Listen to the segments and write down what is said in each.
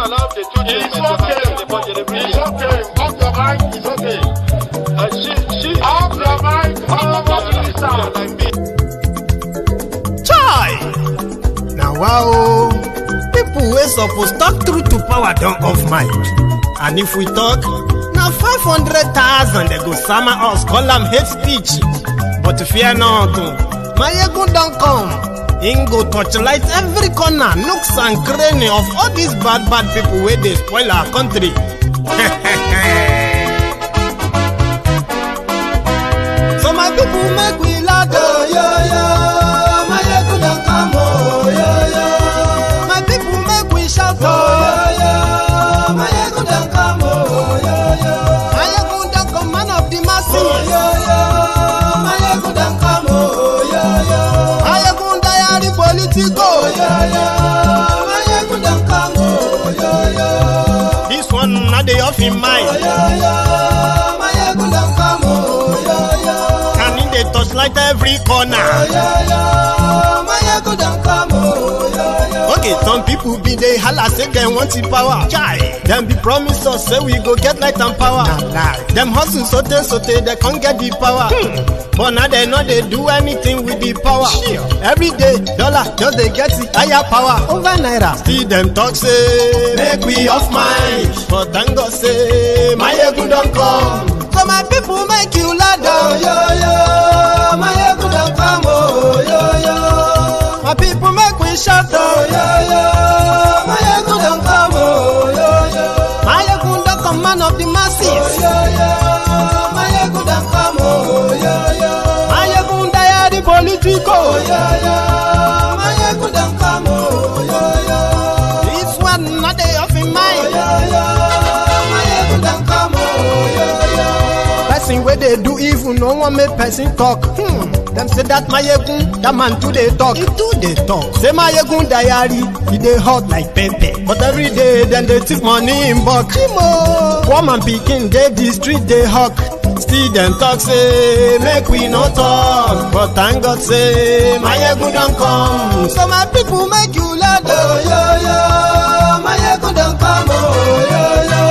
allow the children to have them before the revolution. It's okay. Off your mind. It's okay. She Off your mind. Off your mind. like me. Chai! Now wow, people wey suppose talk truth to power don't off mic. And if we talk, now 500,000 they go sama us, call them hate speech. But fear not, Maiyegun don't come. Him go torchlight every corner, nooks and cranny of all these bad people where they spoil our country. So my people make we laugh, oh, yo, yo. Maiyegun don't come, oh, yo, yo. My people make we shout, oh, yo, yo. Maiyegun don't come, oh, yo, yo. Maiyegun don't come, man of the masses, oh, yo, yo. Maiyegun don't come, oh, yo, yo. Maiyegun diary politico, oh, yo, yo. Maiyegun don't come, oh, yo, yo. This one not the off in mind, oh, yo, yo. Maiyegun don't come, oh, yo, yo. Can in the touchlight every corner, oh, yo, yo. Maiyegun don't come, oh, yo, yo. Okay, some people be they holla say they want the power. Chai, them be promise us say we go get light and power. Nah. Them hustle sote they can't get the power. But now they know they do anything with the power. Every day, dollar just they get the higher power over naira. Still them talk say make we off mind. But thank God say Maiyegun don't come. So my people make you laugh, oh, yo, yo. Maiyegun don't come, oh, yo, yo. My people make we shout, oh, yo, yo. Maiyegun don't come, oh, yo, yo. Maiyegun don't come, man of the masses, oh, yo, yo. Maiyegun don't come, oh, yo, yo. Maiyegun diary politico, oh, yo, yo. Maiyegun don't come, oh, yo, yo. This one not the off in mind, oh, yo, yo. Maiyegun don't come, oh, yo, yo. Person where they do evil, no one make person talk. Them say that Maiyegun, that man too they talk. He too they talk. Say Maiyegun diary, he they hot like pepper. But every day then they take money in bulk. Woman picking, they the street they hawk. Still them talk say make we no talk. But thank God say Maiyegun don't come. So my people make you laugh, oh, yo, yo. Maiyegun don't come, oh, yo, yo.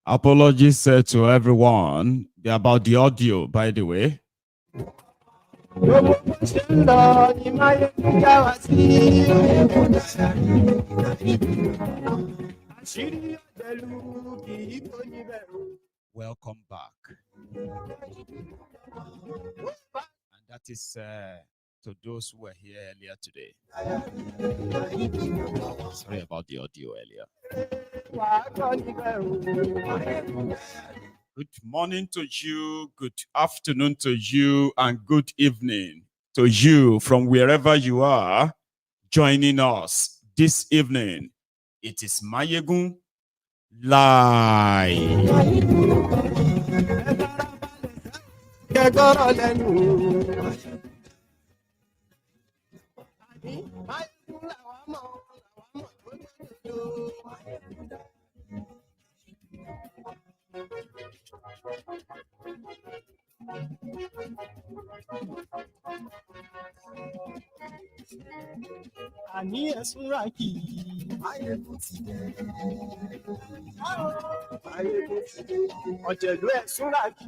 Apologies to everyone about the audio, by the way. Welcome back. And that is to those who were here earlier today. Sorry about the audio earlier. Good morning to you, good afternoon to you, and good evening to you from wherever you are joining us this evening. It is Maiyegun Live. Ani esuraki, Ọ̀jẹ̀lú esuraki,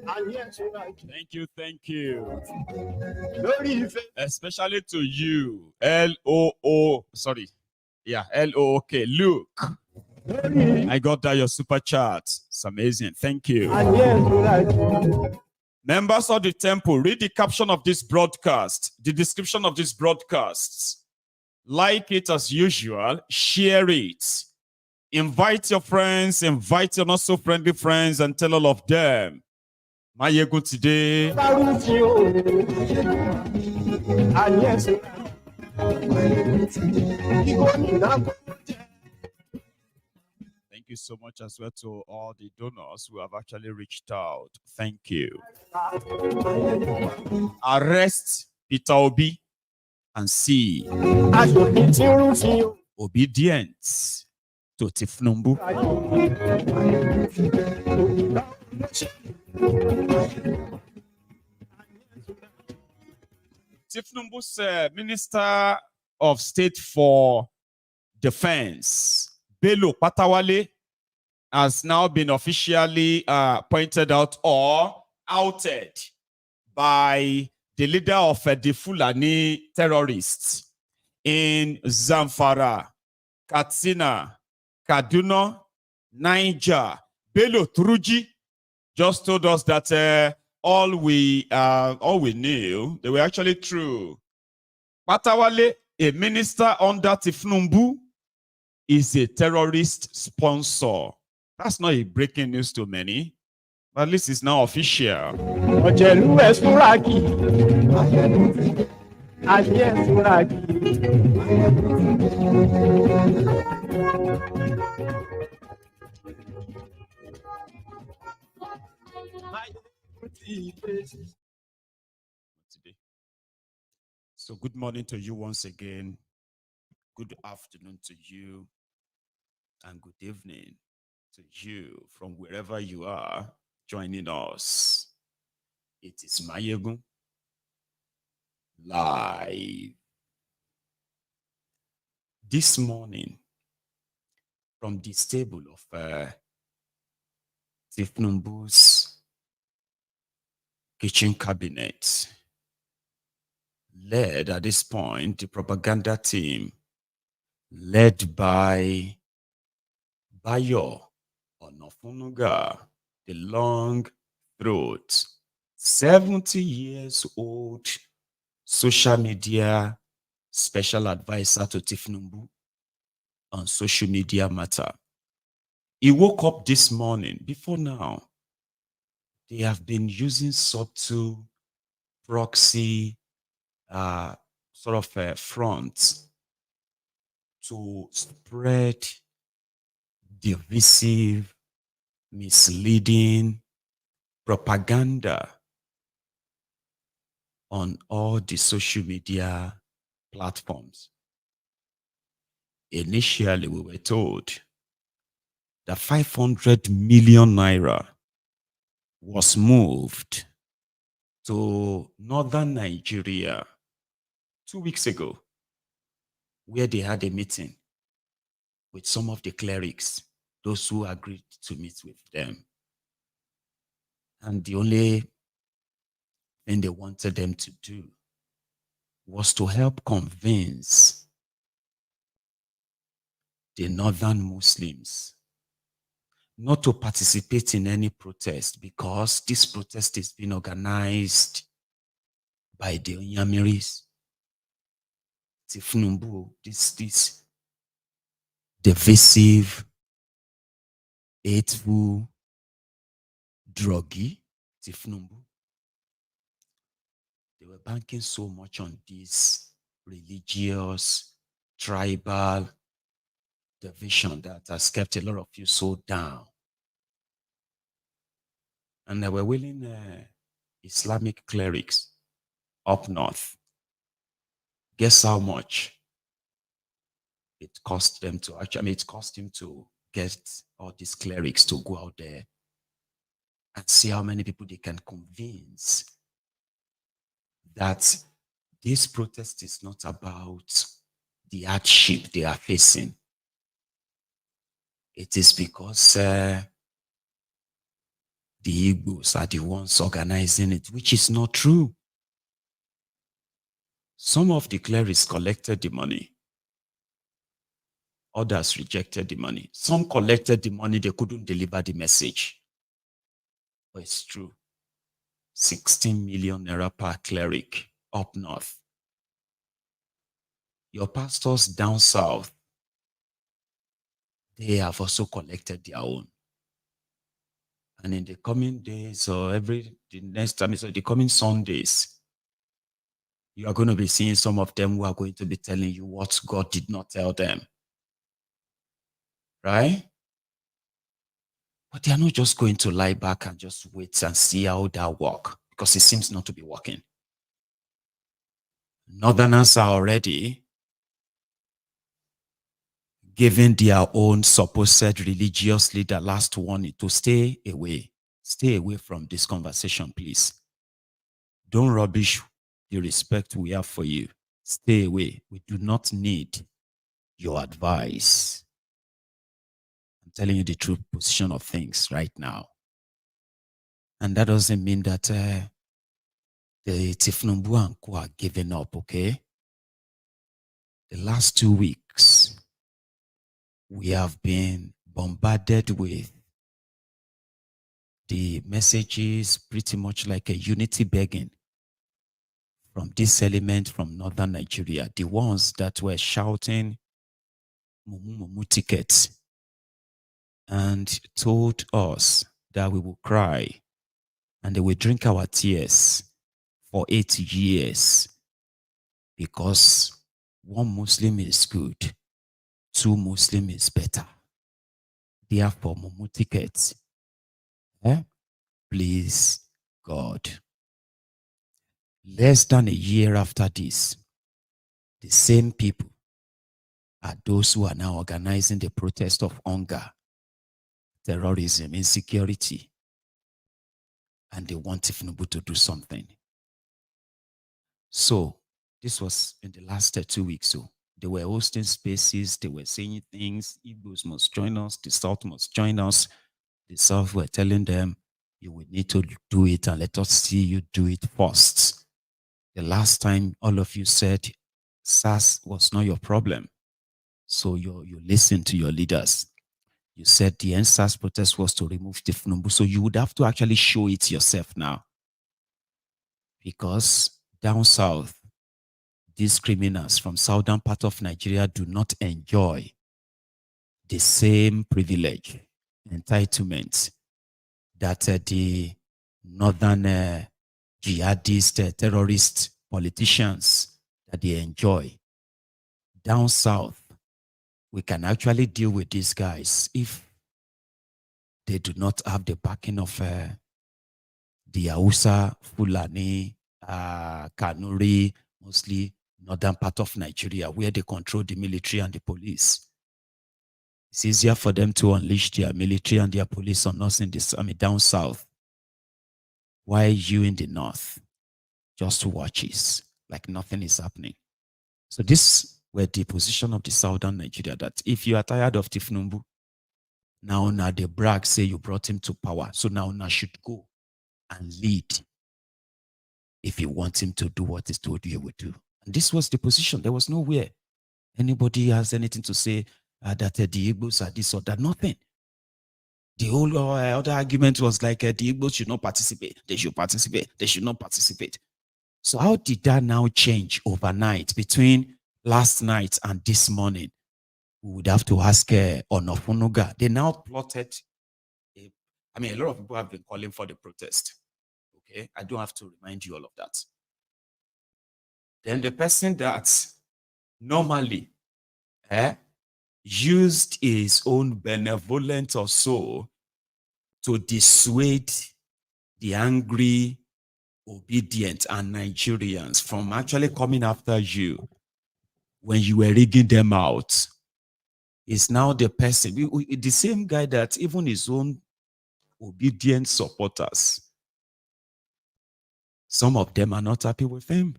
Ani esuraki. Thank you. Lórí Ife. Especially to you, L-O-O-K, Luke. I got that your super chat. It's amazing. Thank you. Ani esuraki. Members of the temple, read the caption of this broadcast, the description of this broadcast. Like it as usual, share it. Invite your friends, invite your not so friendly friends, and tell all of them. Maiyegun today. Thank you so much as well to all the donors who have actually reached out. Thank you. Arrest Peter Obi and see Obidients to Tinubu. Tinubu's Minister of State for Defense, Bello Matawale, has now been officially pointed out or outed by the leader of the Fulani terrorists in Zamfara, Katsina, Kaduna, Niger. Bello Turji just told us that all we knew, they were actually true. Matawale, a minister under Tinubu, is a terrorist sponsor. That's not a breaking news to many, but at least it's now official. Today. So good morning to you once again. Good afternoon to you. And good evening to you from wherever you are joining us. It is Maiyegun live. This morning, from the stable of Tinubu's kitchen cabinet, led at this point the propaganda team, led by Bayo Onofunuga, the long throat, 70 years old social media special advisor to Tinubu on social media matter. He woke up this morning. Before now, they have been using subtle proxy sort of fronts to spread divisive, misleading propaganda on all the social media platforms. Initially, we were told that 500 million naira was moved to northern Nigeria 2 weeks ago, where they had a meeting with some of the clerics, those who agreed to meet with them. And the only thing they wanted them to do was to help convince the northern Muslims not to participate in any protest, because this protest is being organized by the Onyamiris, Tinubu, this divisive, hateful, druggy Tinubu. They were banking so much on this religious, tribal division that has kept a lot of you so down. And they were willing Islamic clerics up north. Guess how much it cost them to actually, it cost him to get all these clerics to go out there and see how many people they can convince that this protest is not about the hardship they are facing. It is because the Igbos are the ones organizing it, which is not true. Some of the clerics collected the money. Others rejected the money. Some collected the money, they couldn't deliver the message. But it's true. 16 million naira per cleric up north. Your pastors down south, they have also collected their own. And in the coming days or the next time, so the coming Sundays, you are going to be seeing some of them who are going to be telling you what God did not tell them. Right? But they are not just going to lie back and just wait and see how that work, because it seems not to be working. Northerners are already giving their own supposed religious leader last warning to stay away. Stay away from this conversation, please. Don't rubbish the respect we have for you. Stay away. We do not need your advice. I'm telling you the true position of things right now. And that doesn't mean that the Tinubu and Co are giving up, okay? The last 2 weeks, we have been bombarded with the messages pretty much like a unity begging from this element from northern Nigeria, the ones that were shouting Mumu Mumu tickets and told us that we will cry and they will drink our tears for 8 years because 1 Muslim is good, 2 Muslim is better. Therefore, Mumu tickets. Please, God. Less than a year after this, the same people are those who are now organizing the protest of hunger, terrorism, insecurity, and they want Tinubu to do something. So, this was in the last 2 weeks. So, they were hosting spaces, they were saying things, Igbos must join us, the South must join us. The South were telling them, you will need to do it and let us see you do it first. The last time all of you said SARS was not your problem. So you listened to your leaders. You said the end SARS protest was to remove Tinubu. So you would have to actually show it yourself now. Because down south, these criminals from southern part of Nigeria do not enjoy the same privilege, entitlement that the northern jihadist, terrorist politicians that they enjoy. Down south, we can actually deal with these guys if they do not have the backing of the Hausa, Fulani, Kanuri, mostly northern part of Nigeria, where they control the military and the police. It's easier for them to unleash their military and their police on us in this, down south. Why you in the north just watches like nothing is happening? So this were the position of the southern Nigeria, that if you are tired of Tinubu, now they brag, say you brought him to power. So now should go and lead if you want him to do what he's told you he would do. And this was the position. There was nowhere anybody has anything to say that the Igbos are this or that. Nothing. The whole other argument was like the Igbos should not participate. They should participate. They should not participate. So how did that now change overnight between last night and this morning? We would have to ask Onofunuga. They now plotted. A lot of people have been calling for the protest. Okay, I don't have to remind you all of that. Then the person that normally used his own benevolence or so to dissuade the angry Obidients and Nigerians from actually coming after you when you were rigging them out, is now the person, the same guy that even his own obedient supporters, some of them are not happy with him.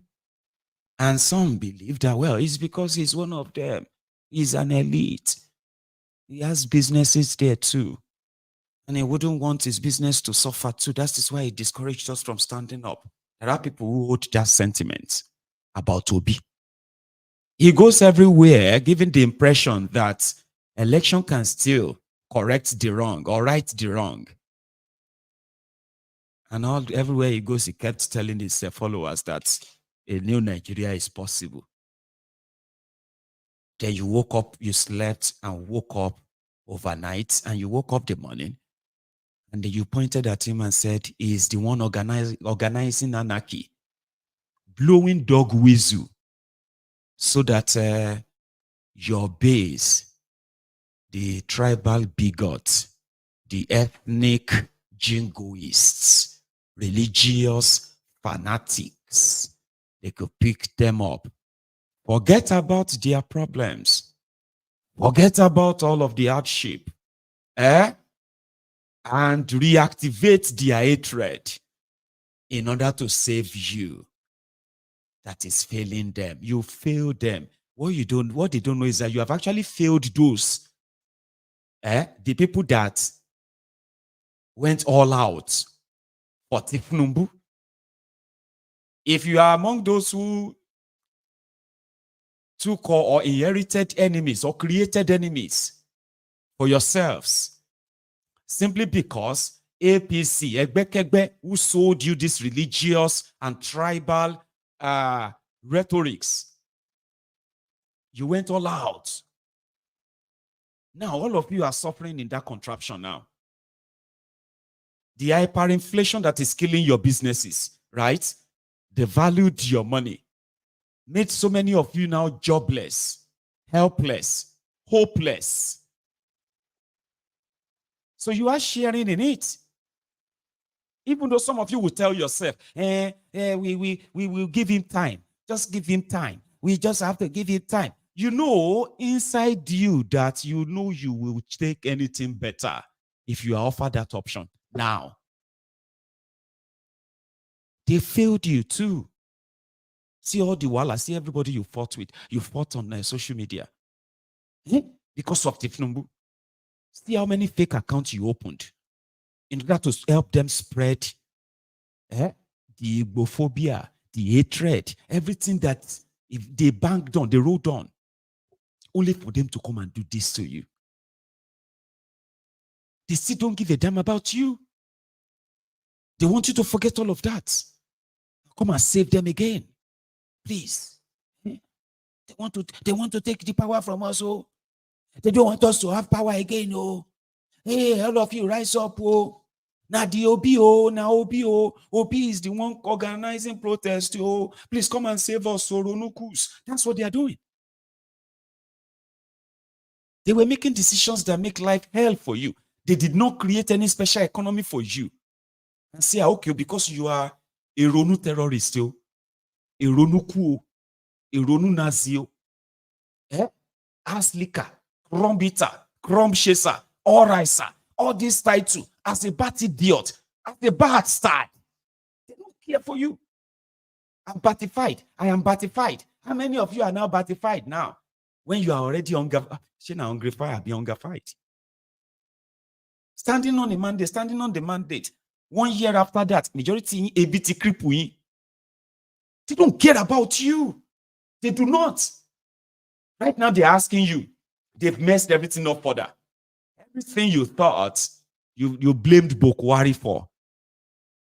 And some believe that, well, it's because he's one of them. He's an elite. He has businesses there too. And he wouldn't want his business to suffer too. That's why he discouraged us from standing up. There are people who hold that sentiment about Obi. He goes everywhere giving the impression that election can still correct the wrong or right the wrong. And everywhere he goes, he kept telling his followers that a new Nigeria is possible. Then you woke up, you slept and woke up overnight, and you woke up the morning, and then you pointed at him and said, he's the one organizing anarchy, blowing dog whistle, so that your base, the tribal bigots, the ethnic jingoists, religious fanatics, they could pick them up. Forget about their problems. Forget about all of the hardship. And reactivate their hatred in order to save you. That is failing them. You failed them. What they don't know is that you have actually failed those. The people that went all out for Tinubu. If you are among those who took or inherited enemies or created enemies for yourselves, simply because APC, Egbekegbe, who sold you this religious and tribal rhetorics, you went all out. Now, all of you are suffering in that contraption now. The hyperinflation that is killing your businesses, right? Devalued your money. Made so many of you now jobless, helpless, hopeless. So you are sharing in it. Even though some of you will tell yourself, we will give him time. Just give him time. We just have to give him time. You know inside you that you know you will take anything better if you are offered that option. Now, they failed you too. See all the walla, see everybody you fought with. You fought on social media. Because of Tinubu. See how many fake accounts you opened in order to help them spread the Igbophobia, the hatred, everything that if they banked on, they wrote on, only for them to come and do this to you. They still don't give a damn about you. They want you to forget all of that. Come and save them again. Please. They want to take the power from us. Oh. They don't want us to have power again. Oh. Hey, all of you rise up. Oh. Now the OB is the one organizing protest. Oh. Please come and save us. Soronukus. That's what they are doing. They were making decisions that make life hell for you. They did not create any special economy for you. And say, okay, because you are a Ronu terrorist, a Ronu Kuo, a Ronu Nazio, Aslika, Krombita, Kromshesa, Oraisa, all these titles, as a bad idiot, as a bad start. They don't care for you. I'm batified. I am batified. How many of you are now batified now? When you are already hungry fire, be hunger fight. Standing on the mandate. 1 year after that, majority ABT cripple. They don't care about you. They do not. Right now, they're asking you. They've messed everything up further. Everything you thought you blamed Bokwari for.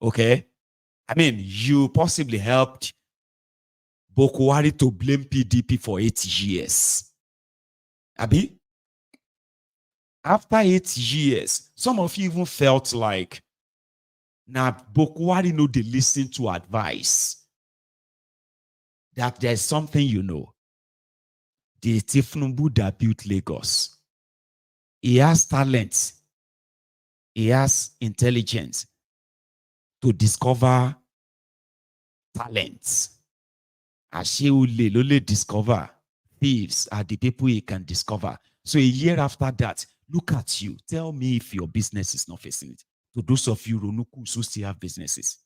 Okay? I mean, you possibly helped Bokwari to blame PDP for 8 years. Abi? After 8 years, some of you even felt like, now Bokwari know they listen to advice. That there's something you know. The Tinubu that built Lagos. He has talent. He has intelligence to discover talents. Asheule Lole discover thieves are the people he can discover. So a year after that, look at you. Tell me if your business is not facing it. To those of you Ronukus who still have businesses.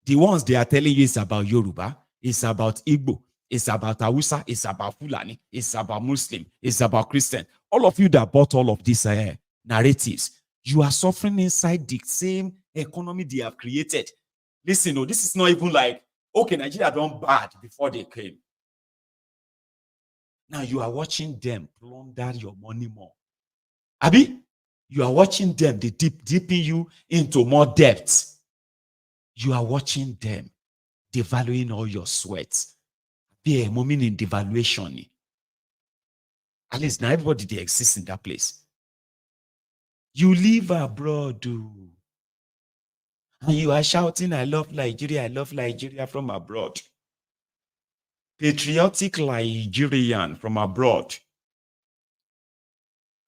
The ones they are telling you is about Yoruba, it's about Igbo, it's about Hausa, it's about Fulani, it's about Muslim, it's about Christian. All of you that bought all of these narratives, you are suffering inside the same economy they have created. Listen, no, this is not even like, okay, Nigeria done bad before they came. Now you are watching them plunder your money more. Abi, you are watching them, they dipping you into more debt. You are watching them devaluing all your sweat. Be a moment in devaluation. At least now everybody they exist in that place. You live abroad, and you are shouting, I love Nigeria from abroad. Patriotic Nigerian from abroad.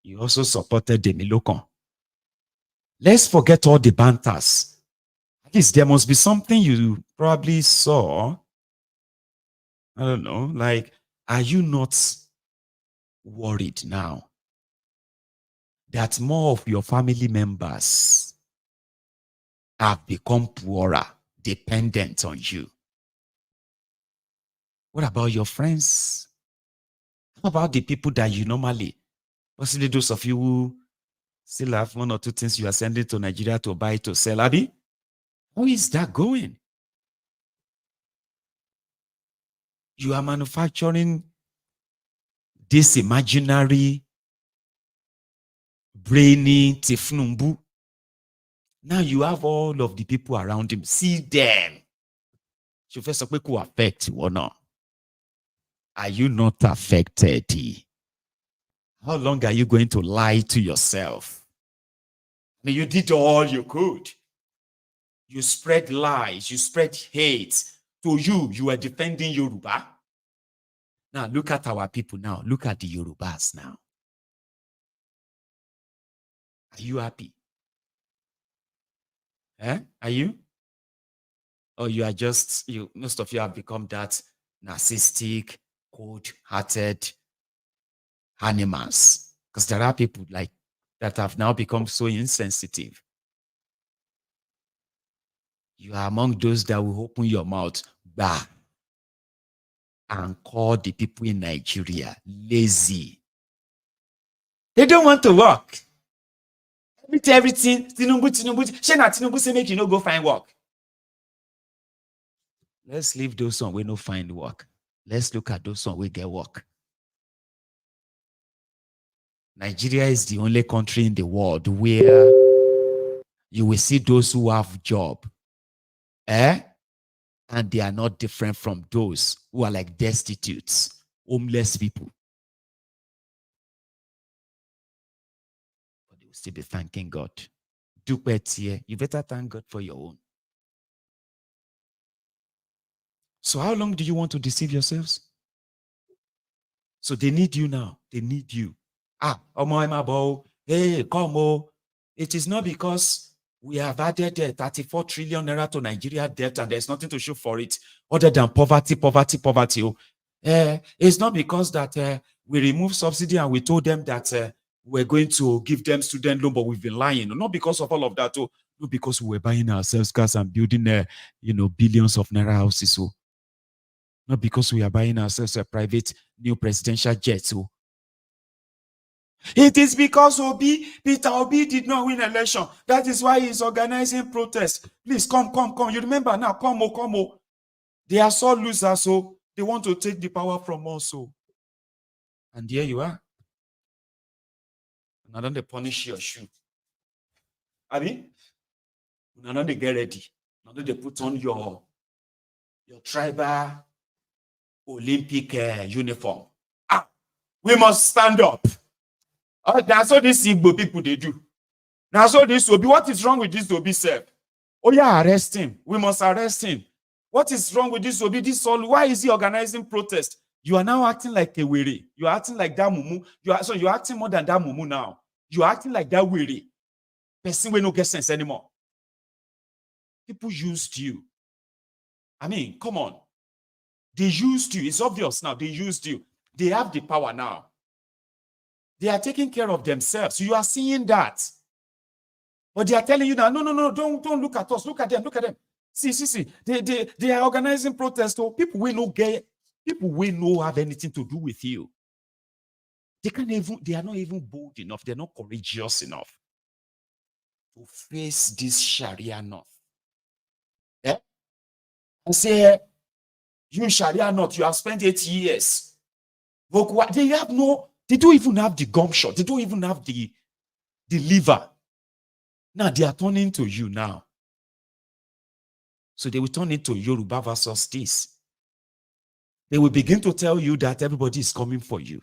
You also supported the Milokon. Let's forget all the banters. At least there must be something you probably saw. I don't know. Like, are you not worried now that more of your family members have become poorer, dependent on you? What about your friends? How about the people that you normally, possibly those of you who still have one or two things you are sending to Nigeria to buy, to sell, Abi? How is that going? You are manufacturing this imaginary brainy Tifnumbu. Now you have all of the people around him. See them. So first of all, who affect you or not? Are you not affected? How long are you going to lie to yourself? I mean, you did all you could. You spread lies. You spread hate. To you, you are defending Yoruba. Now, look at our people now. Look at the Yorubas now. Are you happy? Are you? Or you are just, most of you have become that narcissistic, cold-hearted animals. Because there are people like that have now become so insensitive. You are among those that will open your mouth, bah, and call the people in Nigeria lazy. They don't want to work. Everything, Tinubu. Tinubu say make you no go find work. Let's leave those on we no find work. Let's look at those on we get work. Nigeria is the only country in the world where you will see those who have job. And they are not different from those who are like destitutes, homeless people. But they will still be thanking God. You better thank God for your own. So how long do you want to deceive yourselves? So they need you now. They need you. Hey, come on. It is not because we have added 34 trillion naira to Nigeria debt and there's nothing to show for it other than poverty. It's not because that we removed subsidy and we told them that we're going to give them student loan, but we've been lying. Not because of all of that. Not because we were buying ourselves cars and building billions of naira houses. Not because we are buying ourselves a private new presidential jet. It is because Peter Obi did not win election. That is why he's organizing protests. Please come. You remember now, come. They are so losers, so they want to take the power from us. And here you are. Now don't they punish your shoe. I mean, now don't they get ready. Now don't they put on your tribal Olympic uniform. We must stand up. That's what these Igbo people they do. Now, so this Obi, what is wrong with this Obi self? Oh yeah, arrest him. We must arrest him. What is wrong with this Obi? Why is he organizing protest? You are now acting like a weary. You are acting like that mumu. You're acting more than that mumu now. You are acting like that weary. Person will not get sense anymore. People used you. I mean, come on. They used you. It's obvious now. They used you. They have the power now. They are taking care of themselves. So you are seeing that. But they are telling you now, no, don't look at us. Look at them. See. They are organizing protests. So people will not have anything to do with you. They are not even bold enough. They're not courageous enough to face this Sharia north. And say, you Sharia north, you have spent 8 years. But they don't even have the gumshot. They don't even have the liver. Now they are turning to you now. So they will turn into Yoruba versus this. They will begin to tell you that everybody is coming for you.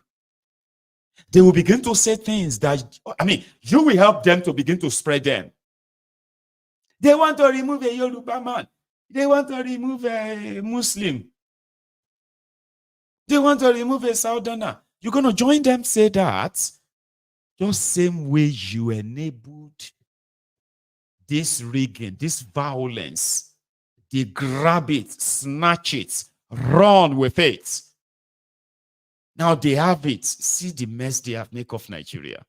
They will begin to say things that, I mean, you will help them to begin to spread them. They want to remove a Yoruba man. They want to remove a Muslim. They want to remove a Southerner. You're going to join them say that just same way you enabled this rigging, this violence. They grab it, snatch it, run with it. Now they have it. See the mess they have made of Nigeria.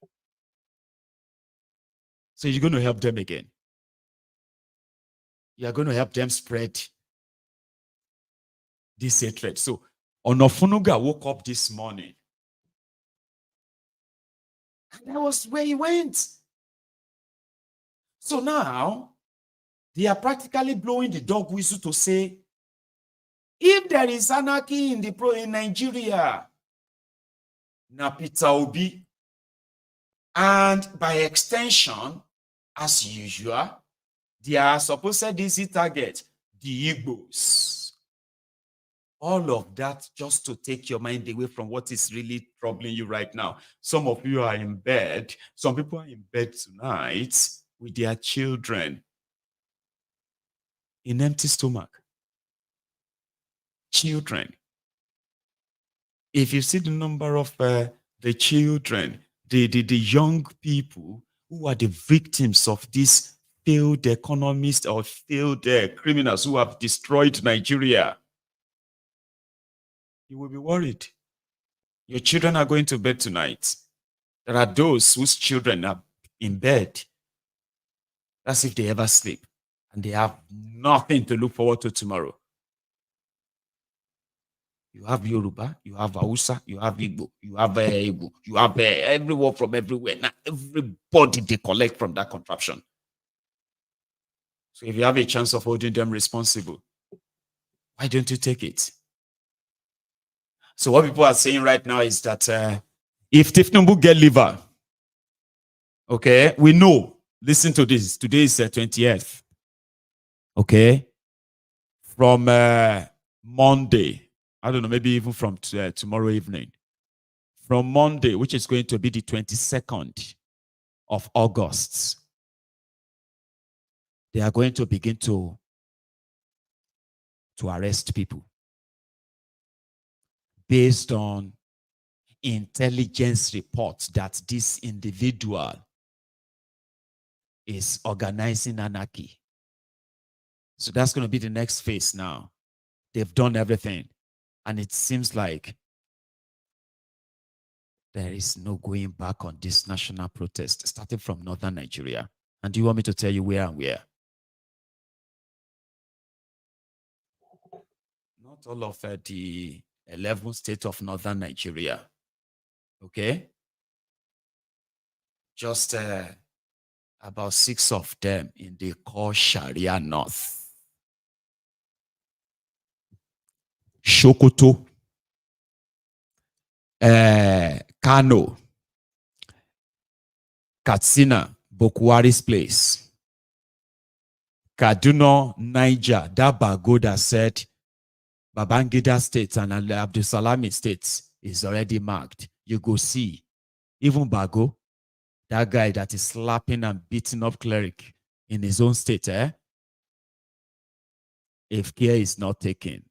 So you're going to help them again. You're going to help them spread this hatred. So Onofunuga woke up this morning. And that was where he went. So now, they are practically blowing the dog whistle to say, if there is anarchy in Nigeria, now Peter Obi, and by extension, as usual, they are supposed easy target, the Igbos. All of that just to take your mind away from what is really troubling you right now. Some of you are in bed. Some people are in bed tonight with their children in empty stomach. Children. If you see the number of the children, the young people who are the victims of these failed economists or failed criminals who have destroyed Nigeria, you will be worried. Your children are going to bed tonight. There are those whose children are in bed. That's if they ever sleep. And they have nothing to look forward to tomorrow. You have Yoruba, you have Hausa, you have Igbo, you have Igbo, you have everyone from everywhere. Now, everybody they collect from that contraption. So if you have a chance of holding them responsible, why don't you take it? So what people are saying right now is that if Tinubu get liver, okay, we know, listen to this, today is 20th, okay, from Monday, I don't know, maybe even from tomorrow evening, from Monday, which is going to be the 22nd of August, they are going to begin to arrest people based on intelligence reports that this individual is organizing anarchy. So that's going to be the next phase now. They've done everything. And it seems like there is no going back on this national protest, starting from northern Nigeria. And do you want me to tell you where and where? Not all of the 11 states of northern Nigeria. Okay? Just about 6 of them in the core Sharia North. Sokoto, Kano, Katsina, Bokwari's place, Kaduna, Niger, that Bagoda said Babangida State and Abdul Salami State is already marked. You go see. Even Bago, that guy that is slapping and beating up cleric in his own state, if care is not taken,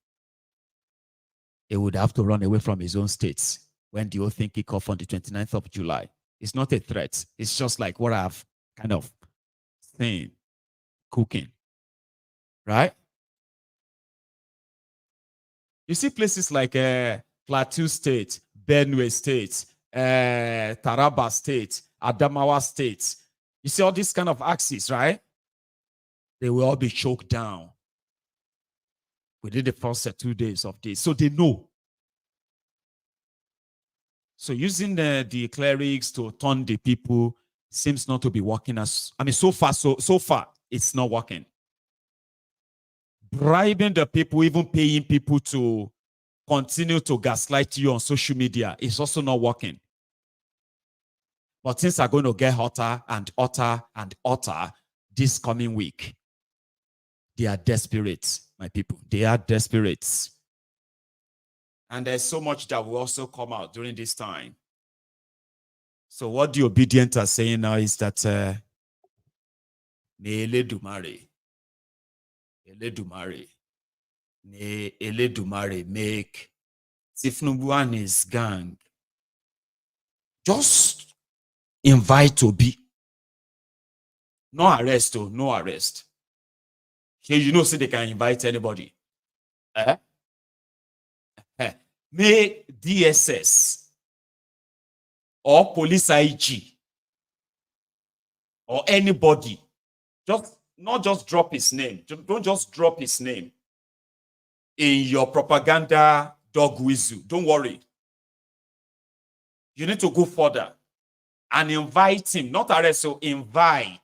he would have to run away from his own states when the whole thing kick off on the 29th of July. It's not a threat. It's just like what I've kind of seen cooking. Right? You see places like Plateau State, Benue State, Taraba State, Adamawa State. You see all these kind of axes, right? They will all be choked down within the first 2 days of this. So they know. So using the clerics to turn the people seems not to be working as, I mean, so far, it's not working. Bribing the people, even paying people to continue to gaslight you on social media is also not working. But things are going to get hotter and hotter and hotter this coming week. They are desperate, my people. They are desperate. And there's so much that will also come out during this time. So what the Obidients are saying now is that ne Eledumare make Tinubu and his gang just invite Obi. No arrest, oh, no arrest. Here you know, say they can invite anybody. May DSS or police IG or anybody not just drop his name. Don't just drop his name in your propaganda dog whistle. Don't worry. You need to go further and invite him, not arrest, so invite.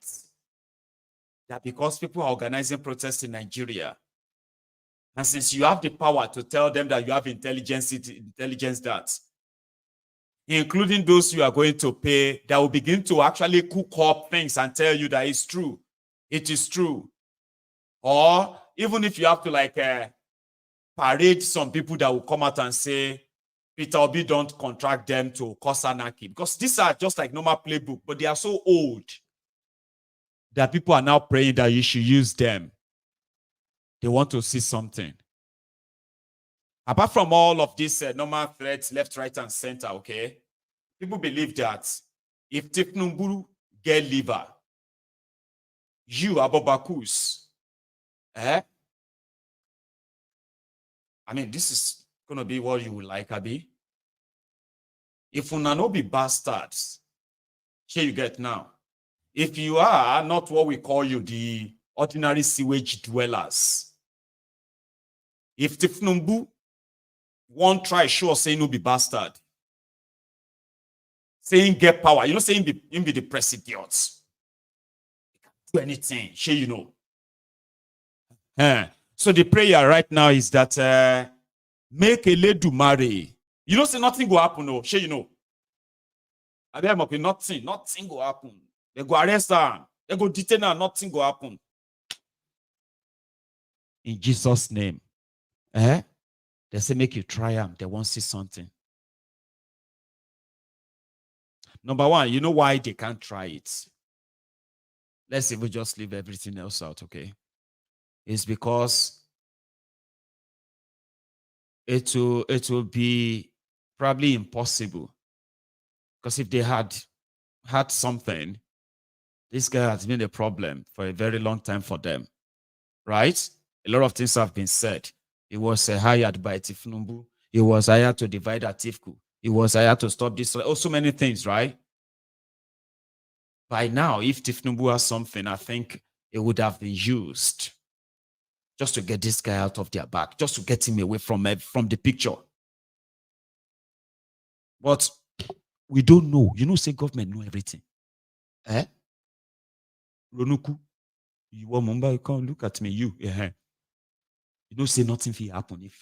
That because people are organizing protests in Nigeria, and since you have the power to tell them that you have intelligence that, including those you are going to pay, that will begin to actually cook up things and tell you that it's true. It is true. Or even if you have to parade some people that will come out and say, Peter Obi don't contract them to cause anarchy. Because these are just like normal playbook, but they are so old that people are now praying that you should use them. They want to see something. Apart from all of these normal threats, left, right, and center, okay? People believe that if Tinubu get liver, you, Abobakus, I mean, this is going to be what you would like, Abi. If you no be bastards, here you get now. If you are not what we call you, the ordinary sewage dwellers, if Tinubu won't try show us saying no be bastard, saying get power, you know, saying be the president, do anything, sure you know. So the prayer right now is that make Eledumare. You know, say nothing will happen, no, sure you know. I mean, okay, nothing will happen. They go arrest her, they go detain her, nothing will happen. In Jesus' name. They say make you try them, they won't see something. Number one, you know why they can't try it? Let's even just leave everything else out, okay? It's because it will be probably impossible. Because if they had something, this guy has been a problem for a very long time for them, right? A lot of things have been said. He was hired by Tinubu. He was hired to divide Atifku. He was hired to stop this. Oh, so many things, right? By now, if Tinubu has something, I think it would have been used just to get this guy out of their back, just to get him away from the picture. But we don't know. You know, say government know everything. Ronuku, you want Mumbai, you come look at me, you. You know, say nothing will happen if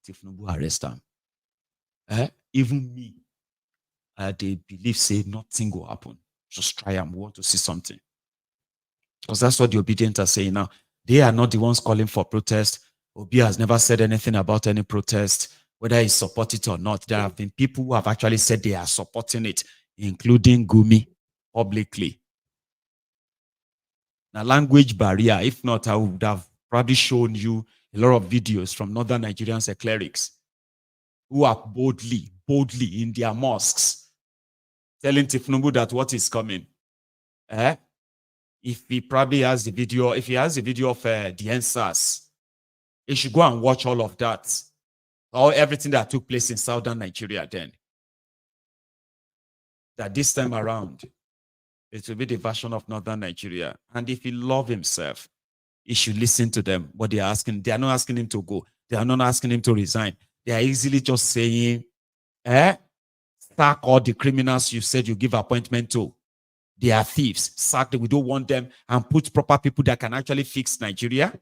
Tinubu arrest him. Even me, they believe say nothing will happen. Just try and want to see something. Because that's what the Obidients are saying now. They are not the ones calling for protest. Obi has never said anything about any protest, whether he support it or not. There have been people who have actually said they are supporting it, including Gumi, publicly. Now, language barrier, if not, I would have probably shown you a lot of videos from northern Nigerians and clerics who are boldly in their mosques telling Tinubu that what is coming. If he probably has the video, if he has the video of the answers, he should go and watch all of that. Or everything that took place in southern Nigeria then. That this time around, it will be the version of northern Nigeria. And if he loves himself, he should listen to them. What they are asking, they are not asking him to go. They are not asking him to resign. They are easily just saying, sack all the criminals you said you give appointment to. They are thieves. Sack them. We don't want them. And put proper people that can actually fix Nigeria.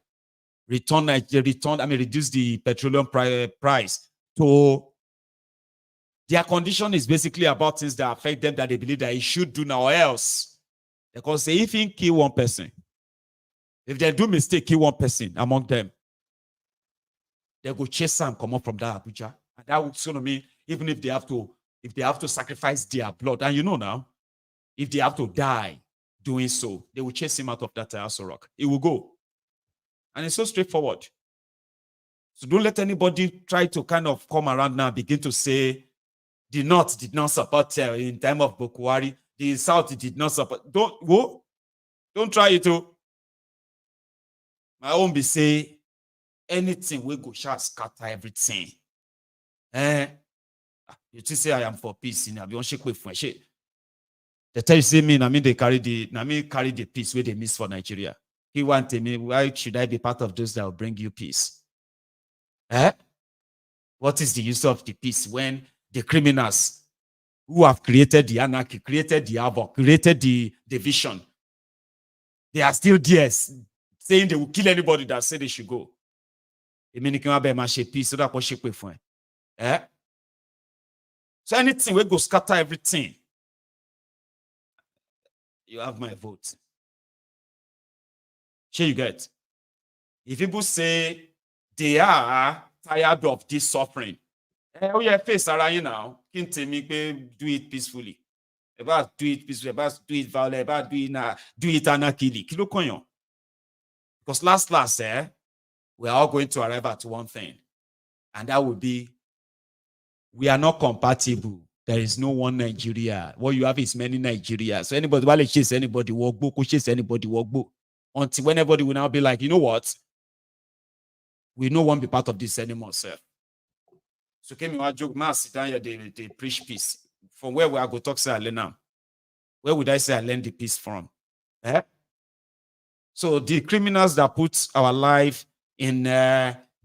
Reduce the petroleum price. So their condition is basically about things that affect them that they believe that he should do now, or else. Because if he kill one person, if they do mistake, kill one person among them, they go chase some come up from that Abuja. And that would sort of mean, even if they have to if they have to sacrifice their blood, and you know now, if they have to die doing so, they will chase him out of that Aso Rock. He will go. And it's so straightforward. So don't let anybody try to kind of come around now and begin to say the North did not support in time of Bokwari. The South did not support. Don't try it too. My own be say anything we go shall scatter everything. You just say I am for peace in Abion shake with friendship. They tell you say me, I mean they carry the peace where they miss for Nigeria. He wanted me, why should I be part of those that will bring you peace? What is the use of the peace when the criminals who have created the anarchy, created the havoc, created the division, they are still there saying they will kill anybody that say they should go? Peace, so that shake with friend. So anything we go scatter everything. You have my vote. Sure you get. If people say they are tired of this suffering, oh yeah, face around now. Can't tell me do it peacefully. About do it peacefully, about do it violently, about do it anarchically. Kilo konyo. Because last, we are all going to arrive at one thing, and that would be we are not compatible. There is no one Nigeria. What you have is many Nigeria. So anybody will chase anybody, walk book, chase anybody, walk book. Until when everybody will now be like, you know what? We no one be part of this anymore, sir. So came you joke, man, sit down here, they preach peace. From where we are go talk, say I learn now. Where would I say I learned the peace from? So the criminals that put our life in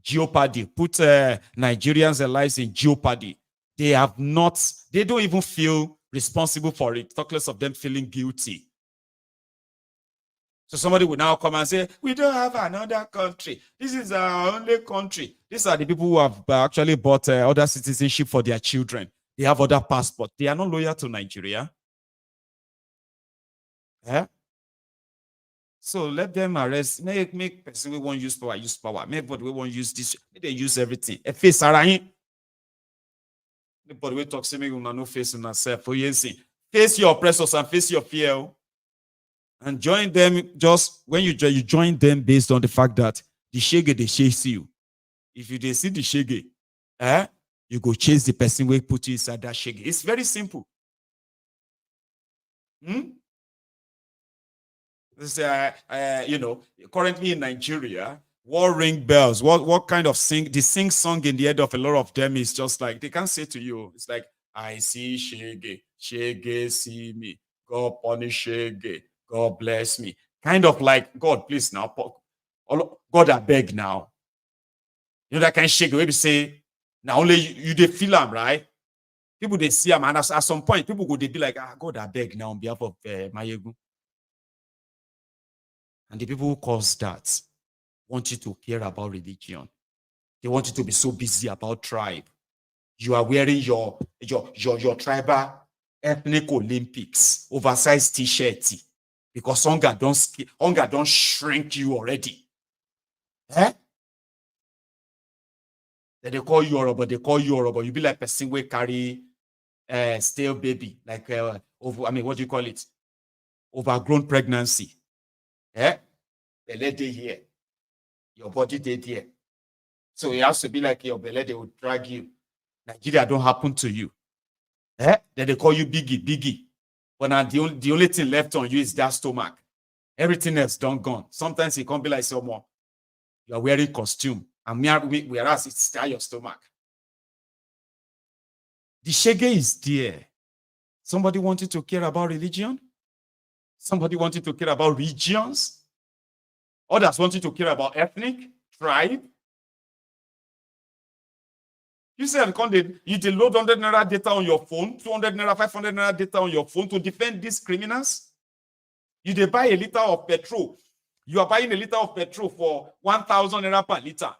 jeopardy, put Nigerians' lives in jeopardy, they don't even feel responsible for it, talk less of them feeling guilty. So somebody will now come and say, we don't have another country. This is our only country. These are the people who have actually bought other citizenship for their children. They have other passports. They are not loyal to Nigeria. So let them arrest, make person we won't use power. Make everybody we won't use this. They use everything. A face around. Anybody we talk say me no face on yourself. For you see, face your oppressors and face your fear. And join them just when you join them based on the fact that the shege they chase you. If you see the shege, you go chase the person who put you inside that shege. It's very simple. This, currently in Nigeria, war ring bells. What kind of the sing song in the head of a lot of them is just like they can't say to you. It's like I see shege, shege see me. God punish shege. God bless me. Kind of like, God, please now. God, I beg now. You know that kind of shake where we say, now only you they feel them, right? People they see them, and at some point, people go they be like, God, I beg now on behalf of Maiyegun. And the people who cause that want you to care about religion. They want you to be so busy about tribe. You are wearing your tribal ethnic Olympics, oversized t-shirt. Because hunger don't shrink you already. Then they call you Yoruba, You be like person who carry stale baby, like what do you call it? Overgrown pregnancy. The lady here, your body did here. So it has to be like your belly, they will drag you. Nigeria don't happen to you. Then they call you Biggie. But now the only thing left on you is that stomach. Everything else done gone. Sometimes it can't be like someone. You are wearing costume. And whereas it's still your stomach. The shege is there. Somebody wanted to care about religion. Somebody wanted to care about regions. Others wanted to care about ethnic, tribe. You said you load 100 naira data on your phone, 200 naira, 500 naira data on your phone to defend these criminals. You buy a liter of petrol. You are buying a liter of petrol for 1,000 naira per liter.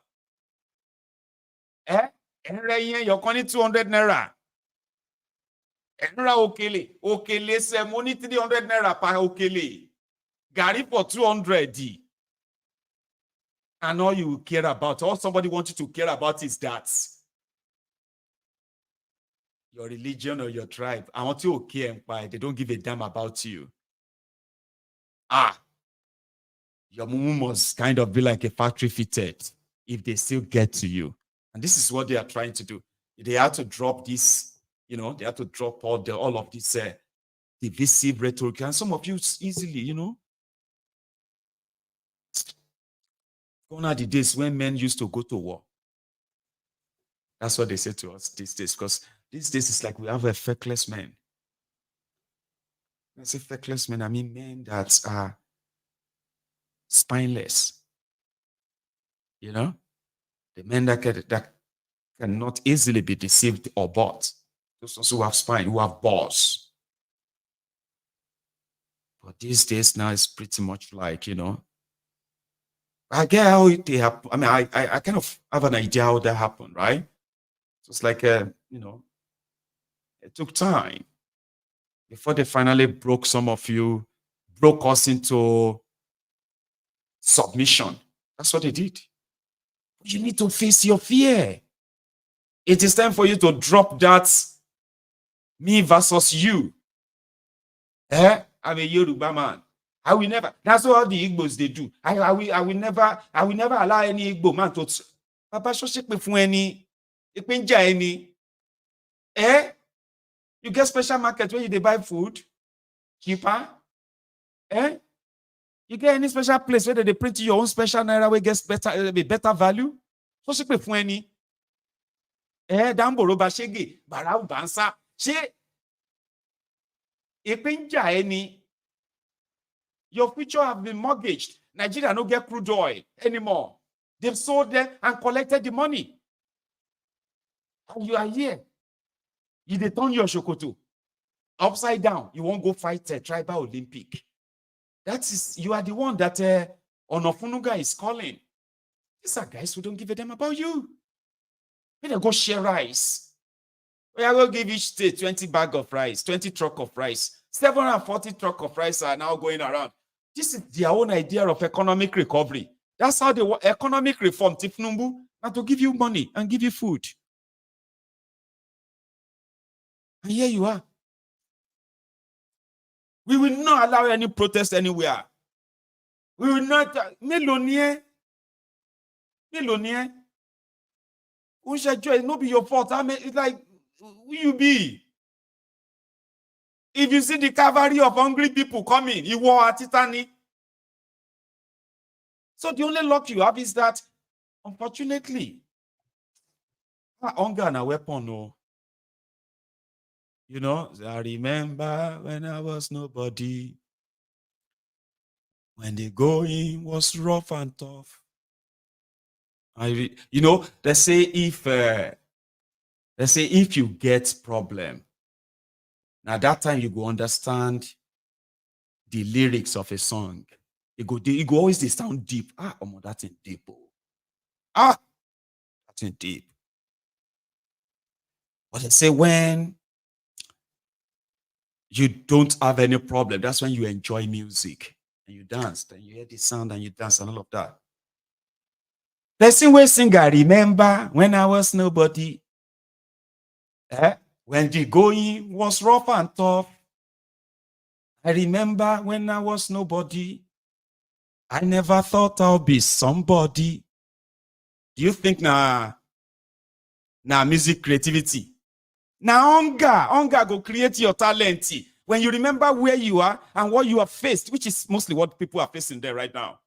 You're calling 200 naira. Okele, say money 300 naira per okele. Gary for 200. And all you care about, all somebody wants you to care about is that. your religion or your tribe. I want you okay empire. They don't give a damn about you. Your mumu must kind of be like a factory fitted if they still get to you. And this is what they are trying to do. They have to drop this, they have to drop all of this divisive rhetoric. And some of you easily, gone are the days when men used to go to war. That's what they say to us these days, because these days it's like we have a feckless man. When I say feckless men, I mean men that are spineless. The men that cannot easily be deceived or bought. Those ones who have spine, who have balls. But these days now it's pretty much like, I get how they happen. I mean, I kind of have an idea how that happened, right? So it's like, it took time before they finally broke us into submission. That's what they did. You need to face your fear. It is time for you to drop that me versus you. I'm a Yoruba man. I will never. That's what all the Igbos they do. I will never allow any Igbo man to. Papa Shoshikpe fun any. Ipinja any. You get special market where you buy food cheaper. You get any special place where they print your own special naira where gets better value. Shoshikpe fun any. Damboro ba shege barau bansa. She Ipinja any. Your future have been mortgaged. Nigeria don't get crude oil anymore. They've sold them and collected the money. And you are here. You turn your shokoto upside down. You won't go fight a tribal Olympic. You are the one that Onofunuga is calling. These are guys who don't give a damn about you. When they go share rice. We are going to give each state 20 bag of rice, 20 truck of rice. 740 truck of rice are now going around. This is their own idea of economic recovery. That's how they want economic reform, Tinubu, and to give you money and give you food. And here you are. We will not allow any protest anywhere. We will not. Melonie. It not be your fault. I mean, it's like, who you be? If you see the cavalry of hungry people coming, you war at Titani. So the only luck you have is that, unfortunately, hunger and a weapon. No. I remember when I was nobody, when the going was rough and tough. They say if you get problem, now that time you go understand the lyrics of a song. It go always sound deep. That's in deep. That's in deep. But they say when you don't have any problem, that's when you enjoy music and you dance, and you hear the sound and you dance and all of that. Person will sing, I remember when I was nobody. When the going was rough and tough. I remember when I was nobody. I never thought I'll be somebody. Do you think now music creativity? Now hunger go create your talent. When you remember where you are and what you have faced, which is mostly what people are facing there right now.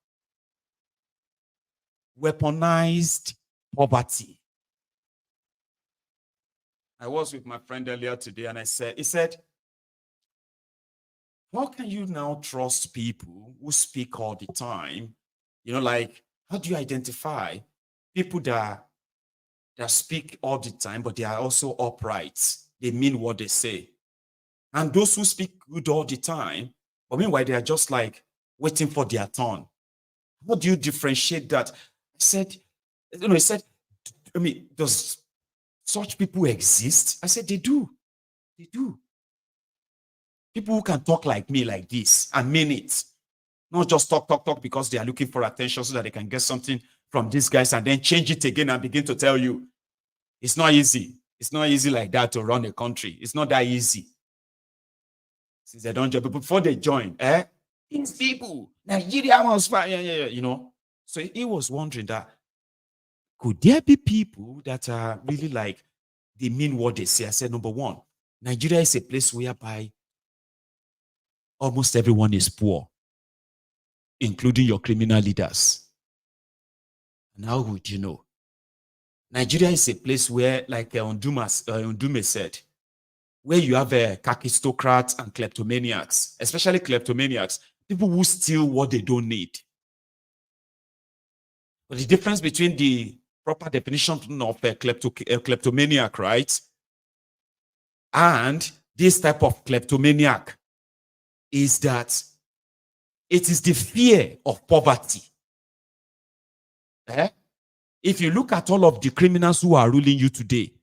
Weaponized poverty. I was with my friend earlier today and he said, how can you now trust people who speak all the time? How do you identify people that speak all the time, but they are also upright? They mean what they say. And those who speak good all the time, but meanwhile, they are just like waiting for their turn. How do you differentiate that? He said, does such people exist? I said, they do. They do. People who can talk like me like this and mean it. Not just talk because they are looking for attention so that they can get something from these guys and then change it again and begin to tell you. It's not easy. It's not easy like that to run a country. It's not that easy. Since they don't join, but before they join, these people, Nigeria must fight, you know. So he was wondering that, could there be people that are really like, they mean what they say? I said, number one, Nigeria is a place whereby almost everyone is poor, including your criminal leaders. And how would you know? Nigeria is a place where, like Undume said, where you have kakistocrats and kleptomaniacs, especially kleptomaniacs, people who steal what they don't need. But the difference between the proper definition of a kleptomaniac, right, and this type of kleptomaniac is that it is the fear of poverty. If you look at all of the criminals who are ruling you today,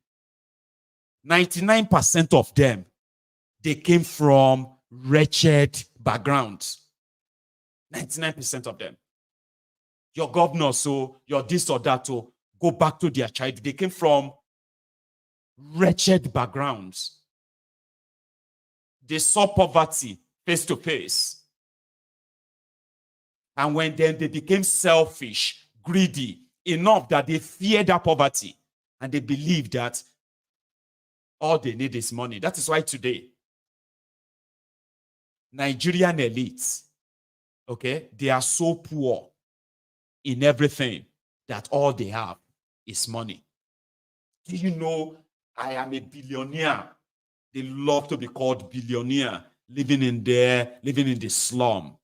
99% of them, they came from wretched backgrounds. 99% of them. Your governor, so your this or that, to go back to their child. They came from wretched backgrounds. They saw poverty face to face. And when then they became selfish, greedy, enough that they feared that poverty. And they believed that all they need is money. That is why today, Nigerian elites, okay, they are so poor in everything that all they have is money. Do you know I am a billionaire? They love to be called billionaire, living in the slum.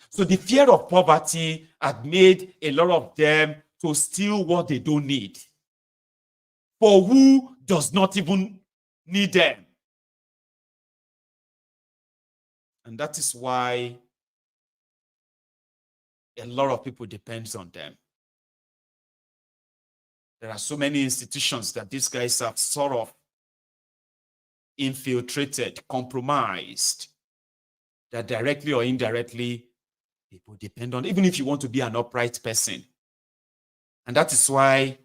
So the fear of poverty had made a lot of them to steal what they don't need. For who does not even need them? And that is why a lot of people depends on them. There are so many institutions that these guys have sort of infiltrated, compromised, that directly or indirectly people depend on, even if you want to be an upright person. And that is why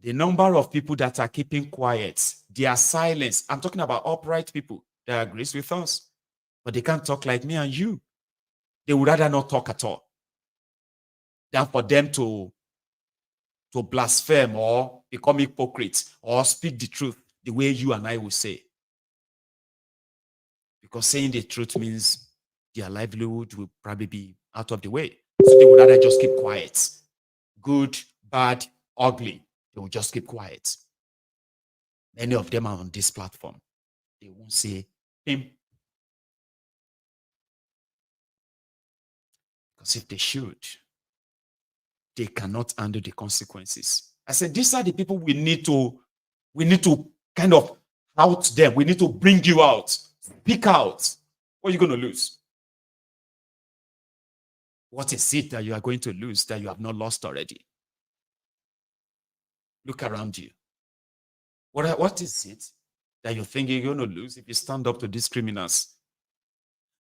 the number of people that are keeping quiet, their silence, I'm talking about upright people that agrees with us, but they can't talk like me and you. They would rather not talk at all than for them to blaspheme or become hypocrites or speak the truth the way you and I will say. Because saying the truth means their livelihood will probably be out of the way. So they would rather just keep quiet. Good, bad, ugly. They will just keep quiet. Many of them are on this platform. They won't say him. Because if they should, they cannot handle the consequences. I said, these are the people we need to kind of out them. We need to bring you out. Speak out. What are you going to lose? What is it that you are going to lose that you have not lost already? Look around you. What is it that you think you're going to lose if you stand up to these criminals?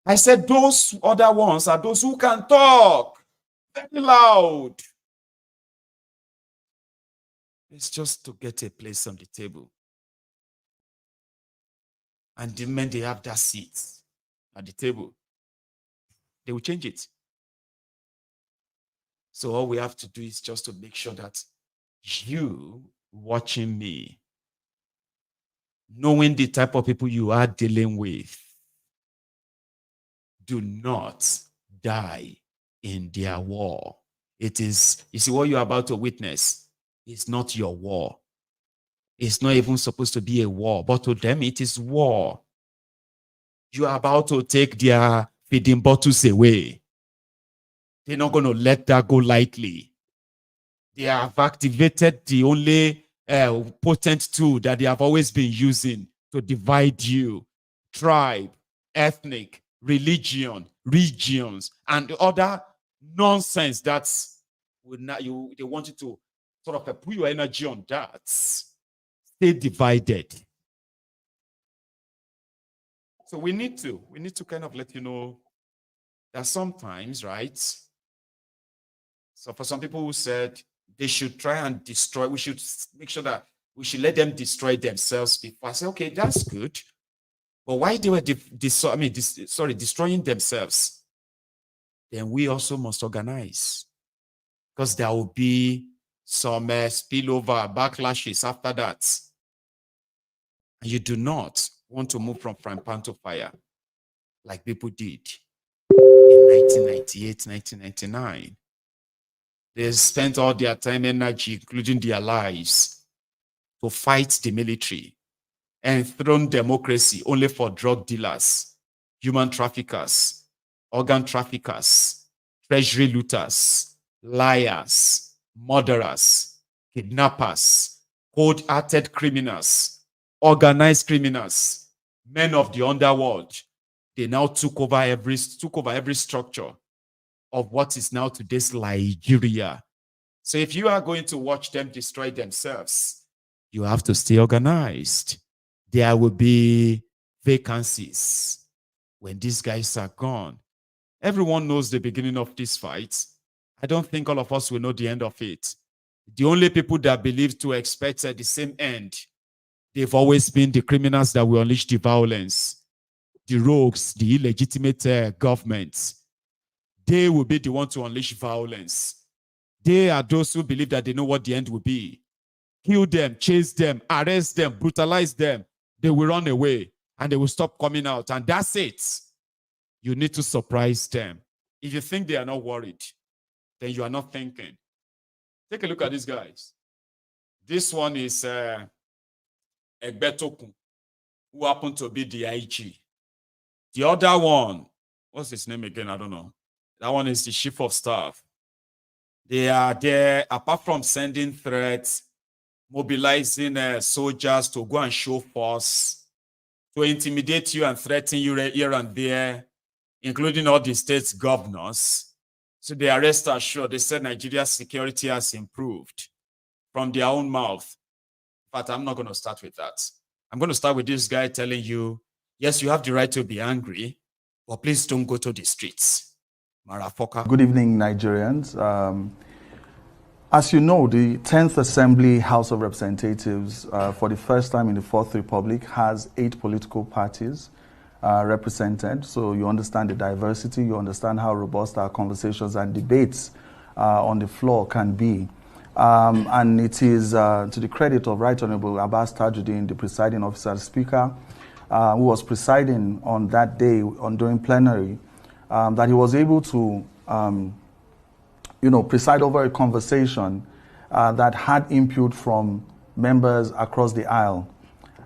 I said those other ones are those who can talk very loud. It's just to get a place on the table. And the men, they have that seat at the table. They will change it. So all we have to do is just to make sure that you watching me, knowing the type of people you are dealing with, do not die in their war. It is, you see, what you're about to witness is not your war. It's not even supposed to be a war, but to them it is war. You are about to take their feeding bottles away. They're not going to let that go lightly. They have activated the only potent tool that they have always been using to divide you. Tribe, ethnic, religion, regions, and other nonsense that's they want you to sort of put your energy on that. Stay divided. So we need to kind of let you know that sometimes, right? So for some people who said they should try and destroy. We should make sure that we should let them destroy themselves before. I say, okay, that's good. But why they were destroying themselves? Then we also must organize, because there will be some spillover backlashes after that. And you do not want to move from frying pan to fire like people did in 1998, 1999. They spent all their time, energy, including their lives, to fight the military and enthrone democracy only for drug dealers, human traffickers, organ traffickers, treasury looters, liars, murderers, kidnappers, cold-hearted criminals, organized criminals, men of the underworld. They now took over every structure of what is now today's Nigeria. So if you are going to watch them destroy themselves, you have to stay organized. There will be vacancies when these guys are gone. Everyone knows the beginning of this fight. I don't think all of us will know the end of it. The only people that believe to expect the same end, they've always been the criminals that will unleash the violence, the rogues, the illegitimate governments. They will be the ones to unleash violence. They are those who believe that they know what the end will be. Kill them, chase them, arrest them, brutalize them. They will run away and they will stop coming out. And that's it. You need to surprise them. If you think they are not worried, then you are not thinking. Take a look at these guys. This one is Egbetokun, who happened to be the IG. The other one, what's his name again? I don't know. That one is the chief of staff. They are there, apart from sending threats, mobilizing soldiers to go and show force, to intimidate you and threaten you here and there, including all the state's governors. So they are rest assured. They said Nigeria's security has improved from their own mouth. But I'm not going to start with that. I'm going to start with this guy telling you, yes, you have the right to be angry, but please don't go to the streets. Marafoka. Good evening, Nigerians. As you know, the 10th Assembly House of Representatives, for the first time in the Fourth Republic, has 8 political parties represented. So you understand the diversity, you understand how robust our conversations and debates on the floor can be. And it is to the credit of Right Honorable Abbas Tajuddin, the presiding officer, the speaker, who was presiding on that day during plenary, that he was able to preside over a conversation that had input from members across the aisle.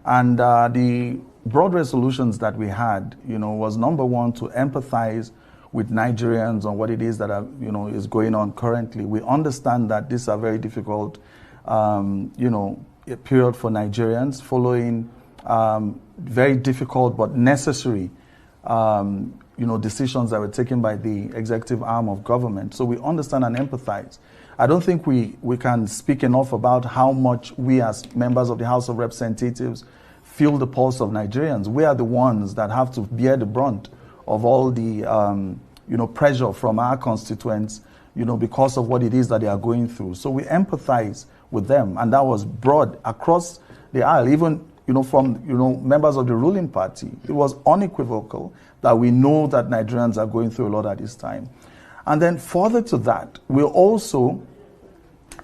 And the broad resolutions that we had, was number one, to empathize with Nigerians on what it is that is going on currently. We understand that this is a very difficult, period for Nigerians, following very difficult but necessary decisions that were taken by the executive arm of government. So we understand and empathize. I don't think we can speak enough about how much we as members of the House of Representatives feel the pulse of Nigerians. We are the ones that have to bear the brunt of all the pressure from our constituents, because of what it is that they are going through. So we empathize with them, and that was broad across the aisle, even from members of the ruling party. It was unequivocal that we know that Nigerians are going through a lot at this time. And then further to that, we also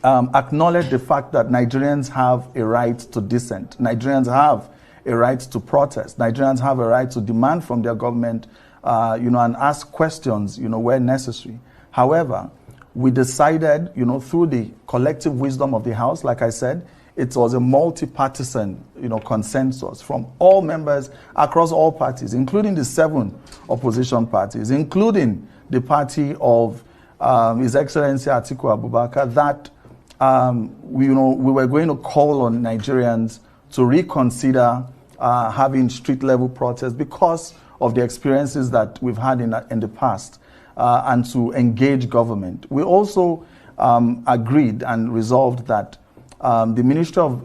acknowledge the fact that Nigerians have a right to dissent. Nigerians have a right to protest. Nigerians have a right to demand from their government, and ask questions, where necessary. However, we decided, through the collective wisdom of the House, like I said, it was a multi-partisan, consensus from all members across all parties, including the 7 opposition parties, including the party of His Excellency Atiku Abubakar, that we were going to call on Nigerians to reconsider having street-level protests because of the experiences that we've had in the past, and to engage government. We also agreed and resolved that the Ministry of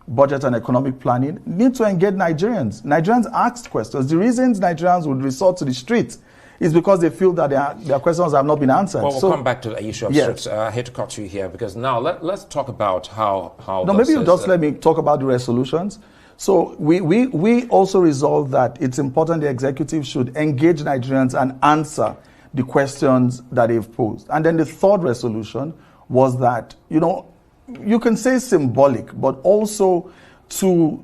Budget and Economic Planning need to engage Nigerians. Nigerians asked questions. The reasons Nigerians would resort to the streets it's because they feel that their questions have not been answered. Well, we'll come back to the issue of strips. I hate to cut you here because now let's talk about how. No, maybe you just let me talk about the resolutions. So we also resolved that it's important the executive should engage Nigerians and answer the questions that they've posed. And then the third resolution was that, you can say symbolic, but also to,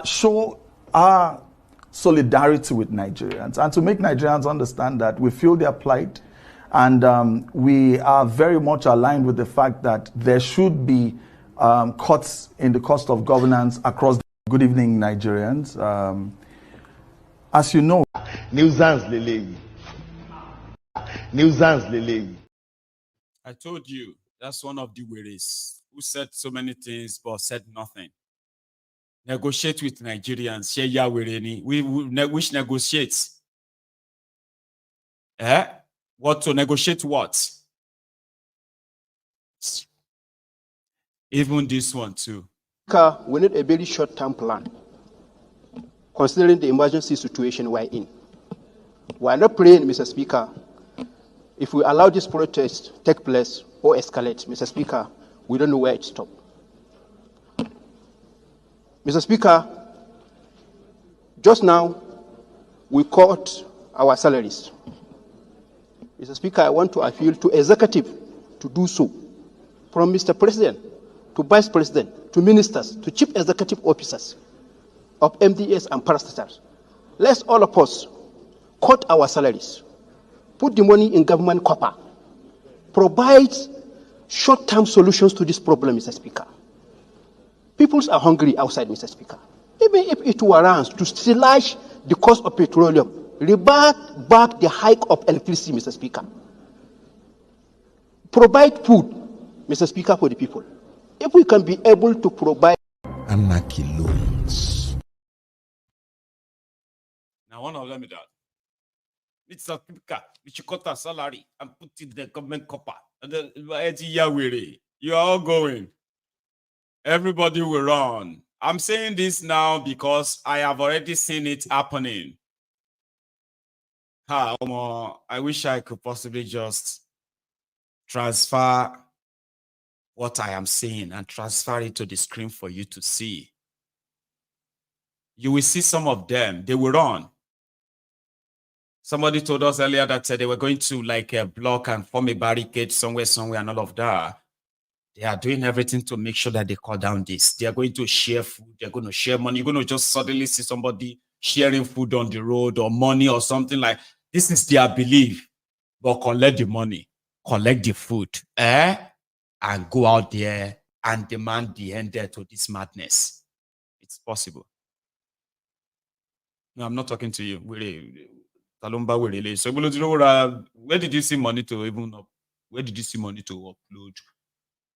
show our solidarity with Nigerians and to make Nigerians understand that we feel their plight and we are very much aligned with the fact that there should be cuts in the cost of governance across. Good evening, Nigerians. As you know, I told you, that's one of the worries who said so many things but said nothing. Negotiate with Nigerians. Which negotiates? What to negotiate what? Even this one too. We need a very short-term plan, considering the emergency situation we're in. We are not praying, Mr. Speaker. If we allow this protest to take place or escalate, Mr. Speaker, we don't know where it stops. Mr. Speaker, just now, we cut our salaries. Mr. Speaker, I want to appeal to executive to do so. From Mr. President to Vice President to ministers to chief executive officers of MDS and parastatals. Let's all of us cut our salaries, put the money in government copper, provide short-term solutions to this problem, Mr. Speaker. People are hungry outside, Mr. Speaker. Even if it warrants to slash the cost of petroleum, revert back the hike of electricity, Mr. Speaker. Provide food, Mr. Speaker, for the people. If we can be able to provide anarchy loans. Now one of them is that. It's a speaker, we should cut our salary and put it in the government copper. And then you are all going. Everybody will run. I'm saying this now because I have already seen it happening. I wish I could possibly just transfer what I am saying and transfer it to the screen for you to see. You will see some of them, they will run. Somebody told us earlier that they were going to block and form a barricade somewhere and all of that. They are doing everything to make sure that they cut down this. They are going to share food. They're going to share money. You're going to just suddenly see somebody sharing food on the road or money or something like this is their belief. But collect the money, collect the food, and go out there and demand the end there to this madness. It's possible. No, I'm not talking to you. So, where did you see money to even up? Where did you see money to upload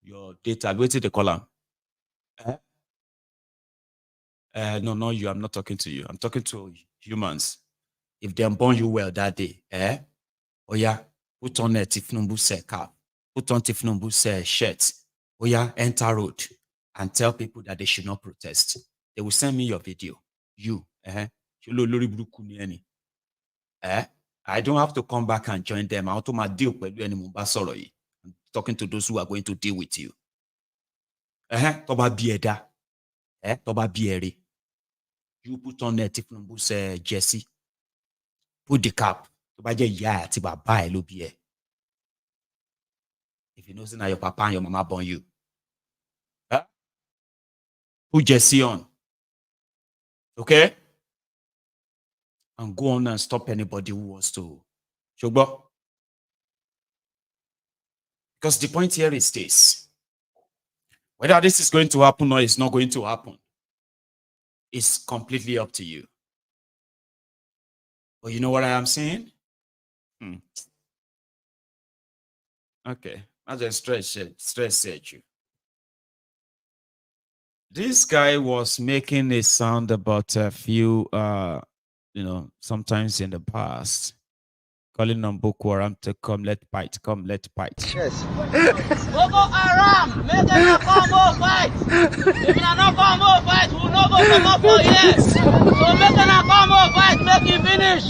your data? Where did they call them? No, not you. I'm not talking to you. I'm talking to humans. If they born you well that day, oh yeah, put on a Tinubu cap, put on Tinubu shirt. Oh yeah, enter road and tell people that they should not protest. They will send me your video. I don't have to come back and join them. I want to deal with you anymore. I'm talking to those who are going to deal with you. Toba bieda. Toba biere. You put on a Tinubu jersey. Put the cap. Toba je ya tiba ba elo biye. If you know say na your papa and your mama born you. Put jersey on. Okay? And go on and stop anybody who wants to. Shogbo. Because the point here is this. Whether this is going to happen or it's not going to happen, it's completely up to you. But you know what I am saying? Okay. I just stress at you. This guy was making a sound about a few sometimes in the past, calling on Boko Haram to come, let fight, come, let fight. Yes. Boko Haram, make them come more fight. If you not come more fight, we'll not go come up for years. So make them come more fight, make it finish.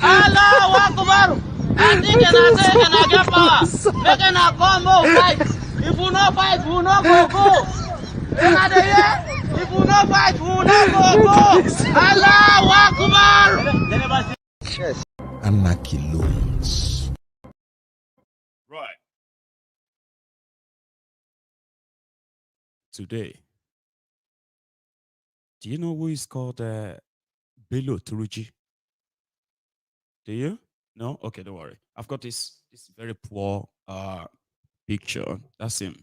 Allahu Akbar. I think and I get power. Making a combo fight. If we no fight, we no go. If we no fight, we no go. Allahu Akbar. Anarchy loans. Right. Today, do you know who is called Turji? Do you? No? Okay, don't worry. I've got this very poor picture. That's him.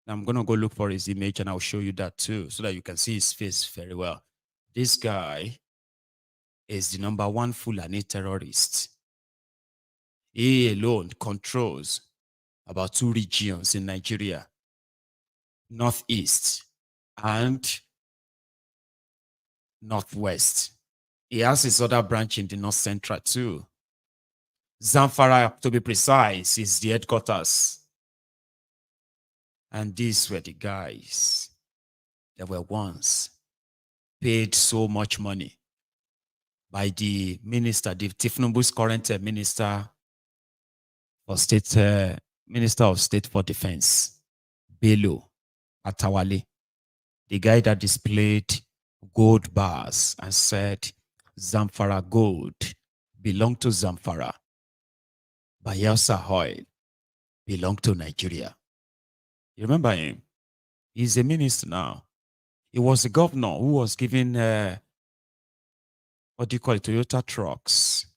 I'm gonna go look for his image and I'll show you that too, so that you can see his face very well. This guy is the #1 Fulani terrorist. He alone controls about 2 regions in Nigeria, Northeast and Northwest. He has his other branch in the North Central too. Zamfara, to be precise, is the headquarters. And these were the guys that were once paid so much money by the minister, the Tinubu's current minister of state for defense, Bello Matawale, the guy that displayed gold bars and said, Zamfara gold belonged to Zamfara, Bayelsa oil belonged to Nigeria. You remember him? He's a minister now. He was a governor who was given, what do you call it, Toyota trucks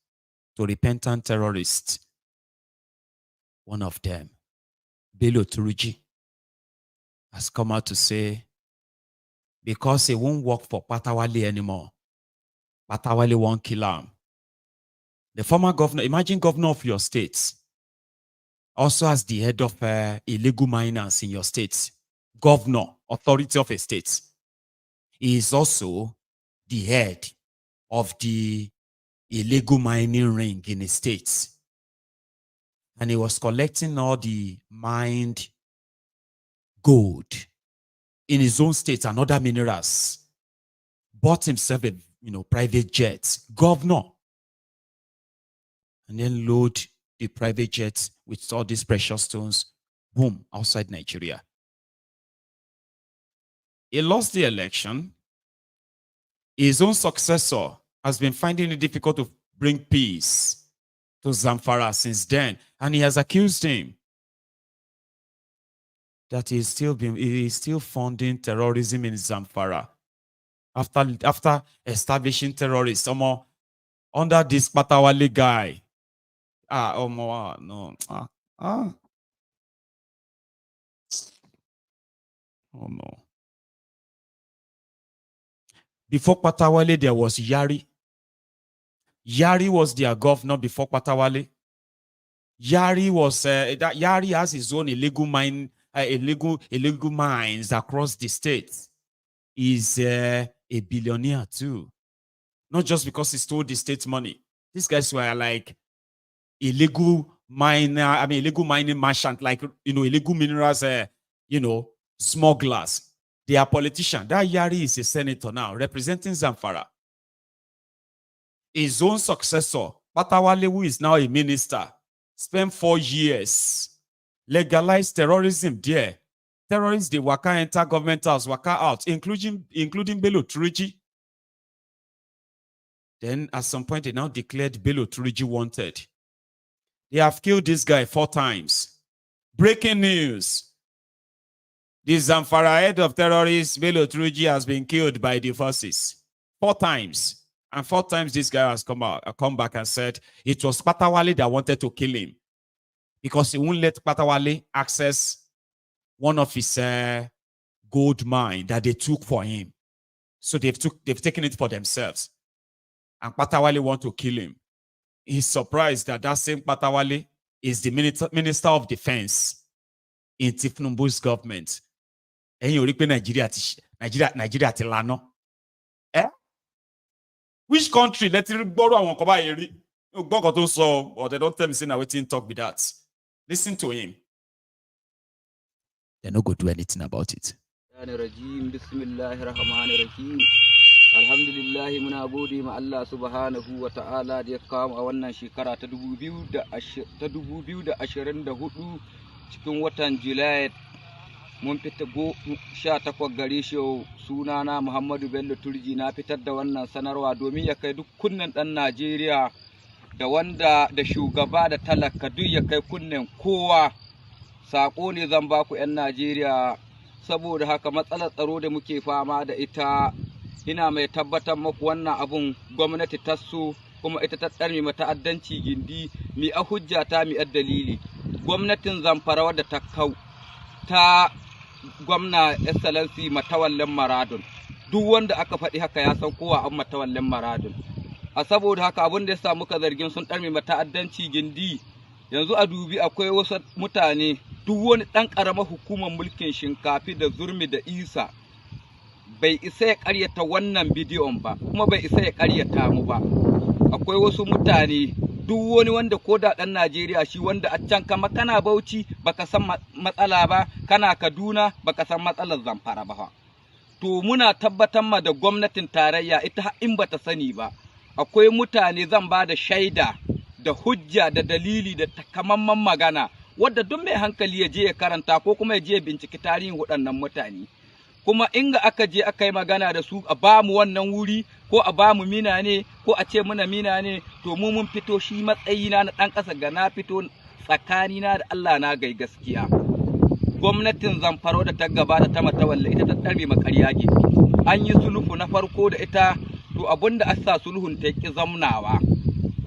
to repentant terrorists. One of them, Turji, has come out to say, because he won't work for Matawale anymore, Matawale won't kill him. The former governor, imagine governor of your state, also as the head of illegal miners in your state, governor, authority of a state. He is also the head of the illegal mining ring in a state. And he was collecting all the mined gold in his own state and other minerals. Bought himself a private jet, governor, and then load the private jet with all these precious stones, boom, outside Nigeria. He lost the election. His own successor has been finding it difficult to bring peace to Zamfara since then. And he has accused him that he is still funding terrorism in Zamfara. After establishing terrorists, under this Matawale guy. No. Oh no. Before Matawale, there was Yari. Yari was their governor before Matawale. Yari was Yari has his own illegal mines across the state. He's a billionaire too. Not just because he stole the state money. These guys were like illegal mining merchant, like illegal minerals, smugglers. They are politicians. That Yari is a senator now, representing Zamfara. His own successor, Matawale, who is now a minister, spent 4 years, legalized terrorism there. Terrorists, they waka enter government house, waka out, including Turji. Then at some point, they now declared Turji wanted. They have killed this guy 4 times. Breaking news. The Zamfara head of terrorists, Turji, has been killed by the forces 4 times. And 4 times this guy has come back and said it was Matawale that wanted to kill him because he won't let Matawale access one of his gold mine that they took for him. So they've taken it for themselves. And Matawale want to kill him. He's surprised that same Matawale is the Minister of Defense in Tinubu's government. And you repeat Nigeria tilano. Which country let you borrow one koba eri? Or they don't tell me say na wetin talk be that. Listen to him. They're not going to do anything about it. Alhamdulillah muna gode ma Allah subhanahu wa ta'ala da ya kawo a wannan shekara ta 2024 cikin watan Julai mun fita 18 gare shi sunana Muhammadu Bello Turji na fitar da wannan sanarwa domin ya kai duk kunnen ɗan Najeriya da wanda da shugaba da talaka duk ya kai kunnen kowa. Sako ne zan ba ku 'yan Najeriya saboda haka matsalar tsaro da muke fama da ita ina mai tabbatar muku wannan abun gwamnati ta so kuma ita ta tsarmi mata'addanci gindi mi a hujja ta mi a dalili. Gwamnatin Zamfara wadda ta kau ta gwamna excellency Matawallen Maradun duk wanda aka faɗi haka ya san kowa an Matawallen Maradun. A saboda haka abin da ya sa muka zargin sun ɗarmi mata'addanci gindi yanzu a dubi akwai wasu mutane duk wani ɗan ƙaramar hukumar mulkin Shinkafi da Zurmi da Isa bai isa ya ƙaryata wannan bidiyon ba kuma bai isa ya ƙaryata mu ba. Akwai wasu mutane duk wani wanda ko da ɗan Najeriya shi wanda a can kama kana Bauchi baka san matsala ba, kana Kaduna baka san matsalar Zamfara ba. To muna tabbatar ma da gwamnatin tarayya ita in bata sani ba. Akwai mutane zan ba da shaida da hujja da dalili da takamaiman magana wadda duk mai hankali ya je ya karanta ko kuma ya je ya binciki tarihin waɗannan mutane. Kuma inga aka je aka yi magana da su a ba mu wannan wuri ko a ba mu mina ne ko a ce muna mina ne to mu mun fito shi matsayina na ɗan ƙasa ga na fito tsakanina da Allah na gai gaskiya. Gwamnatin Zamfara da ta gabata ta Matawalle ita ta ɗarbe makarya ge. An yi sulhu na farko da ita to abinda asa sulhun ta ki zamnawa.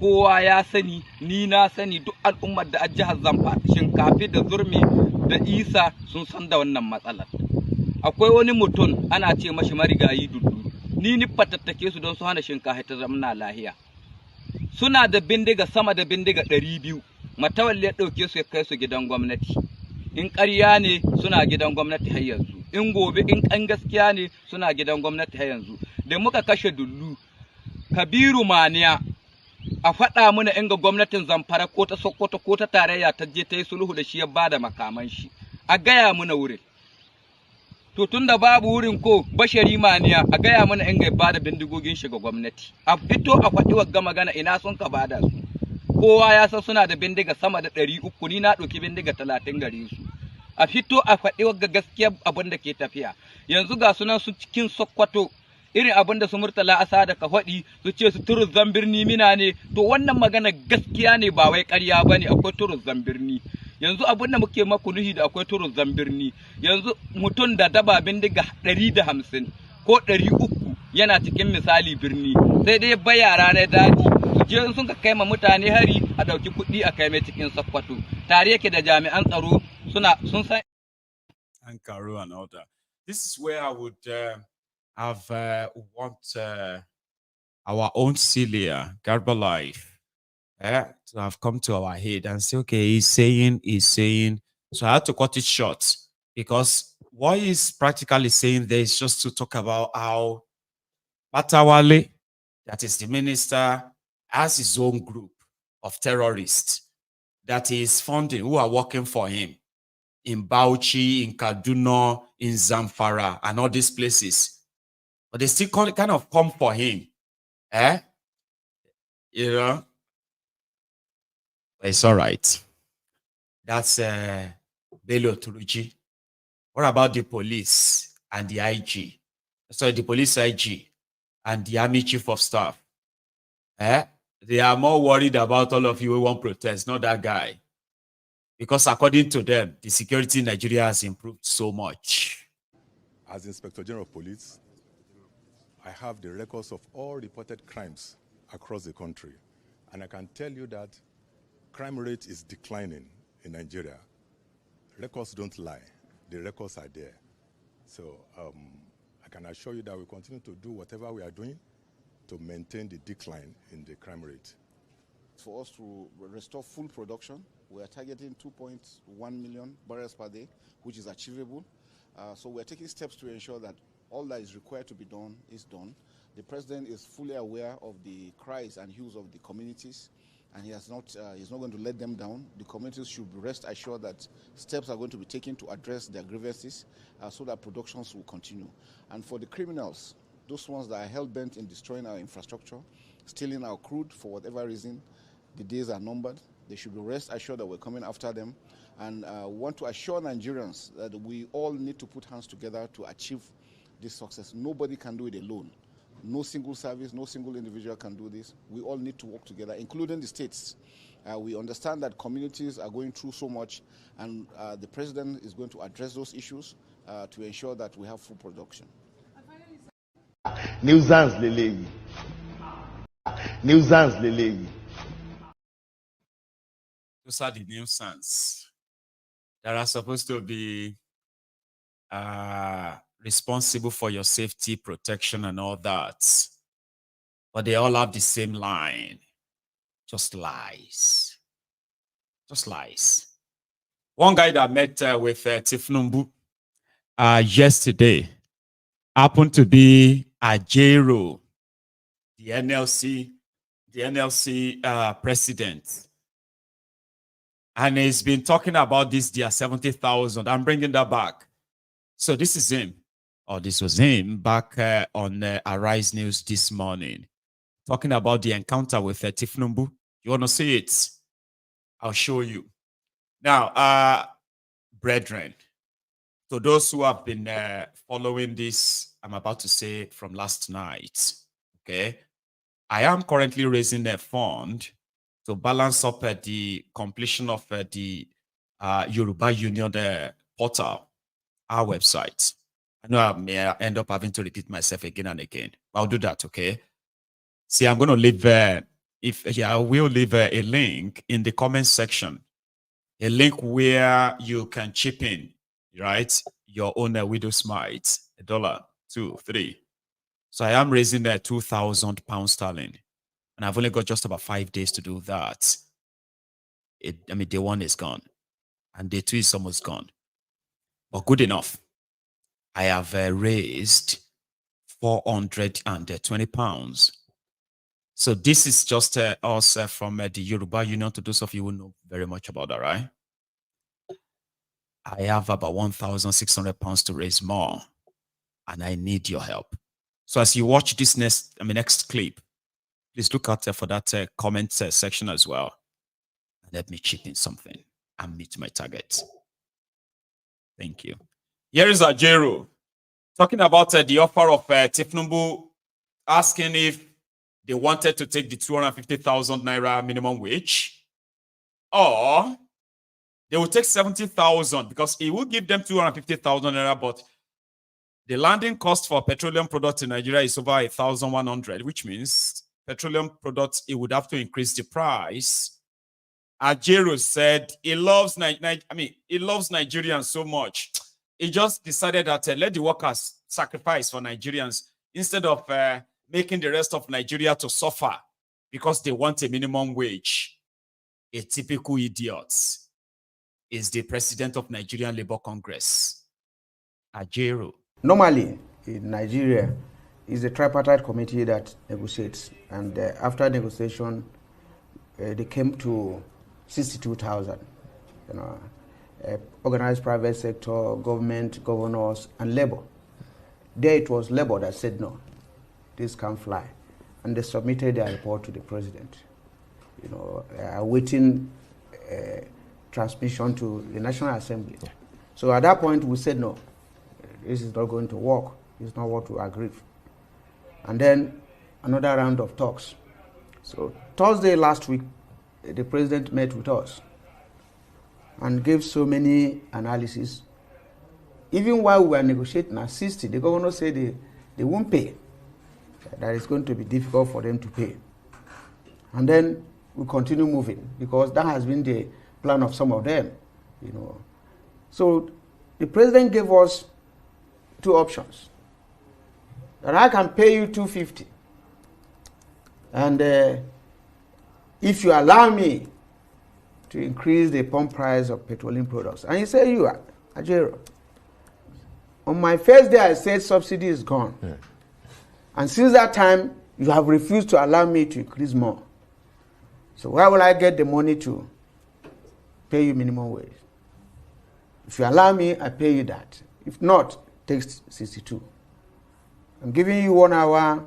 Kowa ya sani ni na sani duk al'ummar da a jihar Zamfara Shinkafi da Zurmi da Isa sun san da wannan matsalar. Akwai wani mutum ana ce mashi marigayi dudu ni fatattake su don su hana Shinkafi ta zamna lahiya. Suna da bindiga sama da bindiga 200 Matawalle ya ɗauke su ya kai su gidan gwamnati. In ƙarya ne suna gidan gwamnati har yanzu, in gobe in ƙan gaskiya ne suna gidan gwamnati har yanzu. Da muka kashe Dullu Kabiru Maniya a faɗa mana inga gwamnatin Zamfara ko ta Sokoto ko ta tarayya ta je ta yi sulhu da shi ya bada makaman shi a gaya mana wurin. To tunda babu wurin ko Bashari Maniya a gaya mana inga ya bada bindigogin shi ga gwamnati. A fito a faɗi wagga magana ina sun ka bada su. Kowa ya san suna da bindiga sama da 300 ni na ɗauki bindiga 30 gare su. A fito a faɗi wagga gaskiya abin da ke tafiya. Yanzu ga sunan su cikin Sokoto irin abin da su Murtala Asada ka faɗi su ce su turu zambirni mina ne to wannan magana gaskiya ne ba wai ƙarya bane akwai turu zambirni. Yanzu abin da muke maku nuhi da akwai turu zambirni yanzu mutum da daba bindiga 150 ko 300 yana cikin misali birni sai dai bayara na daji su je sun ka kai ma mutane hari a ɗauki kuɗi a kai mai cikin Sokoto tare yake da jami'an tsaro sun san and Karu and all that. This is where I would want our own Celia Garba Life to have come to our head and say, okay, he's saying. So I had to cut it short because what he's practically saying there is just to talk about how Matawale, that is the minister, has his own group of terrorists that he is funding who are working for him in Bauchi, in Kaduna, in Zamfara, and all these places. But they still kind of come for him. You know? It's all right. That's Bello Turji. What about the police and the IG? Sorry, the police IG and the army chief of staff? They are more worried about all of you who want protest, not that guy. Because according to them, the security in Nigeria has improved so much. As Inspector General of Police, I have the records of all reported crimes across the country. And I can tell you that crime rate is declining in Nigeria. Records don't lie. The records are there. So I can assure you that we continue to do whatever we are doing to maintain the decline in the crime rate. For us to restore full production, we are targeting 2.1 million barrels per day, which is achievable. So we are taking steps to ensure that all that is required to be done is done. The president is fully aware of the cries and hues of the communities, and he's not going to let them down. The communities should rest assured that steps are going to be taken to address their grievances so that productions will continue. And for the criminals, those ones that are hell-bent in destroying our infrastructure, stealing our crude for whatever reason, the days are numbered. They should be rest assured that we're coming after them. And want to assure Nigerians that we all need to put hands together to achieve this success. Nobody can do it alone. No single service, no single individual can do this. We all need to work together, including the states. We understand that communities are going through so much, and the president is going to address those issues to ensure that we have full production. Nuisance leleyi. Nuisance leleyi. Those are the nuisance that are supposed to be responsible for your safety, protection, and all that. But they all have the same line. Just lies. Just lies. One guy that met with Tinubu yesterday happened to be Ajero, the NLC president. And he's been talking about this, their 70,000. I'm bringing that back. So this is him. Or this was him back on Arise News this morning. Talking about the encounter with Tinubu. You want to see it? I'll show you. Now, brethren, to those who have been following this, I'm about to say from last night, okay? I am currently raising a fund to balance up the completion of the Yoruba Union portal, our website. I know I may end up having to repeat myself again and again. I'll do that, okay? See, I'm going to leave, I will leave a link in the comment section, a link where you can chip in, right? Your own widow's mite, $1, 2, 3. So I am raising £2,000 and I've only got just about 5 days to do that. Day one is gone and day two is almost gone. But good enough. I have raised £420. So this is just us from the Yoruba Union. To those of you who know very much about that, right? I have about £1,600 to raise more, and I need your help. So as you watch this next clip, please look out for that comment section as well, and let me chip in something and meet my target. Thank you. Here is Ajero talking about the offer of Tinubu, asking if they wanted to take the 250,000 naira minimum wage, or they will take 70,000 because it will give them 250,000 naira, but the landing cost for petroleum products in Nigeria is over 1,100, which means petroleum products, it would have to increase the price. Ajero said he loves Nigerians so much. He just decided that let the workers sacrifice for Nigerians instead of making the rest of Nigeria to suffer because they want a minimum wage. A typical idiot is the president of Nigerian Labour Congress, Ajero. Normally, in Nigeria, it's a tripartite committee that negotiates. And after negotiation, they came to 62,000. Organized private sector, government, governors, and labor. There it was labor that said no, this can't fly. And they submitted their report to the president. Awaiting transmission to the National Assembly. Yeah. So at that point we said no, this is not going to work. It's not what we agreed. And then another round of talks. So Thursday last week, the president met with us and gave so many analyses. Even while we were negotiating at 60, the governor said they won't pay. That it's going to be difficult for them to pay. And then we continue moving because that has been the plan of some of them, So the president gave us two options. That I can pay you 250. And if you allow me to increase the pump price of petroleum products. And he said, you are, Ajero. On my first day, I said subsidy is gone. Yeah. And since that time, you have refused to allow me to increase more. So where will I get the money to pay you minimum wage? If you allow me, I pay you that. If not, take 62. I'm giving you 1 hour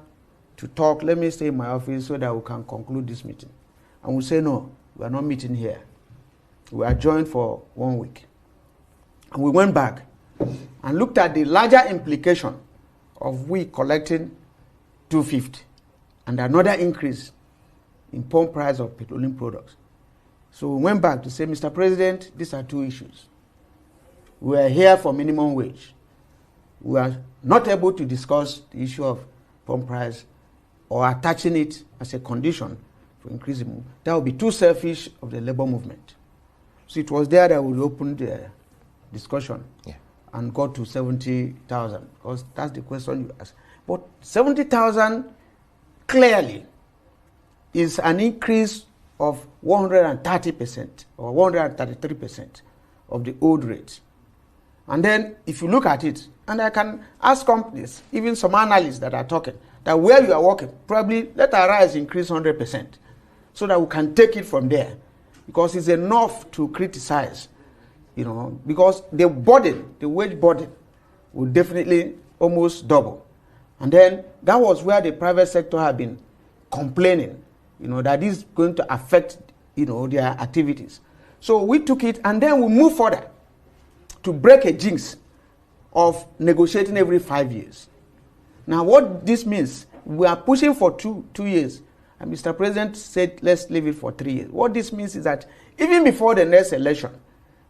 to talk. Let me stay in my office so that we can conclude this meeting. And we say, no, we are not meeting here. We adjourned for 1 week. And we went back and looked at the larger implication of we collecting 250 and another increase in pump price of petroleum products. So we went back to say, Mr. President, these are 2 issues. We are here for minimum wage. We are not able to discuss the issue of pump price or attaching it as a condition to increase the movement. That would be too selfish of the labor movement. So it was there that we opened the discussion and got to 70,000, because that's the question you asked. But 70,000 clearly is an increase of 130% or 133% of the old rate. And then if you look at it, and I can ask companies, even some analysts that are talking, that where you are working, probably let our rise increase 100% so that we can take it from there. Because it's enough to criticize, you know, because the burden, the wage burden, will definitely almost double. And then that was where the private sector had been complaining, you know, that is going to affect, you know, their activities. So we took it and then we moved further to break a jinx of negotiating every 5 years. Now what this means, we are pushing for two years, and Mr. President said let's leave it for 3 years. What this means is that even before the next election,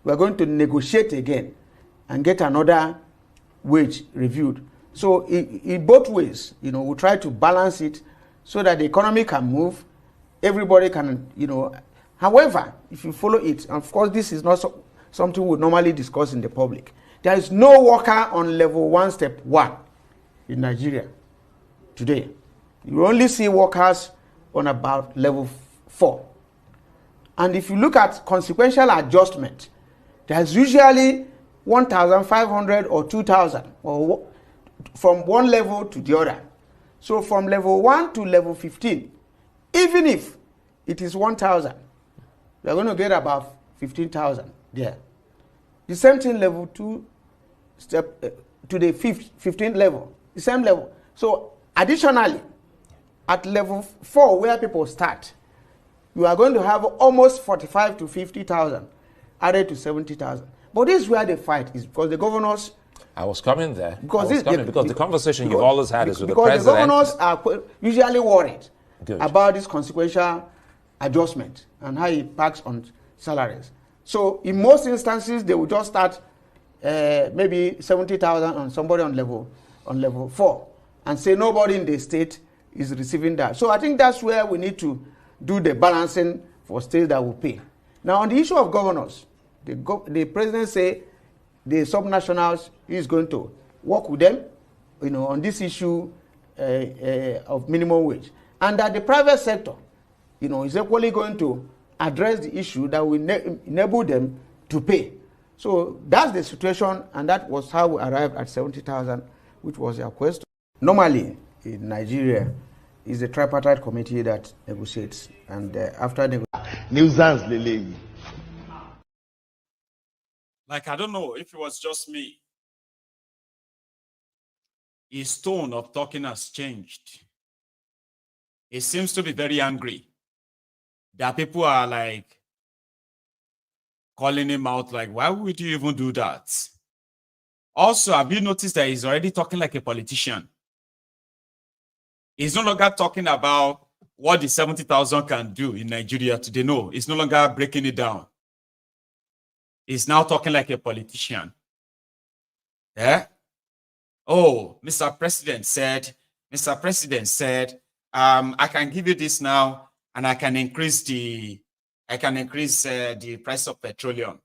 we are going to negotiate again and get another wage reviewed. So in both ways, you know, we try to balance it so that the economy can move, everybody can, you know. However, if you follow it, of course this is not something we normally discuss in the public. There is no worker on level 1, step 1 in Nigeria today. You only see workers on about level 4. And if you look at consequential adjustment, there's usually 1,500 or 2,000 or from one level to the other. So from level 1 to level 15, even if it is 1,000, we are going to get about 15,000 there. The same thing level 2 step to the 15th level, the same level. So additionally, at level 4 where people start, you are going to have almost 45 to 50,000 added to 70,000. But this is where the fight is, because the governors. I was coming there. Because the conversation you've always had is with the president. Because the governors are usually worried about this consequential adjustment and how it impacts on salaries. So in most instances, they will just start maybe 70,000 on somebody on level 4 and say nobody in the state is receiving that. So I think that's where we need to do the balancing for states that will pay. Now on the issue of governors, the president say the subnationals is going to work with them, you know, on this issue of minimum wage, and that the private sector, you know, is equally going to address the issue that will enable them to pay. So that's the situation, and that was how we arrived at 70,000, which was your question. Normally in Nigeria, is a tripartite committee that negotiates, and after negotiations, like, I don't know if it was just me, his tone of talking has changed. He seems to be very angry that people are like calling him out, like, why would you even do that? Also, have you noticed that he's already talking like a politician? He's no longer talking about what the 70,000 can do in Nigeria today. No, he's no longer breaking it down. He's now talking like a politician. Yeah? Oh, Mr. President said, I can give you this now, and I can increase the price of petroleum.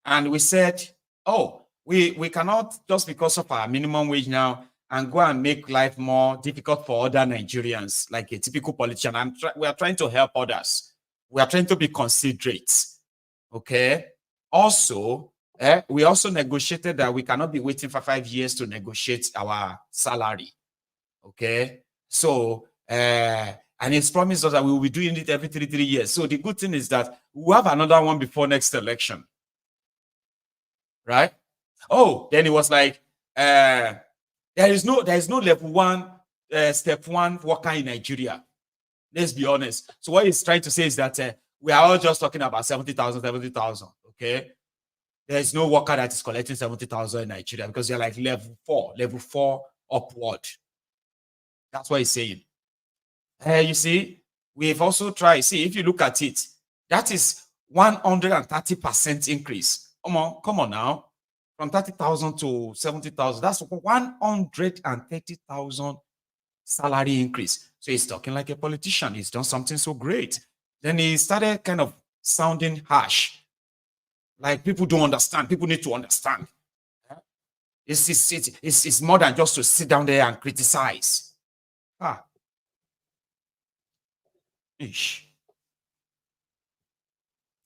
And we said, oh, we cannot, just because of our minimum wage now, and go and make life more difficult for other Nigerians, like a typical politician. We are trying to help others. We are trying to be considerate. Okay? Also, we also negotiated that we cannot be waiting for 5 years to negotiate our salary. Okay? So, and it's promised us that we will be doing it every 3 years. So the good thing is that we'll have another one before next election. Right? Oh, then it was like, There is no level one, step one worker in Nigeria. Let's be honest. So what he's trying to say is that we are all just talking about 70,000. Okay. There is no worker that is collecting 70,000 in Nigeria because they're like level four upward. That's what he's saying. You see, we've also tried. See, if you look at it, that is 130% increase. Come on now. From 30,000 to 70,000. That's 130,000 salary increase. So he's talking like a politician. He's done something so great. Then he started kind of sounding harsh. Like people don't understand. People need to understand. It's more than just to sit down there and criticize. Ish.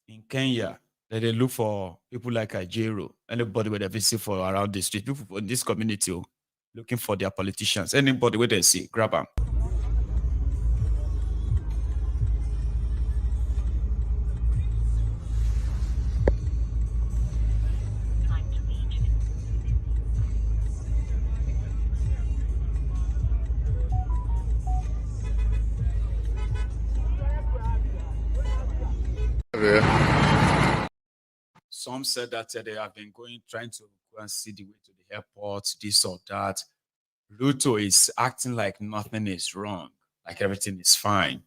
In Kenya, they look for people like Ajero, anybody where they visit for around the street, people in this community looking for their politicians. Anybody where they see, grab them. Some said that they have been trying to go and see the way to the airport, this or that. Ruto is acting like nothing is wrong, like everything is fine.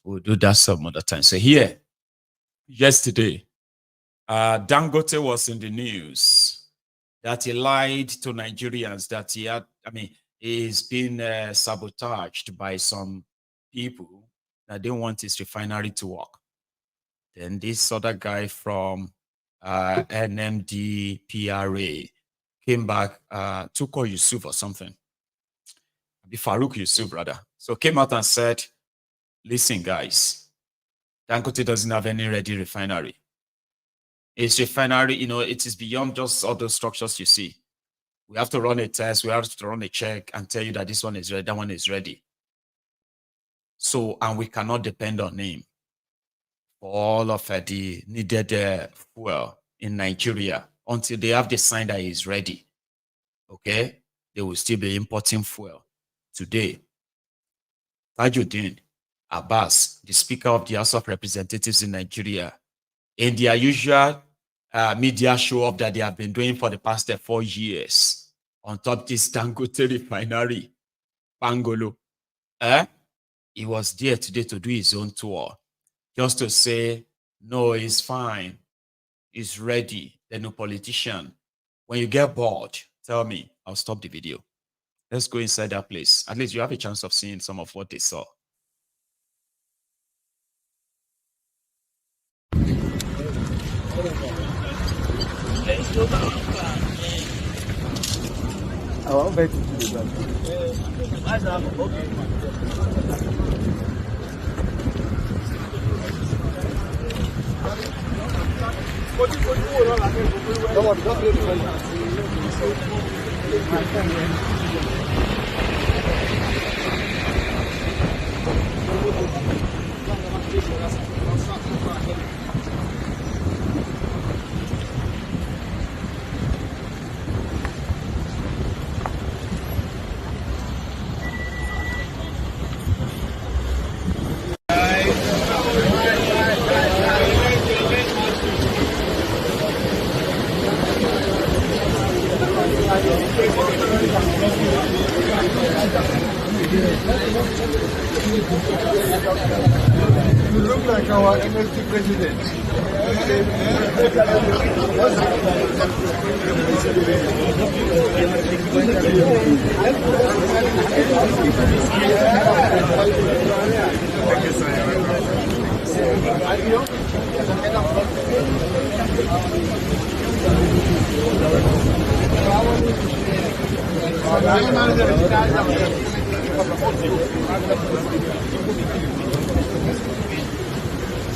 We'll do that some other time. So here, yesterday, Dangote was in the news that he lied to Nigerians that he's been sabotaged by some people that didn't want his refinery to work. Then this other guy from NMDPRA came back, Tuko Yusuf or something. Farouk Yusuf, rather. So came out and said, listen, guys, Dangote doesn't have any ready refinery. His refinery, it is beyond just all those structures you see. We have to run a test, we have to run a check and tell you that this one is ready, that one is ready. So, and we cannot depend on him for all of the needed fuel in Nigeria until they have the sign that he's ready. Okay? They will still be importing fuel. Today, Tajuddin Abbas, the Speaker of the House of Representatives in Nigeria, in their usual media show-up that they have been doing for the past 4 years on top this Dangote Refinery, Pangolo, he was there today to do his own tour. Just to say, no, it's fine. It's ready. There's no politician. When you get bored, tell me. I'll stop the video. Let's go inside that place. At least you have a chance of seeing some of what they saw. I'll bet you to do You look like our MST president.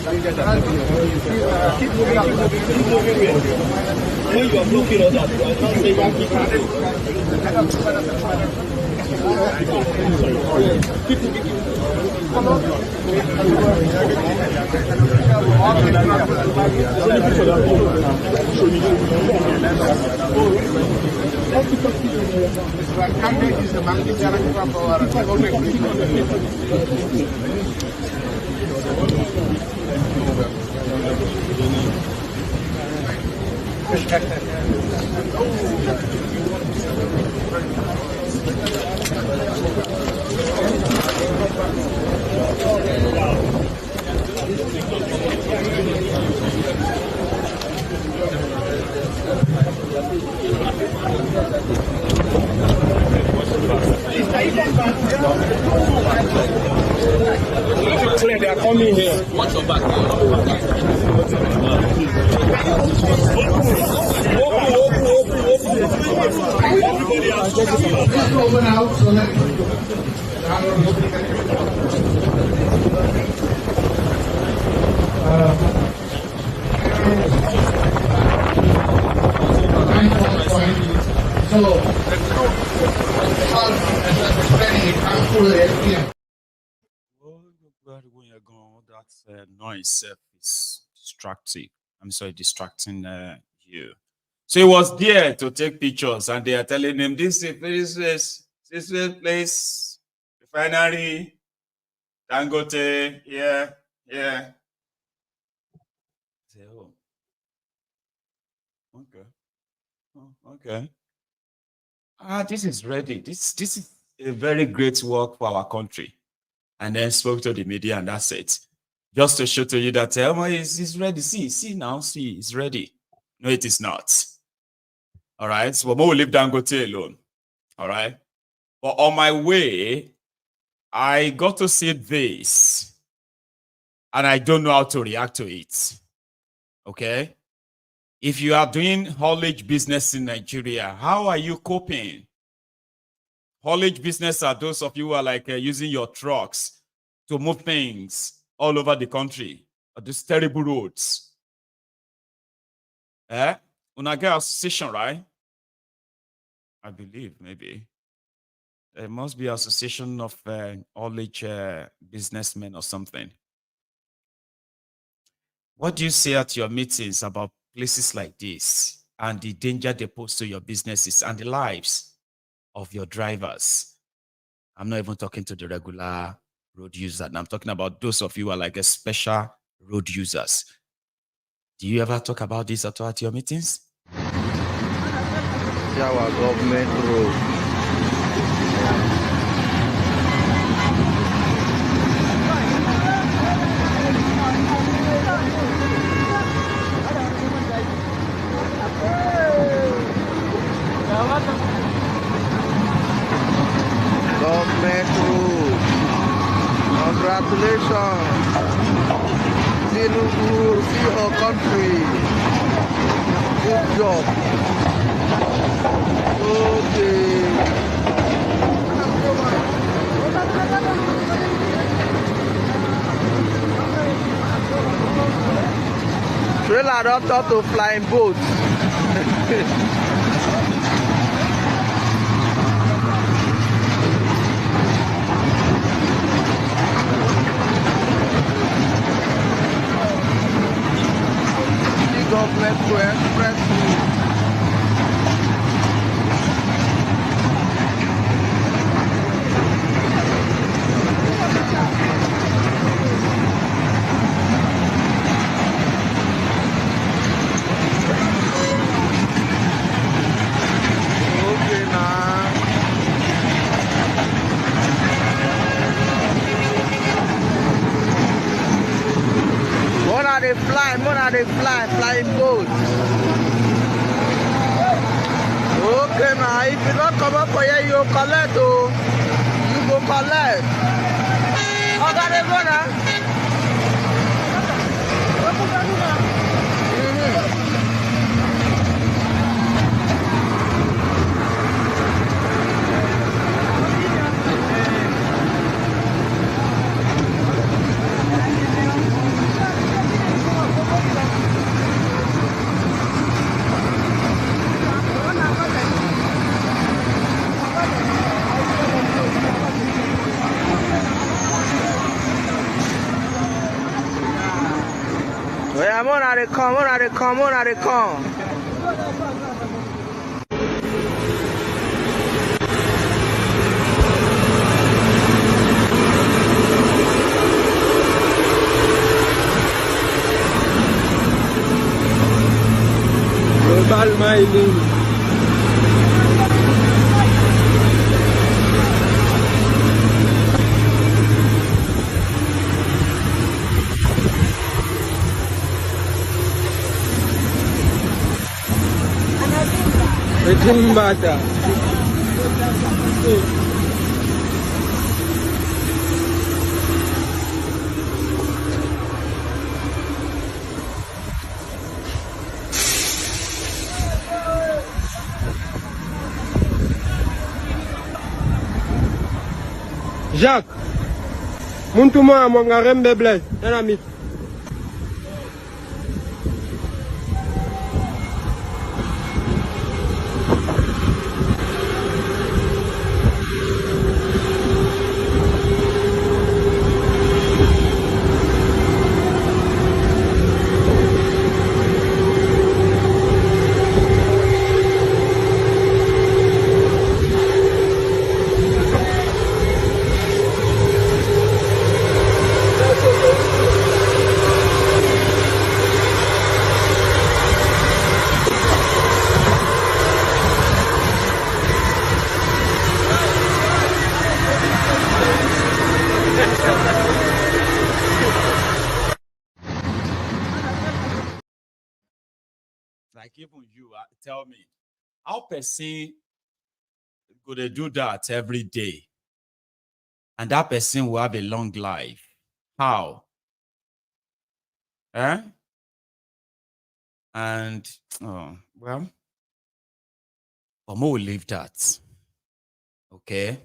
Keep moving. When you are blocking us out, I can't say one keep Clear, they are coming here. Watch your back. Open out so that that noise is distracting. I'm sorry, distracting you. So he was there to take pictures, and they are telling him this place, refinery, Dangote, yeah. Say, oh, okay, okay. This is ready. This is a very great work for our country. And then spoke to the media, and that's it. Just to show to you that it's ready. See now, it's ready. No, it is not. All right. So we'll leave Dangote alone. All right. But on my way, I got to see this, and I don't know how to react to it. Okay. If you are doing haulage business in Nigeria, how are you coping? Haulage business are those of you who are like using your trucks to move things all over the country on these terrible roads. Unaga association, right? I believe maybe. There must be association of haulage businessmen or something. What do you say at your meetings about places like this and the danger they pose to your businesses and the lives of your drivers? I'm not even talking to the regular road user. I'm talking about those of you who are like a special road users. Do you ever talk about this at all at your meetings? Our government road. Government road. Congratulations. Tinubu, see our country. Good job. Okay. Trailer don't talk to flying boats. Government to express okay now. Flying boats. Okay now, if you don't come up for here, you collect, oh. You go collect. Okay, they go now. Yeah, I'm on they come. Global mining. Wetin matter? Jacques, muntu mwa mwangarembe bless, enami. Like even you tell me, how person could they do that every day? And that person will have a long life. How? Eh? And oh well, but we'll leave that. Okay.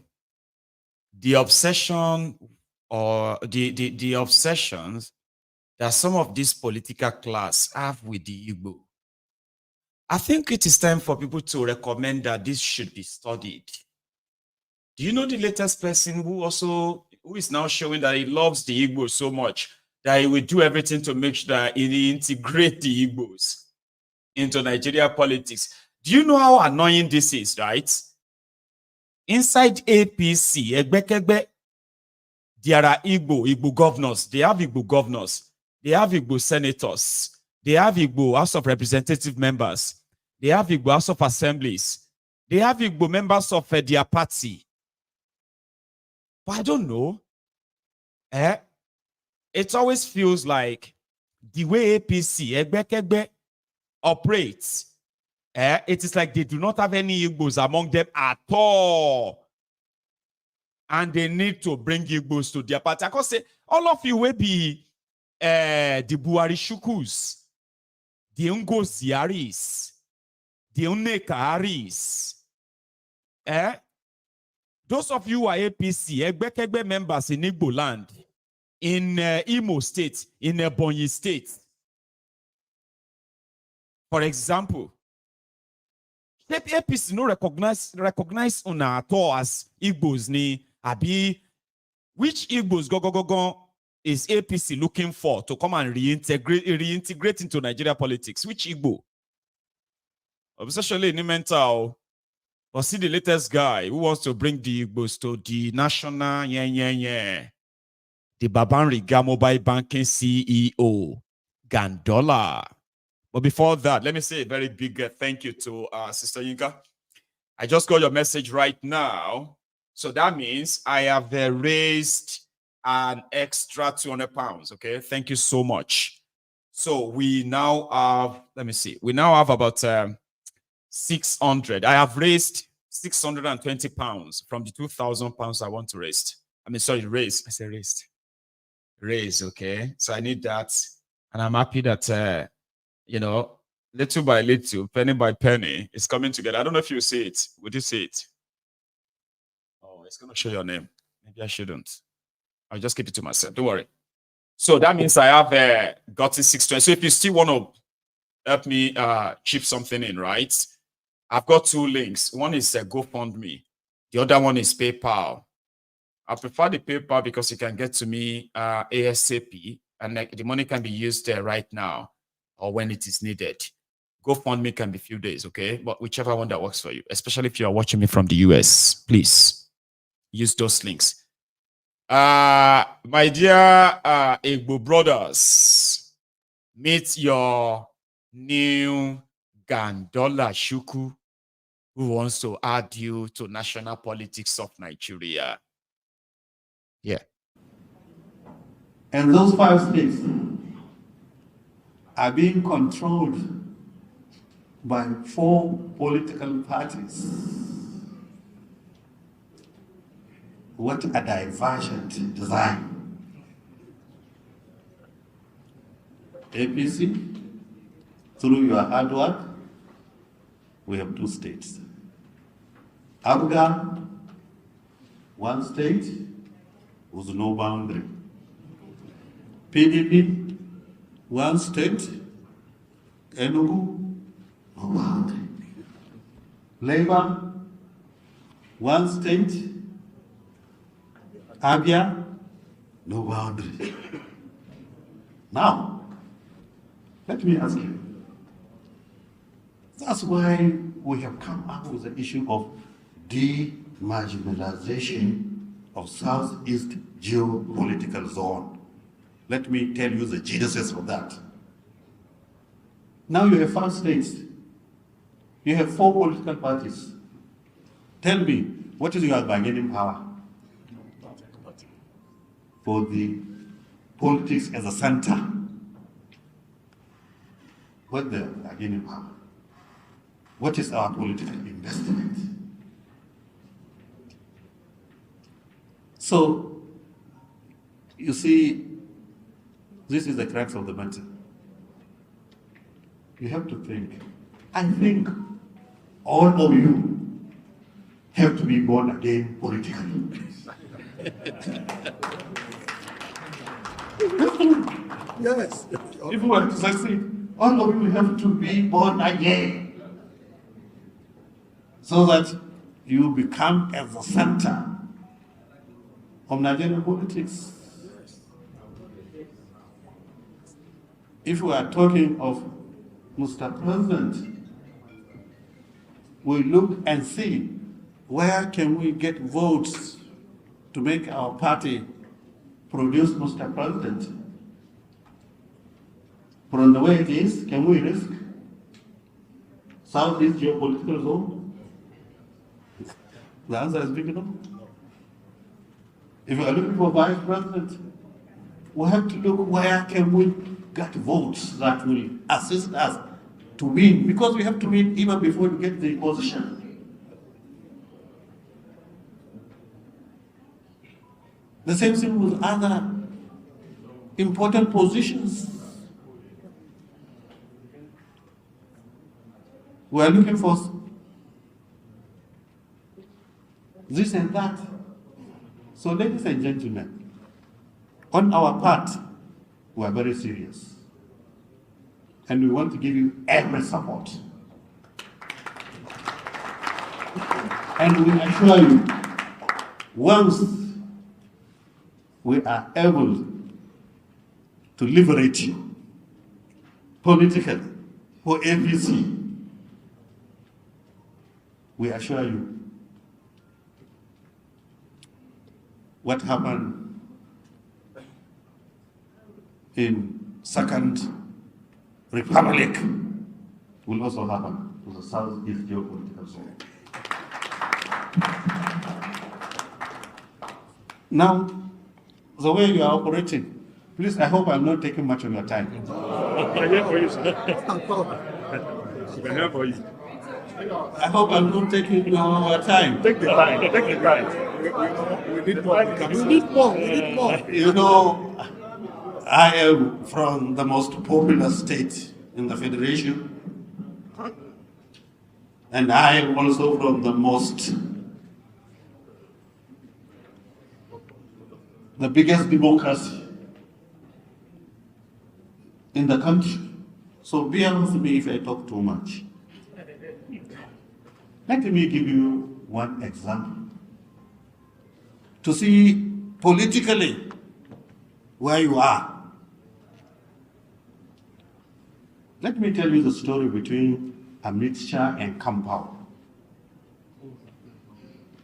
The obsession or the obsessions that some of this political class have with the Igbo. I think it is time for people to recommend that this should be studied. Do you know the latest person who is now showing that he loves the Igbos so much that he will do everything to make sure that he integrate the Igbos into Nigeria politics? Do you know how annoying this is, right? Inside APC, there are Igbo governors. They have Igbo governors. They have Igbo senators. They have Igbo House of Representative members. They have Igbo House of Assemblies. They have Igbo members of their party. But I don't know. It always feels like the way APC operates, it is like they do not have any Igbos among them at all. And they need to bring Igbos to their party. I can say, all of you will be the Buhari Shukus, the Ngosiaris, the Unekaris. Those of you who are APC, Egbekegbe members in Igbo land, in Imo State, in Ebonyi State. For example, APC no recognize una at all as Igbos ni abi. Which Igbos go is APC looking for to come and reintegrate into Nigeria politics? Which Igbo? Especially in mental. But see the latest guy who wants to bring the Igbos to the national, the Babanriga Mobile Banking CEO, Gandollar. But before that, let me say a very big thank you to Sister Yinka. I just got your message right now. So that means I have raised an extra 200 pounds. Okay, thank you so much. So we now have, let me see, we now have about 600. I have raised 620 pounds from the 2,000 pounds I want to raise. Raise. I said raised. Raise, okay. So I need that. And I'm happy that, little by little, penny by penny, it's coming together. I don't know if you see it. Would you see it? Oh, it's going to show your name. Maybe I shouldn't. I'll just keep it to myself. Don't worry. So that means I have gotten 620. So if you still want to help me chip something in, right? I've got two links. One is GoFundMe. The other one is PayPal. I prefer the PayPal because you can get to me ASAP. and the money can be used right now or when it is needed. GoFundMe can be a few days, okay? But whichever one that works for you, especially if you are watching me from the US, please use those links. My dear Igbo brothers, meet your new Gandollar Shuku, who wants to add you to national politics of Nigeria. Yeah. And those 5 states are being controlled by 4 political parties. What a divergent design. APC, through your hard work, we have 2 states. Afghan, 1 state with no boundary. PDP, 1 state, Enugu, no boundary. Labour, 1 state, Abia, no boundary. Now, let me ask you. That's why we have come up with the issue of demarginalization of Southeast geopolitical zone. Let me tell you the genesis of that. Now you have 5 states. You have 4 political parties. Tell me, what is your bargaining power for the politics as a center? What's the bargaining power? What is our political investment? So, you see, this is the crux of the matter. You have to think. I think all of you have to be born again politically. Yes. If you want to succeed, all of you have to be born again. So that you become at the center of Nigerian politics. If we are talking of Mr. President, we look and see where can we get votes to make our party produce Mr. President. From the way it is, can we risk Southeast geopolitical zone? The answer is big enough. If we are looking for vice president, we have to look where can we get votes that will assist us to win, because we have to win even before we get the position. The same thing with other important positions. We are looking for this and that. So, ladies and gentlemen, on our part, we are very serious. And we want to give you every support. And we assure you, once we are able to liberate you politically for APC, we assure you what happened in Second Republic will also happen to the Southeast geopolitical zone. Now, the way you are operating, please, I hope I'm not taking much of your time. I'm here for you, sir. I'm here for you. I hope I'm not taking your time. Take the time. Take the time. We need more. We need more. We need more. You know, I am from the most popular state in the Federation. And I am also from the biggest democracy in the country. So bear with me if I talk too much. Let me give you one example. To see politically where you are, Let me tell you the story between a mixture and compound.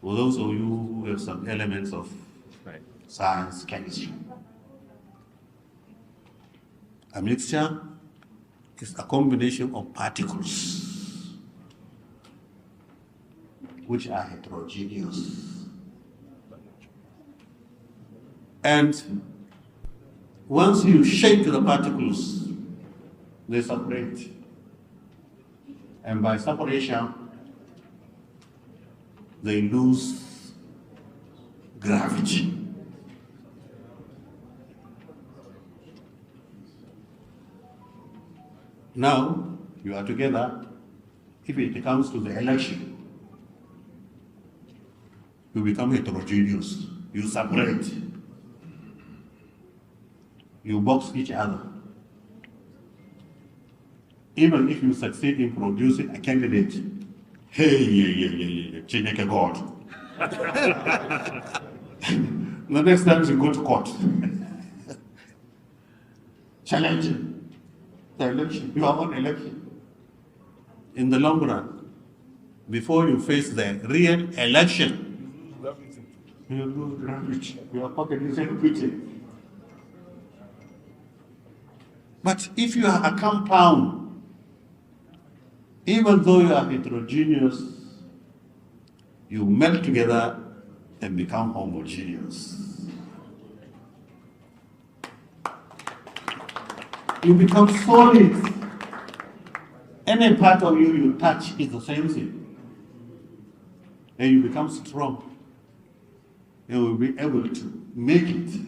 For those of you who have some elements of science, chemistry. A mixture is a combination of particles which are heterogeneous. And once you shake the particles, they separate. And by separation, they lose gravity. Now, you are together. If it comes to the election, you become heterogeneous. You separate. You box each other. Even if you succeed in producing a candidate, hey, Chineke God. The next time you go to court, challenging the election, you are on election. In the long run, before you face the real election, you lose gravity. Your pocket is empty. But if you are a compound, even though you are heterogeneous, you melt together and become homogeneous. You become solid. Any part of you touch is the same thing. And you become strong. And will be able to make it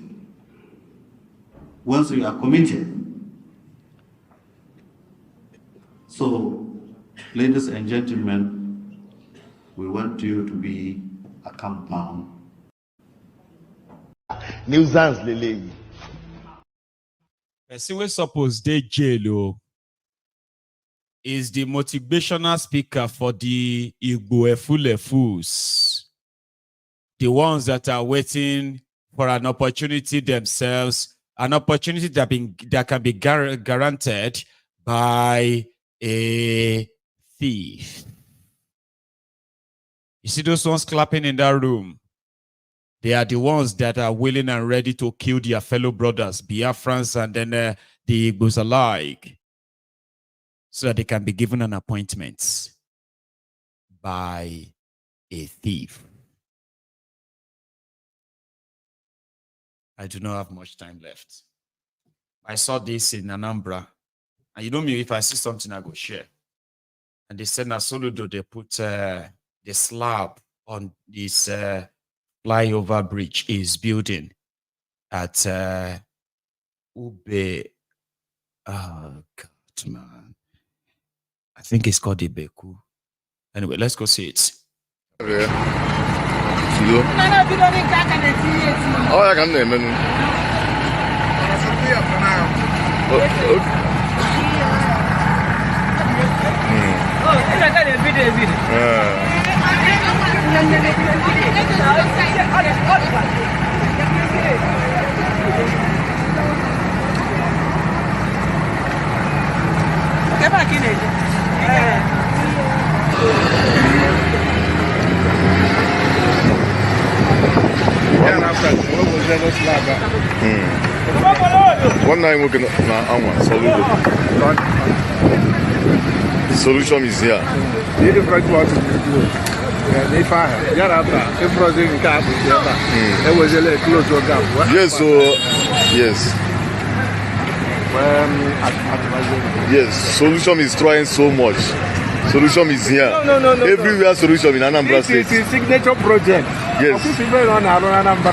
once you are committed. So, ladies and gentlemen, we want you to be a compound. Nuisance, Lele. Person we suppose dey jail is the motivational speaker for the Igbo Efulefus, the ones that are waiting for an opportunity themselves, an opportunity that can be guaranteed by a thief. You see those ones clapping in that room? They are the ones that are willing and ready to kill their fellow brothers, Biafrans and then the Igbos alike, so that they can be given an appointment by a thief. I do not have much time left. I saw this in Anambra. And you know me, if I see something, I go share. And they said, Nasoludo, they put the slab on this flyover bridge is building at Ube. Oh, God, man. I think it's called Ibeku. Anyway, let's go see it. Oh, I can name it. One night we're gonna solution is here. Yes, so yes. Yes, solution is trying so much. Solution is here. No. Everywhere solution in Anambra State. This is a signature project. Yes.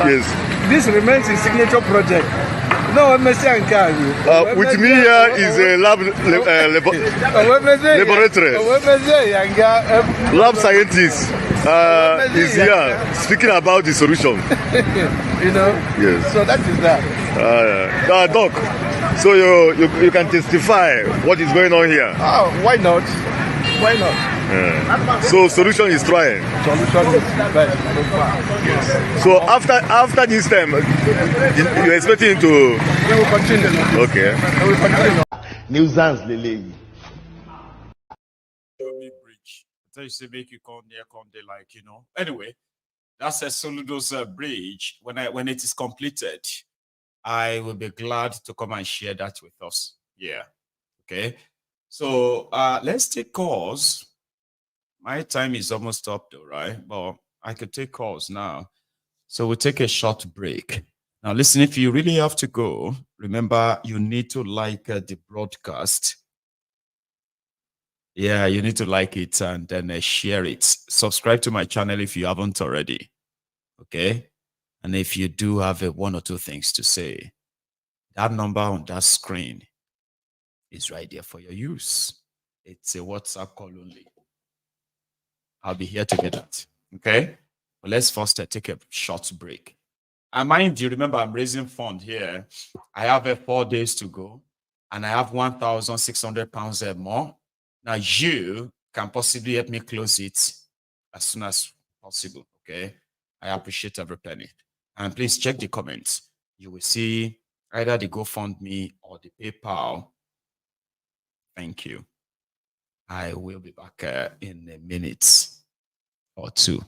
Yes. This remains a signature project. No, with me here is a lab laboratory. Lab scientist is here speaking about the solution. You know? Yes. So that is that. Doc, so you can testify what is going on here. Oh, why not? Why not? So solution is trying. Solution is best. Yes. So after this time, you're expecting to. We will continue. Okay. We will continue. Nuisance, Lele. tell you, say, make you come there, like, Anyway, that's a Soludo's bridge. When it is completed, I will be glad to come and share that with us. Yeah. Okay. So let's take calls. My time is almost up though, right? But I could take calls now. So we'll take a short break. Now, listen, if you really have to go, remember you need to like the broadcast. Yeah, you need to like it and then share it. Subscribe to my channel if you haven't already. Okay? And if you do have one or two things to say, that number on that screen is right there for your use. It's a WhatsApp call only. I'll be here to get that. Okay? But let's first take a short break. And mind you, remember, I'm raising fund here. I have 4 days to go, and I have 1,600 pounds more. Now, you can possibly help me close it as soon as possible, okay? I appreciate every penny. And please check the comments. You will see either the GoFundMe or the PayPal. Thank you. I will be back in a minute or two.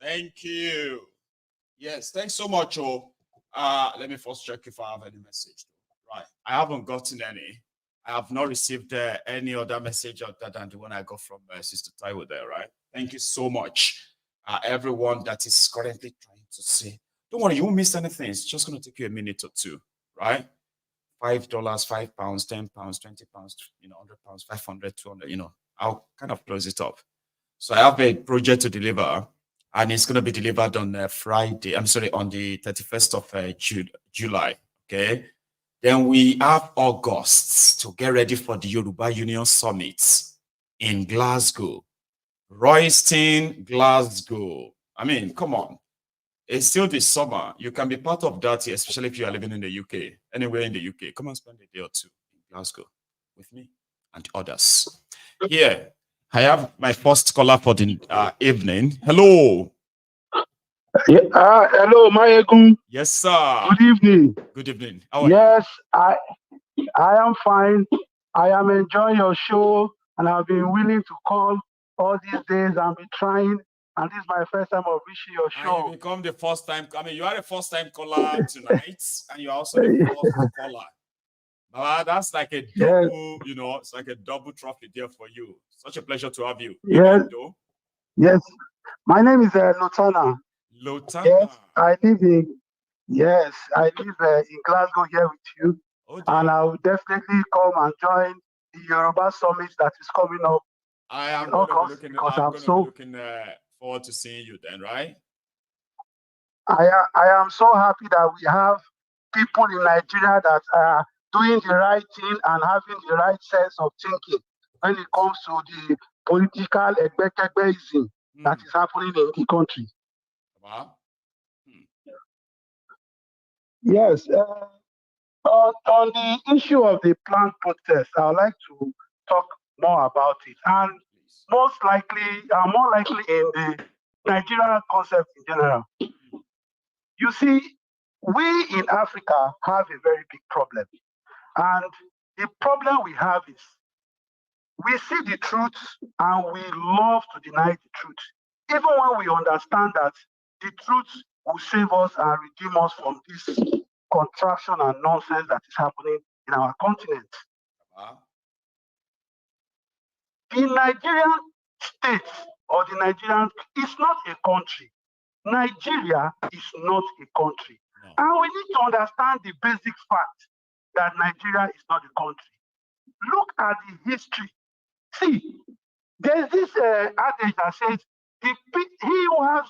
Thank you. Yes, thanks so much. Let me first check if I have any message. Right, I haven't gotten any. I have not received any other message other than the one I got from Sister Taiwo there, right? Thank you so much. Everyone that is currently trying to see. Don't worry, you won't miss anything. It's just going to take you a minute or two, right? $5, £5, £10, £20, £100, £500, £200, I'll kind of close it up. So I have a project to deliver, and it's going to be delivered on Friday. I'm sorry, on the 31st of July. Okay. Then we have August to get ready for the Yoruba Union Summit in Glasgow. Royston, Glasgow. I mean, come on. It's still the summer. You can be part of that, especially if you are living in the UK. Anywhere in the UK, come and spend a day or two in Glasgow with me and others. Here, I have my first caller for the evening. Hello. Yeah, hello, Maiyegun. Yes, sir. Good evening. Good evening. How are yes, I am fine. I am enjoying your show, and I've been willing to call all these days. I've been trying, and this is my first time of reaching your show. And you become the first time. I mean, you are the first time caller tonight, and you're also the first caller. That's like a double, it's like a double trophy there for you. Such a pleasure to have you. Yes. Yes. My name is Lotana. Lotana. Yes, I live in Glasgow here with you. Oh, and I will definitely come and join the Yoruba summit that is coming up I am in going to be August, looking, because I'm I'm going to so be looking forward to seeing you then, right? I am so happy that we have people in Nigeria that are doing the right thing and having the right sense of thinking when it comes to the political egbeism that is happening in the country. Wow. Yes. On the issue of the planned protest, I would like to talk more about it, and more likely in the Nigerian concept in general. You see, we in Africa have a very big problem, and the problem we have is we see the truth and we love to deny the truth, even when we understand that the truth will save us and redeem us from this contraction and nonsense that is happening in our continent. The Nigerian state or the Nigerian is not a country. Nigeria is not a country. No. And we need to understand the basic fact that Nigeria is not a country. Look at the history. See, there's this adage that says, he who has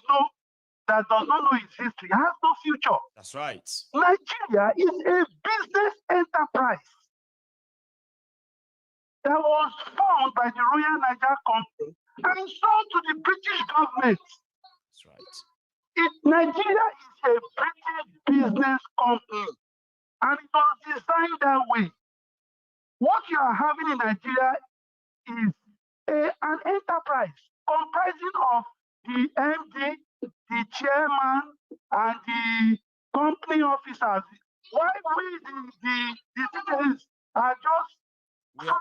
that does not know his history has no future. That's right. Nigeria is a business enterprise that was formed by the Royal Niger Company and sold to the British government. That's right. Nigeria is a British business company, and it was designed that way. What you are having in Nigeria is an enterprise comprising of the MD, the chairman, and the company officers. Why we, the citizens, are just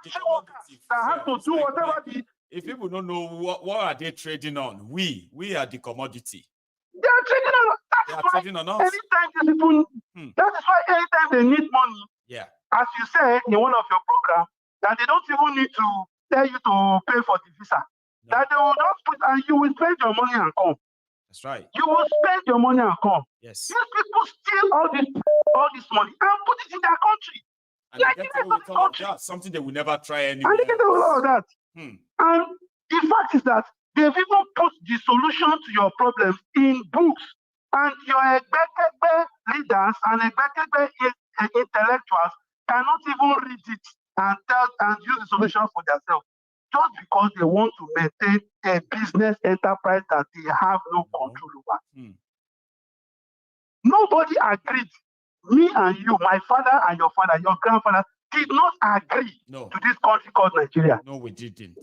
social workers that have to do whatever If people don't know what are they trading on, we are the commodity. They are trading on us. Anytime these people, that is why anytime they need money, as you said in one of your programs, that they don't even need to tell you to pay for the visa. No. That they will just put, and you will spend your money and come. That's right. You will spend your money and come. Yes. These people steal all this money and put it in their country. And they get away with all of that, something they will never try anywhere. And they get away with all of that. And the fact is that they've even put the solution to your problems in books. And your leaders and intellectuals cannot even read it and use the solution for themselves, just because they want to maintain a business enterprise that they have no control over. Nobody agreed. Me and you, my father and your father, your grandfather, did not agree to this country called Nigeria. No, we didn't.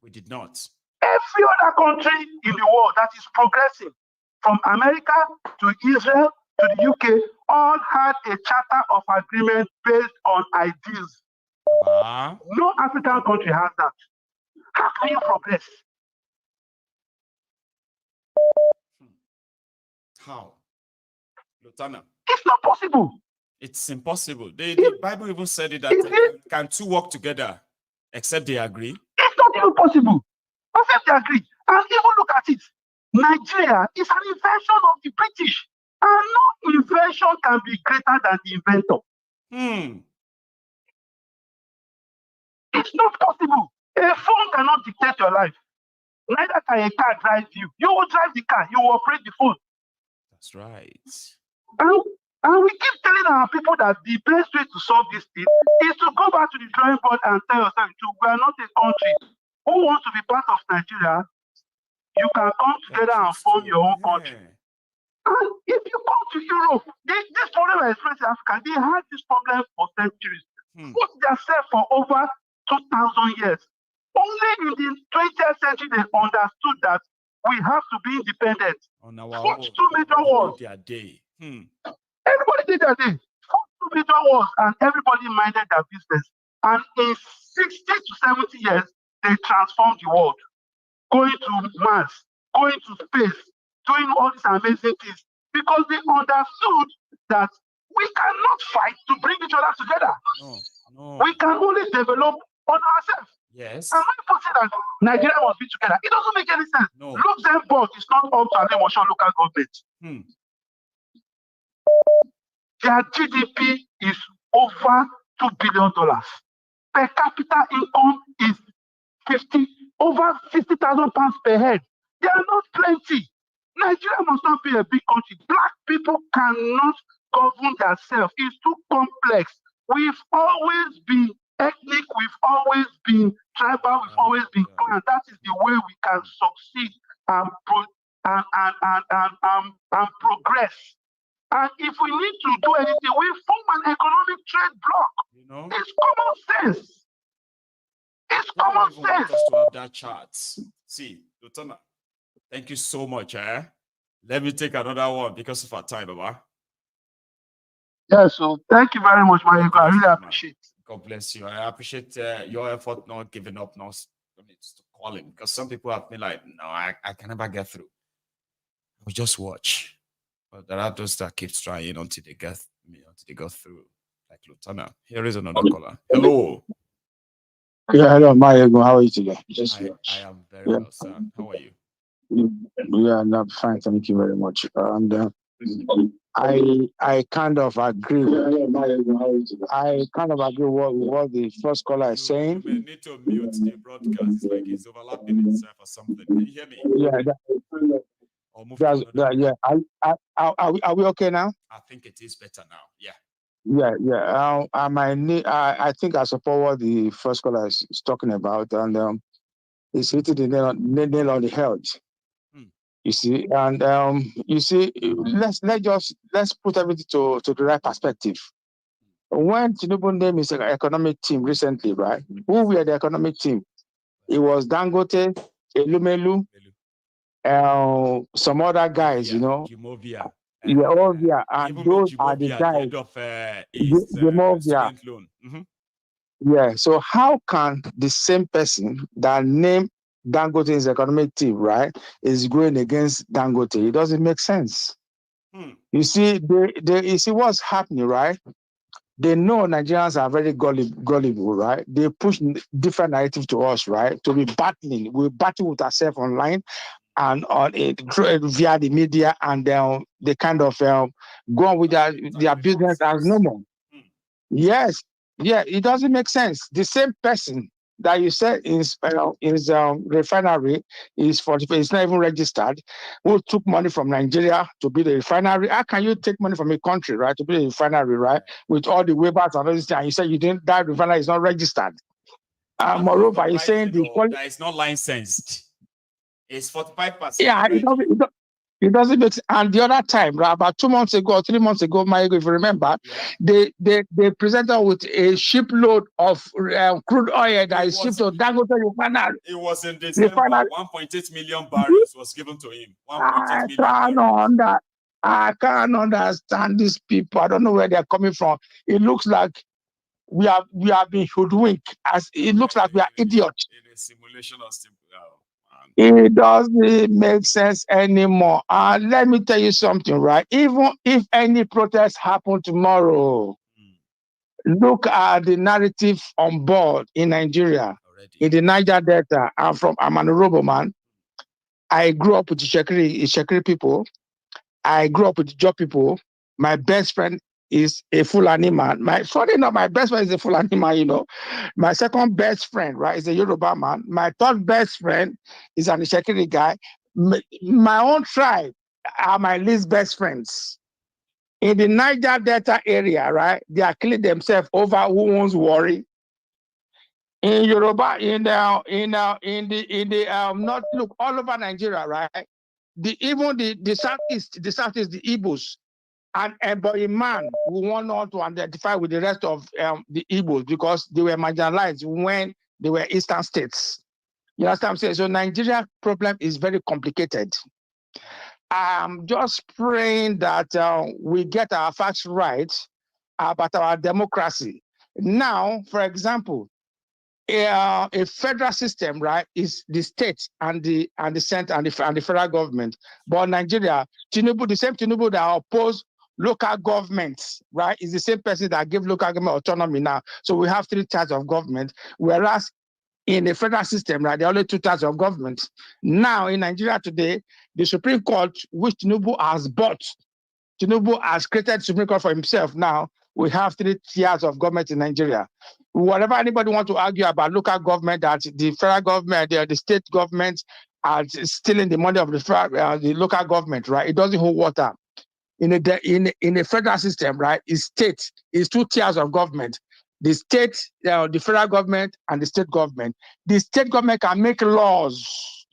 We did not. Every other country in the world that is progressing, from America to Israel to the UK, all had a charter of agreement based on ideals. No African country has that. How can you progress? How? Lieutenant. It's not possible. It's impossible. The Bible even said it that can two work together except they agree? It's not even possible. Except they agree. And even look at it. Nigeria is an invention of the British. And no invention can be greater than the inventor. It's not possible. A phone cannot dictate your life. Neither can a car drive you. You will drive the car. You will operate the phone. That's right. And we keep telling our people that the best way to solve this thing is to go back to the drawing board and tell yourself, we are not a country. Who wants to be part of Nigeria? You can come together and form your own country. And if you come to Europe, this problem is experiencing Africa. They had this problem for centuries. Put themselves for over 2,000 years. Only in the 20th century they understood that we have to be independent. Fought two major wars. Everybody did their day. Fought two major wars, and everybody minded their business. And in 60 to 70 years, they transformed the world. Going to Mars, going to space, doing all these amazing things. Because they understood that we cannot fight to bring each other together. We can only develop on ourselves. Yes. And when people say that Nigeria must be together, it doesn't make any sense. Luxembourg is not up to an emotional local government. Their GDP is over $2 billion. per capita income is over 50,000 pounds per head. They are not plenty. Nigeria must not be a big country. Black people cannot govern themselves. It's too complex. We've always been ethnic, we've always been tribal, we've always been clan. That is the way we can succeed and progress. And if we need to do anything, we form an economic trade bloc. You know, it's common sense. It's common sense. Want us to have that chart. See, Lieutenant, thank you so much. Let me take another one because of our time, Baba. Yeah, so thank you very much, Maiyegun. I really appreciate it. God bless you. I appreciate your effort, not giving up, not to calling. Because some people have been like, no, I can never get through. We just watch. But there are those that keep trying until they get through. Like Lieutenant. Here is another caller. Hello. Yeah, hello, Maiyegun. How are you today? I am very well, sir. How are you? Yeah, I'm fine. Thank you very much. And I kind of agree. I kind of agree with what the first caller is saying. You may need to mute the broadcast. It's like it's overlapping itself or something. Can you hear me? Yeah. Or move to yeah. Are we okay now? I think it is better now. Yeah. Yeah. I think I support what the first caller is talking about, and it's hitting the nail on the head. You see, and you see, let's put everything to the right perspective. When Tinubu named his economic team recently, right? Who were the economic team? It was Dangote, Elumelu, some other guys, you know. Jumovia. And those are the guys. Jumovia. Yeah. So how can the same person that named Dangote's economic team, right, is going against Dangote? It doesn't make sense. You see, you see what's happening, right? They know Nigerians are very gullible, right? They push different narrative to us, right? To be battling. We battle with ourselves online and on it via the media, and they kind of go on with their business as normal. Yes. Yeah, it doesn't make sense. The same person that you said is refinery is it's not even registered, who took money from Nigeria to build a refinery. How can you take money from a country, right, to build a refinery, right, with all the waivers and all this thing, and you say that refinery is not registered? Moreover, you're saying that it's not licensed. It's 45%. Yeah, it doesn't make sense. And the other time, right, about 2 months ago or 3 months ago, Maiyegun, if you remember, they presented with a shipload of crude oil that is shipped to Dangote Refinery. It was in December. 1.8 million barrels was given to him. 1.8 million barrels. I can't understand these people. I don't know where they're coming from. It looks like we have been hoodwinked. It looks like we are idiots. In a simulation of it doesn't make sense anymore. Let me tell you something, right? Even if any protest happen tomorrow, look at the narrative on board in Nigeria, in the Niger Delta. I'm an Orobo man. I grew up with the Shekiri people. I grew up with the Job people. My best friend is a Fulani man. My best friend is a Fulani man, you know. My second best friend, right, is a Yoruba man. My third best friend is an Ishekiri guy. My own tribe are my least best friends. In the Niger Delta area, right, they are killing themselves over who owns Warri. In Yoruba, in the north, look, all over Nigeria, right? Even the southeast, the Igbos. And a man who want not to identify with the rest of the Igbos because they were marginalized when they were eastern states. You understand what I'm saying? So Nigeria problem is very complicated. I'm just praying that we get our facts right about our democracy. Now, for example, a federal system, right, is the state and the center and the federal government. But Nigeria, Tinubu, the same Tinubu that opposed local governments, right, is the same person that gave local government autonomy now. So we have 3 types of government, whereas in the federal system, right, there are only 2 types of government. Now in Nigeria today, the Supreme Court, which Tinubu has bought, Tinubu has created Supreme Court for himself now, we have 3 tiers of government in Nigeria. Whatever anybody want to argue about local government, that the federal government, the state government are stealing the money of the local government, right? It doesn't hold water. In a federal system, right? Is 2 tiers of government. The state, the federal government, and the state government. The state government can make laws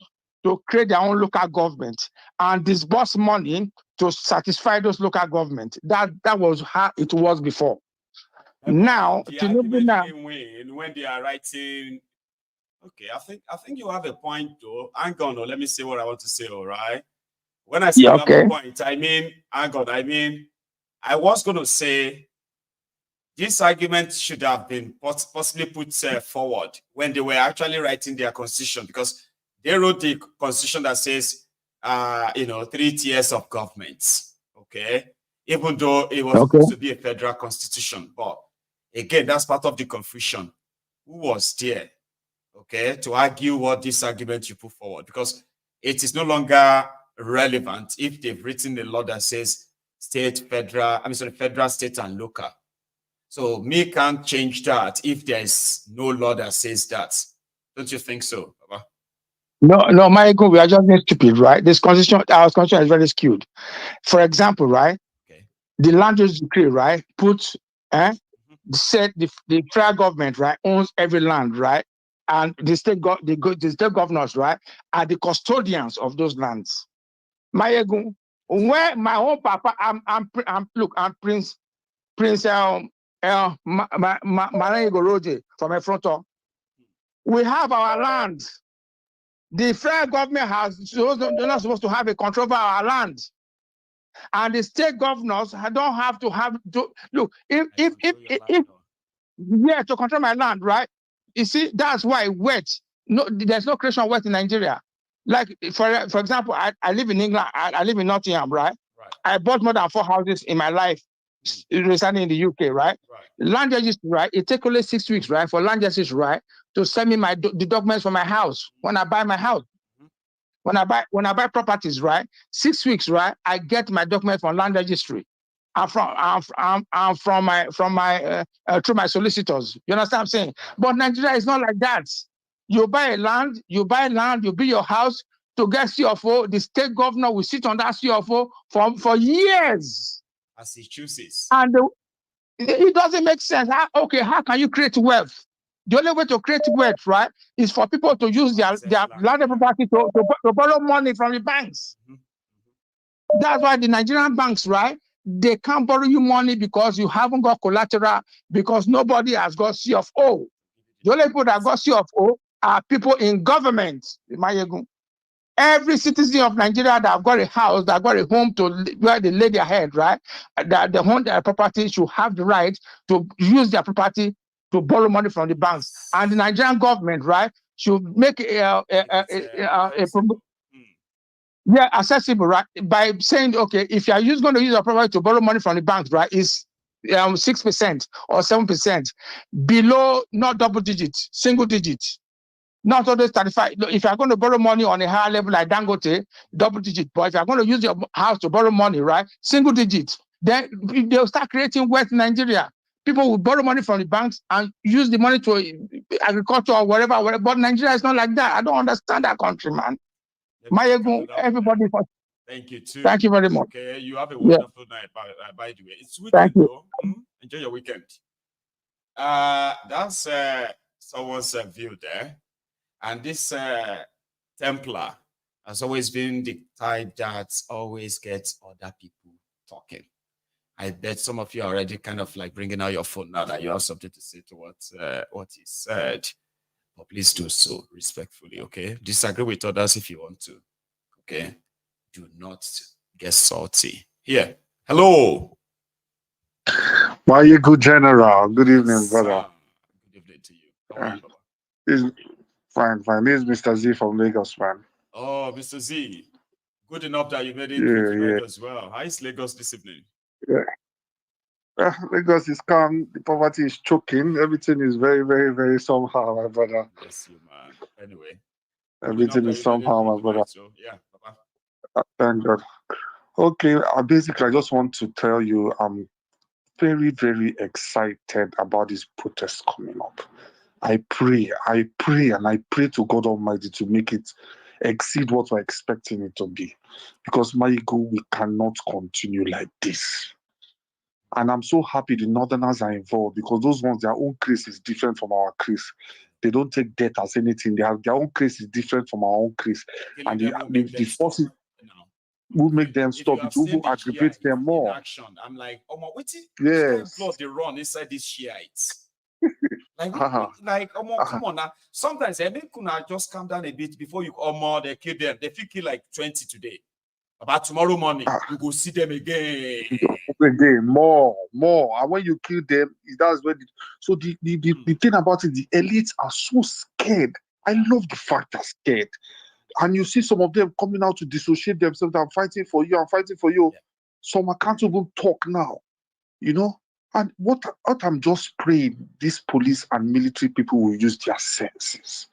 to create their own local government and disburse money to satisfy those local government. That was how it was before. Now, the argument may win when they are writing. Okay, I think you have a point though. Hang on, let me say what I want to say. All right. When I say you have a point, I mean, hang on. I mean, I was going to say this argument should have been possibly put forward when they were actually writing their constitution, because they wrote the constitution that says, 3 tiers of governments. Okay, even though it was supposed to be a federal constitution, but again, that's part of the confusion. Who was there, okay, to argue what this argument you put forward? Because it is no longer relevant if they've written a law that says federal, state, and local. So me can't change that if there is no law that says that. Don't you think so, Baba? No, Maiyegun, we are just being stupid, right? This constitution, our constitution is very skewed. For example, right? Okay. The land use decree, right? Said the federal government, right, owns every land, right? And the state governors, right, are the custodians of those lands. Maiyegun, where my own papa, I'm Prince Maiyegun from Efronto. We have our land. The federal government they're not supposed to have a control over our land. And the state governors don't have to look, to control my land, right? You see, that's why there's no creation of wealth in Nigeria. Like, for example, I live in England, I live in Nottingham, right? I bought more than 4 houses in my life residing in the UK, right? Land registry, right? It takes only 6 weeks, right, for land registry, right, to send me the documents for my house when I buy my house. When I buy properties, right, 6 weeks, right, I get my documents from land registry. Through my solicitors. You understand what I'm saying? But Nigeria is not like that. You buy land, you build your house to get CFO. The state governor will sit on that CFO for years. As he chooses. And it doesn't make sense. How can you create wealth? The only way to create wealth, right, is for people to use their land property to borrow money from the banks. That's why the Nigerian banks, right, they can't borrow you money because you haven't got collateral, because nobody has got CFO. The only people that got CFO are people in government. Every citizen of Nigeria that have got a house, that got a home where they lay their head, right, that they own their property, should have the right to use their property to borrow money from the banks. And the Nigerian government, right, should make accessible, right, by saying, okay, if you are going to use your property to borrow money from the banks, right, is 6% or 7%, below, not double digits, single digits, not always 35. If you are going to borrow money on a higher level like Dangote, double digit. But if you are going to use your house to borrow money, right, single digits, then they'll start creating wealth in Nigeria. People will borrow money from the banks and use the money to agriculture or whatever. But Nigeria is not like that. I don't understand that country, man. Maiyegun, everybody. Thank you too. Thank you very much. Okay, you have a wonderful night, by the way. It's weekend, though. Enjoy your weekend. That's someone's view there. And this Templar has always been the type that always gets other people talking. I bet some of you are already kind of like bringing out your phone now that you have something to say to what he said. But please do so respectfully, okay? Disagree with others if you want to, okay? Do not get salty. Here, hello. Maiyegun General, good evening, brother. Good evening to you. How are you, Baba? Fine. This is Mr. Z from Lagos, man. Oh, Mr. Z. Good enough that you made it to as well. How is Lagos this evening? Yeah. Lagos is calm. The poverty is choking. Everything is very, very, very somehow, my brother. Bless you, man. Anyway. Everything is somehow, my brother. So, yeah, Thank God. Okay, basically, I just want to tell you, very, very excited about this protest coming up. I pray, and I pray to God Almighty to make it exceed what we're expecting it to be. Because, Maiyegun, we cannot continue like this. And I'm so happy the Northerners are involved, because those ones, their own case is different from our case. They don't take debt as anything. Their own case is different from our own case. And the forces will make them stop. It will aggravate them more. Action. I'm like, oh my, wait, yes. Blood they run inside these Shiites. Come on now. Sometimes they could just calm down a bit before you they kill them. They kill like 20 today. About tomorrow morning, you go see them again. Again, more. And when you kill them, that's when. The thing about it, the elites are so scared. I love the fact they're scared. And you see some of them coming out to dissociate themselves. I'm fighting for you. I'm fighting for you. Yeah. Some can't even talk now. You know? And what I'm just praying, these police and military people will use their senses.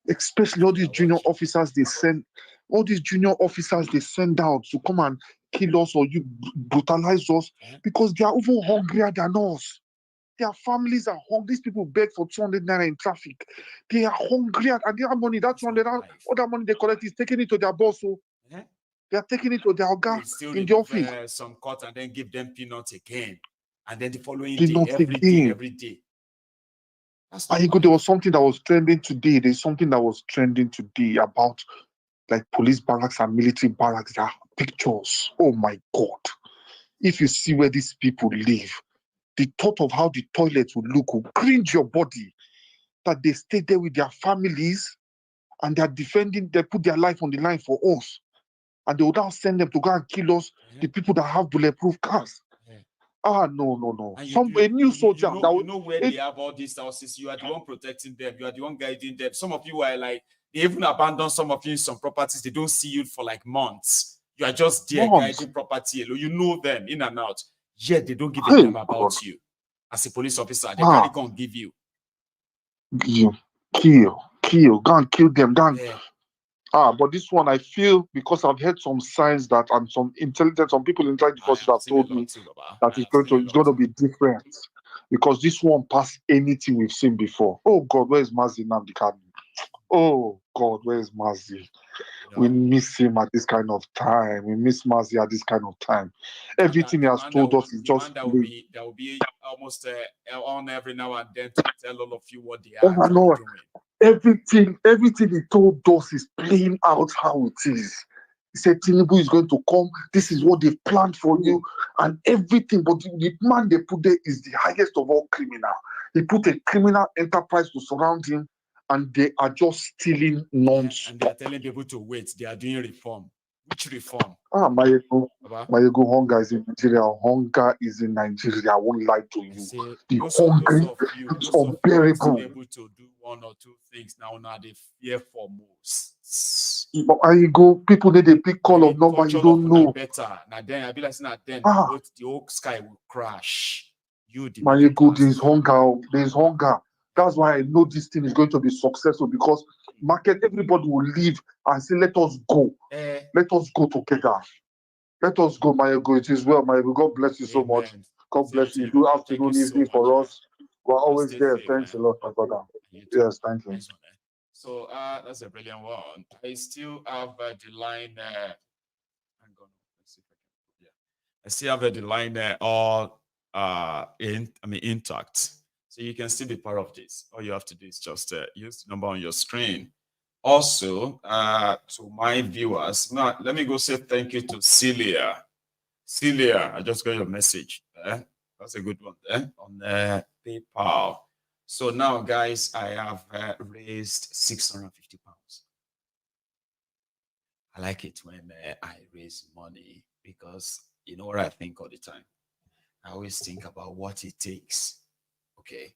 Especially all these junior officers they send. All these junior officers they send out to come and kill us or you brutalize us because they are even hungrier than us. Their families are hungry. These people beg for 200 naira in traffic. They are hungrier and their money, that 200, all that money they collect is taking it to their boss. So they are taking it to their guy in the office. Some cut and then give them peanuts again. And then the following peanuts day, every day. There was something that was trending today. There's something that was trending today about like police barracks and military barracks. There are pictures. Oh my God. If you see where these people live, the thought of how the toilet would look will cringe your body. That they stay there with their families and they're defending, they put their life on the line for us. And they would now send them to go and kill us, the people that have bulletproof cars. No. A new soldier. You know where they have all these houses. You are the one protecting them. You are the one guiding them. Some of you are like, they even abandon some of you in some properties. They don't see you for like months. You are just there guiding property. You know them in and out. Yet they don't give a damn about you. As a police officer, they can't go and give you. Kill. Go and kill them. But this one, I feel, because I've heard some signs that, and some people inside the forces have told me that it's going to be different. Because this one passed anything we've seen before. Oh God, where is Mazi Nnamdi Kanu? Oh God, where is Mazi? We miss him at this kind of time. We miss Mazi at this kind of time. Everything he has told us is just. There will be almost on every now and then to tell all of you what they are doing. Everything he told us is playing out how it is. He said Tinubu is going to come. This is what they've planned for you and everything. But the man they put there is the highest of all criminal. He put a criminal enterprise to surround him, and they are just stealing nonsense. And they are telling people to wait. They are doing reform. Which reform? Maiyegun, hunger is in Nigeria. Hunger is in Nigeria. I won't lie to you. The hungry is unbearable. Able to do one or two things now they fear for most. Maiyegun, people need a big call of number. You don't know. Better. Now then, I be like, then the whole sky will crash. Maiyegun, there's hunger. There's hunger. That's why I know this thing is going to be successful, because everybody will leave and say, let us go. Let us go together. Let us go, Maiyegun. It is well, Maiyegun. God bless you so much. God bless you. Do afternoon, evening for us. We're always there. Thanks a lot, my brother. Yes, thank you. So that's a brilliant one. I still have the line. Hang on. Let's see if I can. I still have the line all intact. So you can still be part of this. All you have to do is just use the number on your screen. Also, to my viewers, now let me go say thank you to Celia. Celia, I just got your message. That's a good one there on PayPal. So now, guys, I have raised £650. I like it when I raise money, because you know what I think all the time. I always think about what it takes. Okay,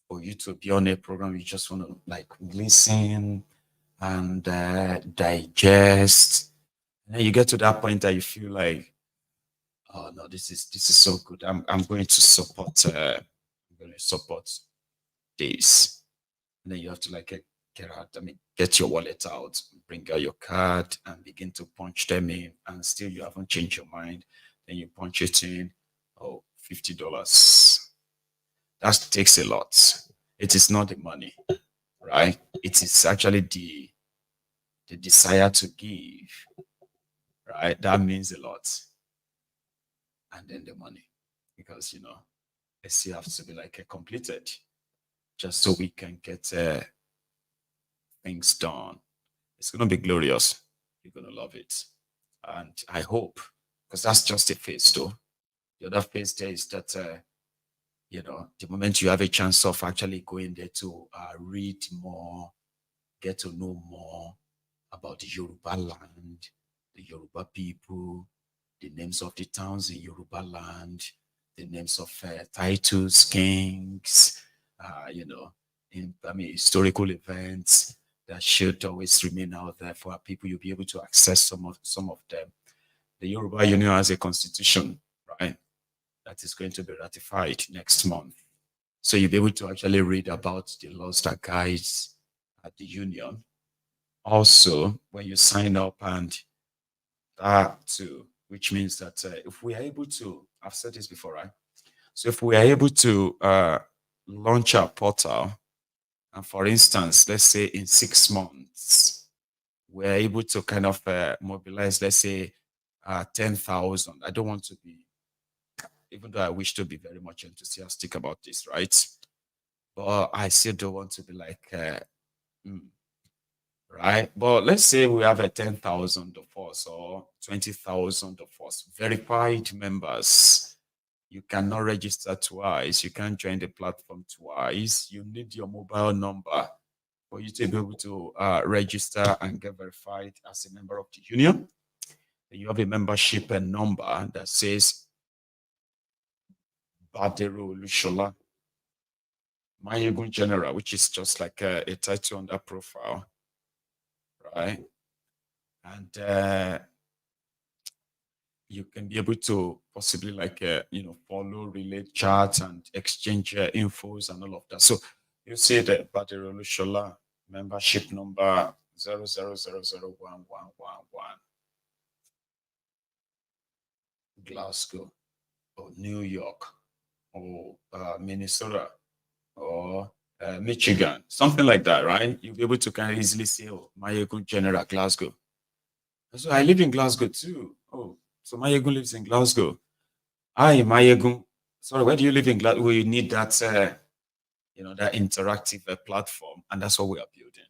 for you to be on a program, you just want to like listen and digest, and then you get to that point that you feel like, oh no, this is so good. I'm going to support. I'm going to support this, and then you have to like get your wallet out, bring out your card, and begin to punch them in, and still you haven't changed your mind. Then you punch it in. Oh, $50. That takes a lot. It is not the money, right? It is actually the desire to give, right? That means a lot. And then the money, because, you know, it still has to be like completed just so we can get things done. It's going to be glorious. You're going to love it. And I hope, because that's just a phase though. The other phase there is that, you know, the moment you have a chance of actually going there to read more, get to know more about the Yoruba land, the Yoruba people, the names of the towns in Yoruba land, the names of titles, kings, you know, historical events that should always remain out there for our people. You'll be able to access some of them. The Yoruba Union has a constitution, right, that is going to be ratified next month. So you'll be able to actually read about the laws that guides the union. Also, when you sign up, and that too, which means that if we are able to, I've said this before, right? So if we are able to launch our portal, and for instance, let's say in 6 months, we're able to kind of mobilize, let's say 10,000. I don't want to be, even though I wish to be very much enthusiastic about this, right? But I still don't want to be like, right? But let's say we have a 10,000 of us or 20,000 of us, verified members. You cannot register twice. You can't join the platform twice. You need your mobile number for you to be able to register and get verified as a member of the union. You have a membership and number that says Badero Lushola, Maiyegun General, which is just like a title on that profile, right? And you can be able to possibly like, you know, follow, relate, chat, and exchange infos and all of that. So you see the Badero Lushola membership number 00001111. Glasgow or New York or Minnesota or Michigan, something like that, right? You'll be able to kind of easily say, oh, Maiyegun General, Glasgow. So I live in Glasgow too. Oh, so Maiyegun lives in Glasgow. Hi, Maiyegun. Sorry, where do you live in Glasgow? We need that, you know, that interactive platform, and that's what we are building.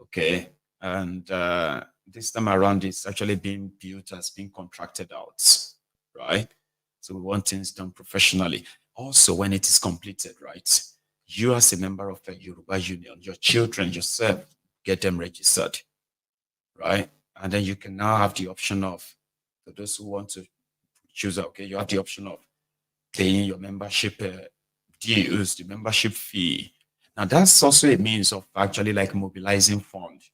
Okay, and this time around, it's actually being built as being contracted out, right? So we want things done professionally. Also, when it is completed, right, you as a member of a Yoruba Union, your children, yourself, get them registered, right? And then you can now have the option of, for those who want to choose, okay, you have the option of paying your membership dues, the membership fee. Now, that's also a means of actually like mobilizing funds.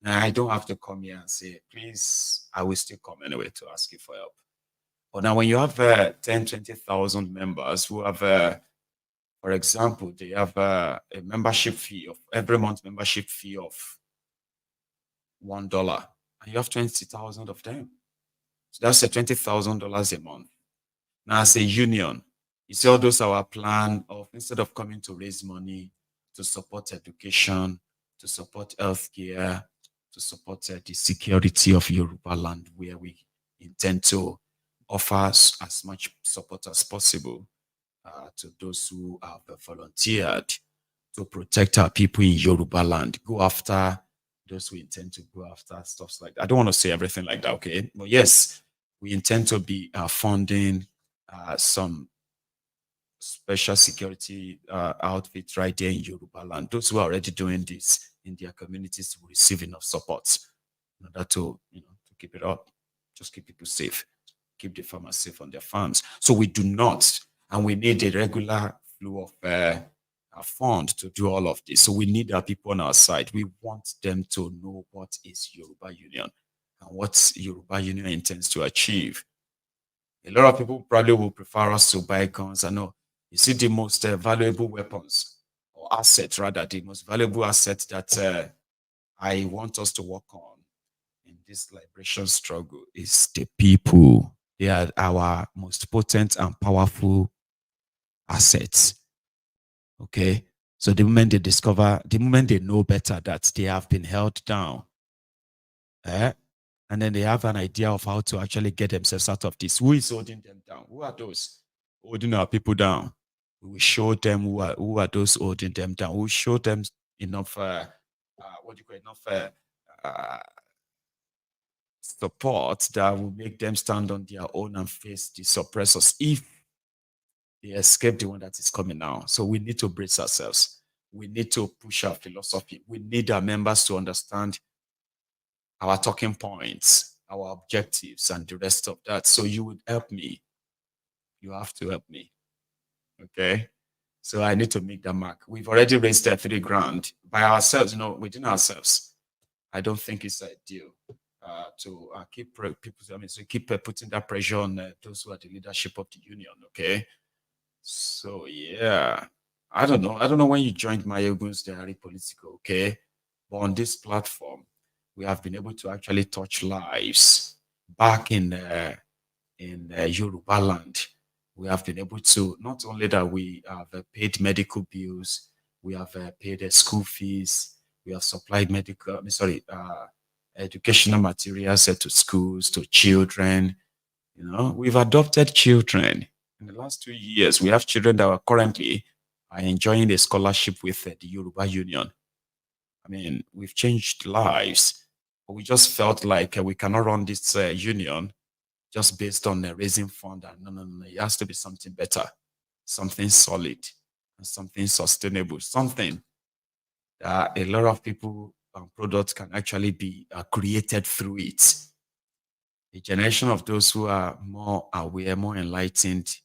Now, I don't have to come here and say, please, I will still come anyway to ask you for help. But now when you have 10, 20,000 members who have, for example, they have a membership fee of every month membership fee of $1, and you have 20,000 of them. So that's $20,000 a month. Now, as a union, you see all those our plan of, instead of coming to raise money to support education, to support healthcare, to support the security of Yoruba land, where we intend to offer as much support as possible to those who have volunteered to protect our people in Yoruba land, go after those who intend to go after stuff like that. I don't want to say everything like that, okay? But yes, we intend to be funding some special security outfits right there in Yoruba land. Those who are already doing this in their communities will receive enough support in order to, you know, to keep it up, just keep people safe, keep the farmers safe on their farms. So we do not, and we need a regular flow of a fund to do all of this. So we need our people on our side. We want them to know what is Yoruba Union and what Yoruba Union intends to achieve. A lot of people probably will prefer us to buy guns. I know. You see, the most valuable weapons or assets, rather, the most valuable asset that I want us to work on in this liberation struggle is the people. They are our most potent and powerful assets. Okay. So the moment they know better that they have been held down, and then they have an idea of how to actually get themselves out of this. Who is holding them down? Who are those holding our people down? We will show them who are those holding them down. We will show them enough, support that will make them stand on their own and face the suppressors if they escape the one that is coming now. So we need to brace ourselves. We need to push our philosophy. We need our members to understand our talking points, our objectives, and the rest of that. So you would help me. You have to help me. Okay? So I need to make that mark. We've already raised that 3 grand by ourselves, within ourselves. I don't think it's ideal to keep putting that pressure on those who are the leadership of the union. Okay? So yeah, I don't know when you joined Maiyegun's Diary Political, okay? But on this platform, we have been able to actually touch lives back in Yoruba land. We have been able to, not only that we have paid medical bills, we have paid school fees, we have supplied educational materials to schools, to children. We've adopted children. In the last 2 years, we have children that are currently enjoying a scholarship with the Yoruba Union. I mean, we've changed lives, but we just felt like we cannot run this union just based on raising fund. No. It has to be something better, something solid, and something sustainable, something that a lot of people and products can actually be created through it. A generation of those who are more aware, more enlightened,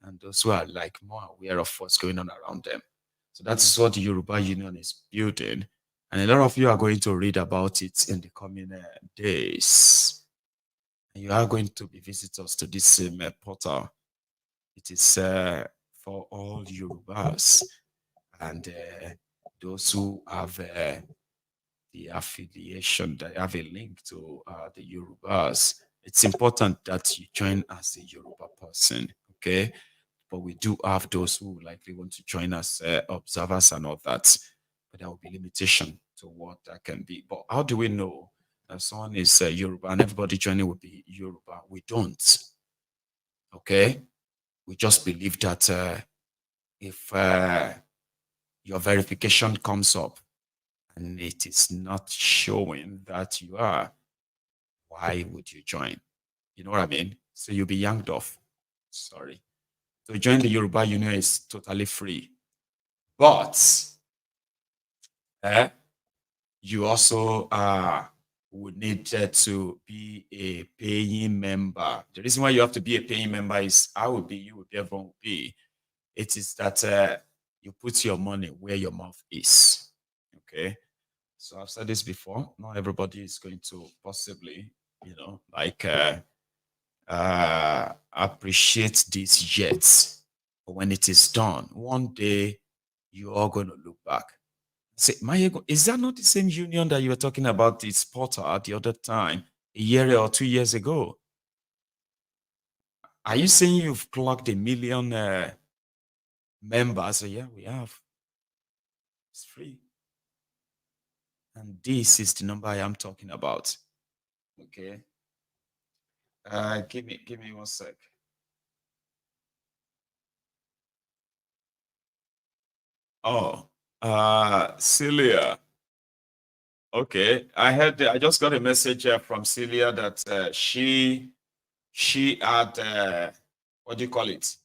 and those who are more aware of what's going on around them. So that is what the Yoruba Union is building. And a lot of you are going to read about it in the coming days. And you are going to be visitors to this same portal. It is for all Yorubas and those who have the affiliation, that have a link to the Yorubas. It's important that you join as a Yoruba person, okay? But we do have those who likely want to join as observers and all that. But there will be limitation to what that can be. But how do we know that someone is Yoruba and everybody joining will be Yoruba? We don't. Okay? We just believe that if your verification comes up and it is not showing that you are, why would you join? You know what I mean? So you'll be yanked off. Sorry. To join the Yoruba Union is totally free. But you also would need to be a paying member. The reason why you have to be a paying member is everyone will be. It is that you put your money where your mouth is. Okay? So I've said this before. Not everybody is going to possibly, appreciate this yet. But when it is done, one day you are going to look back. Say, Maiyegun, is that not the same union that you were talking about this portal the other time, a year or 2 years ago? Are you saying you've clocked 1 million members? Yeah, we have. It's free. And this is the number I am talking about. Okay. Give me 1 sec. Oh, Celia. Okay, I just got a message from Celia that she had what do you call it?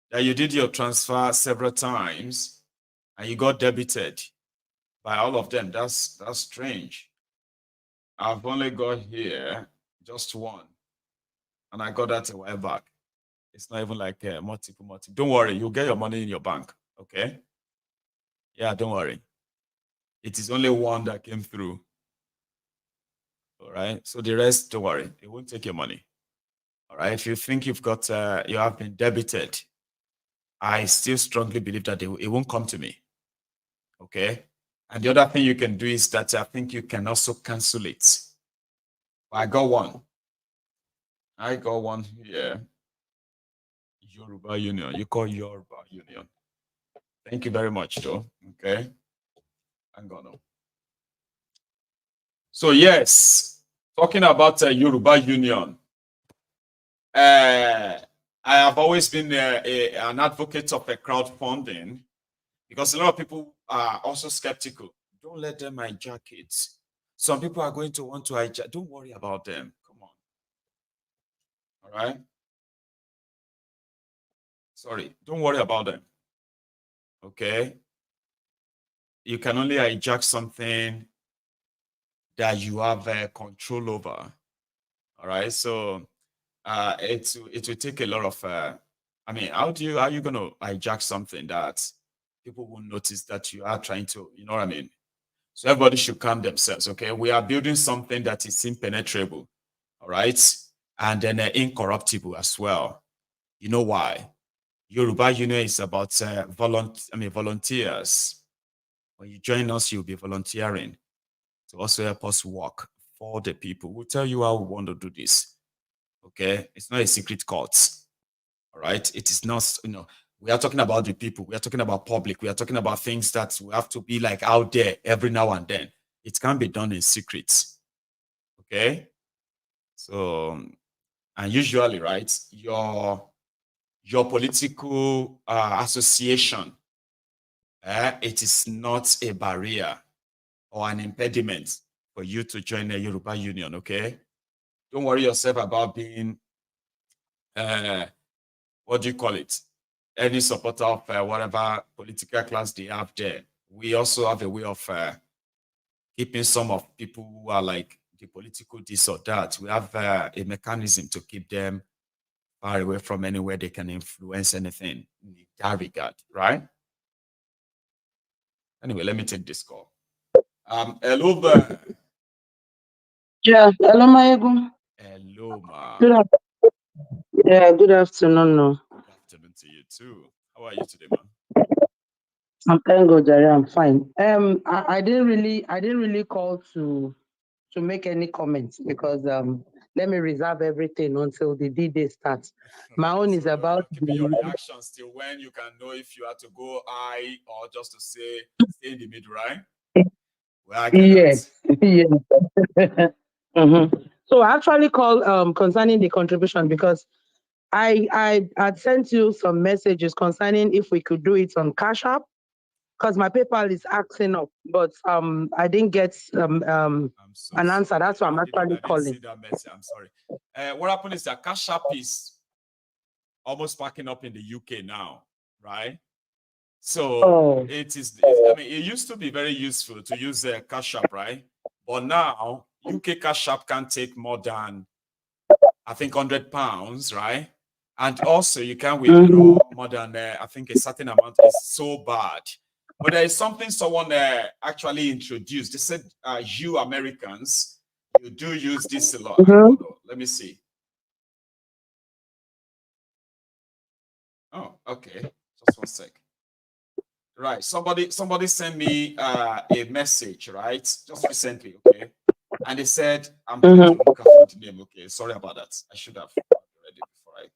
That you did your transfer several times and you got debited by all of them. That's strange. I've only got here just one, and I got that a while back. It's not even like multiple. Don't worry, you'll get your money in your bank. Okay. Yeah, don't worry. It is only one that came through. All right. So the rest, don't worry. It won't take your money. All right. If you think you've got, you have been debited, I still strongly believe that it won't come to me. Okay. And the other thing you can do is that I think you can also cancel it. I got one. I got one here. Yoruba Union. You call Yoruba Union. Thank you very much, though. Okay. Hang on. So, yes, talking about Yoruba Union, I have always been an advocate of crowdfunding because a lot of people are also skeptical. Don't let them hijack it. Some people are going to want to hijack. Don't worry about them. Come on. All right. Sorry. Don't worry about them. Okay. You can only hijack something that you have control over. All right. So it will take a lot of I mean, how are you going to hijack something that people will notice that you are trying to, you know what I mean? So everybody should calm themselves. Okay. We are building something that is impenetrable. All right. And then incorruptible as well. You know why? Yoruba Union is about volunteers. When you join us, you'll be volunteering to also help us work for the people. We'll tell you how we want to do this. Okay, it's not a secret court. All right, it is not. We are talking about the people. We are talking about public. We are talking about things that we have to be like out there every now and then. It can't be done in secret. Okay, so and usually, right, your political association, it is not a barrier or an impediment for you to join the Yoruba Union, okay? Don't worry yourself about being, what do you call it? Any supporter of whatever political class they have there. We also have a way of keeping some of people who are like the political this or that. We have a mechanism to keep them far away from anywhere they can influence anything in that regard, right? Anyway, let me take this call. Hello there. Yeah, hello, Maiyegun. Hello, ma. Good afternoon. No. Good afternoon to you too. How are you today, man? I'm thank God, Jerry. I'm fine. I didn't really call to make any comments because let me reserve everything until the D-Day starts. My own is about keeping your reactions till when you can know if you have to go high or just to stay in the middle, right? Well, I get yes. So I actually called concerning the contribution because I had sent you some messages concerning if we could do it on Cash App because my PayPal is acting up, but I didn't get an answer. That's why I'm actually calling. See that message. I'm sorry. What happened is that Cash App is almost packing up in the UK now, right? So it used to be very useful to use Cash App, right? But now UK Cash App can take more than, I think, £100, right? And also you can withdraw more than, I think, a certain amount. Is so bad. But there is something someone actually introduced. They said, you Americans, you do use this a lot. Let me see. Oh, okay. Just one sec. Right. Somebody sent me a message, right? Just recently, okay? And they said, I'm trying to look up the name. Okay, sorry about that. I should have read it before.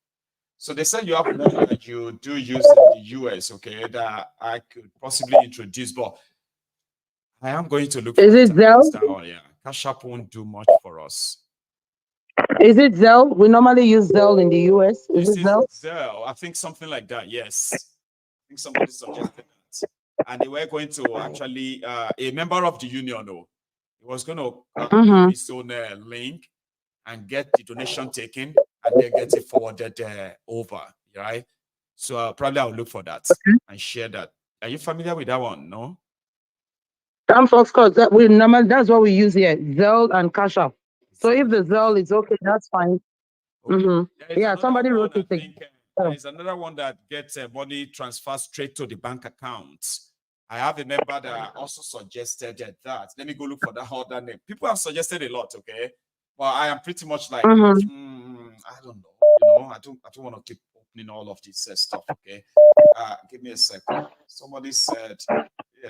So they said you have one that you do use in the US, okay, that I could possibly introduce, but I am going to look for it. Is it Zelle? Yeah. Cash App won't do much for us. Is it Zelle? We normally use Zelle in the US. Is it Zelle? Zelle? I think something like that, yes. I think somebody suggested that. And they were going to actually, a member of the union, he was going to give his own link and get the donation taken and then get it forwarded over, right? So probably I'll look for that and share that. Are you familiar with that one? No? Of course, that's what we use here, Zelle and Cash App. So if the Zelle is okay, that's fine. Okay. Yeah, somebody wrote it. There's another one that gets money transferred straight to the bank account. I have a member that also suggested that. Let me go look for that other name. People have suggested a lot, okay? But I am pretty much like, I don't know. I don't want to keep opening all of this stuff, okay? Give me a second. Somebody said, yeah.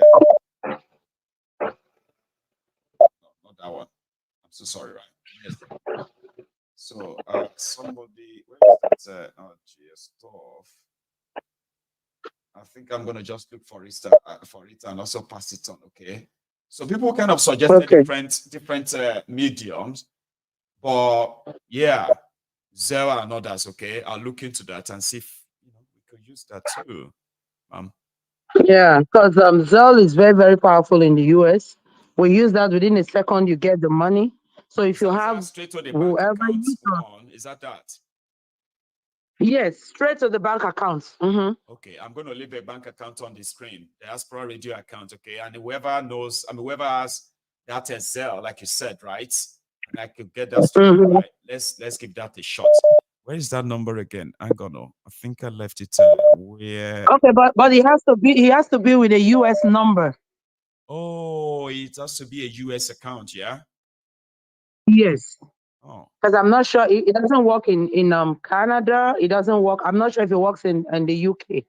No, not that one. I'm so sorry, right? Yes. So somebody, where is that? Stuff. I think I'm gonna just look for it and also pass it on. Okay. So people kind of suggested different mediums, but yeah, Zera and others. Okay, I'll look into that and see if we could use that too. Yeah, because Zelle is very, very powerful in the US. We use that within a second, you get the money. So if you have straight to the whoever bank you account, is that? Yes, straight to the bank account. Okay, I'm going to leave a bank account on the screen, the Diaspora Radio account, okay? And whoever knows, whoever has that Zelle, like you said, right? And I could get that straight, right? Let's give that a shot. Where is that number again? I don't know. I think I left it where. Okay, but he has to be with a US number. Oh, it has to be a US account, yeah? Yes. Oh. Because I'm not sure it doesn't work in Canada. It doesn't work. I'm not sure if it works in the UK.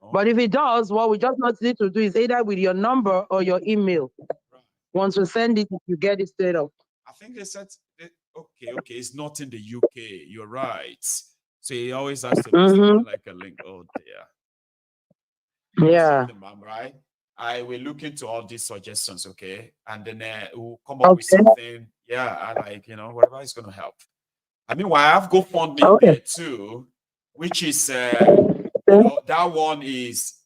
Oh. But if it does, what we just need to do is either with your number or your email. Right. Once we send it, you get it straight up. I think they said, okay, it's not in the UK. You're right. So he always has to be something like a link. Oh dear. Yeah. Mom, right? I will look into all these suggestions, okay? And then we'll come up with something. Yeah, and whatever is going to help. I mean, I have GoFundMe there too, which is, that one is,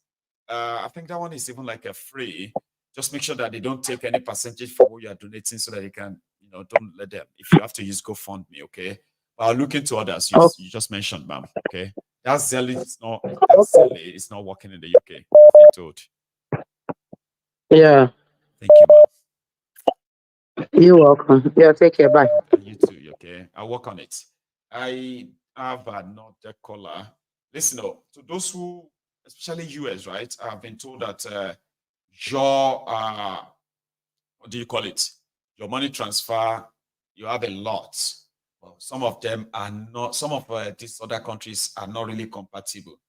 I think that one is even like a free. Just make sure that they don't take any percentage for what you are donating so that they can, don't let them, if you have to use GoFundMe, okay? But I'll look into others. You just mentioned, ma'am, okay? That Zelle is not working in the UK, I've been told. Yeah. Thank you, ma'am. You're welcome. Yeah, take care. Bye. You too, okay? I'll work on it. I have another caller. Listen, to those who, especially US, right? I've been told that your, what do you call it? Your money transfer, you have a lot. Well, some of them are not, some of these other countries are not really compatible.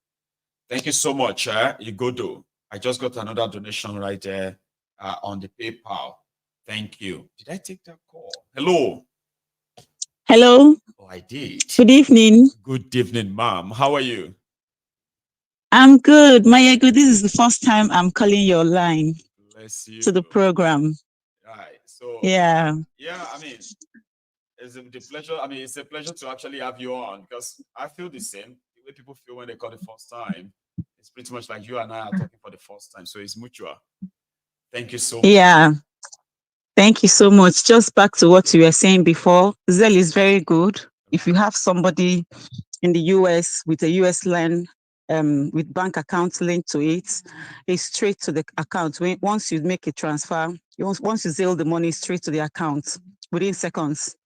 Thank you so much, Igodo. I just got another donation right there on the PayPal. Thank you. Did I take that call? Hello. Hello. Oh, I did. Good evening. Good evening, ma'am. How are you? I'm good. Maiyegun, this is the first time I'm calling your line. Bless you. To the program. Right. So yeah. I mean, it's a pleasure. I mean, it's a pleasure to actually have you on because I feel the same. The way people feel when they call the first time, it's pretty much like you and I are talking for the first time. So it's mutual. Thank you so much. Yeah. Thank you so much. Just back to what you were saying before, Zelle is very good. If you have somebody in the US with a US line, with bank account linked to it, it's straight to the account. Once you make a transfer, once you Zelle the money straight to the account within seconds.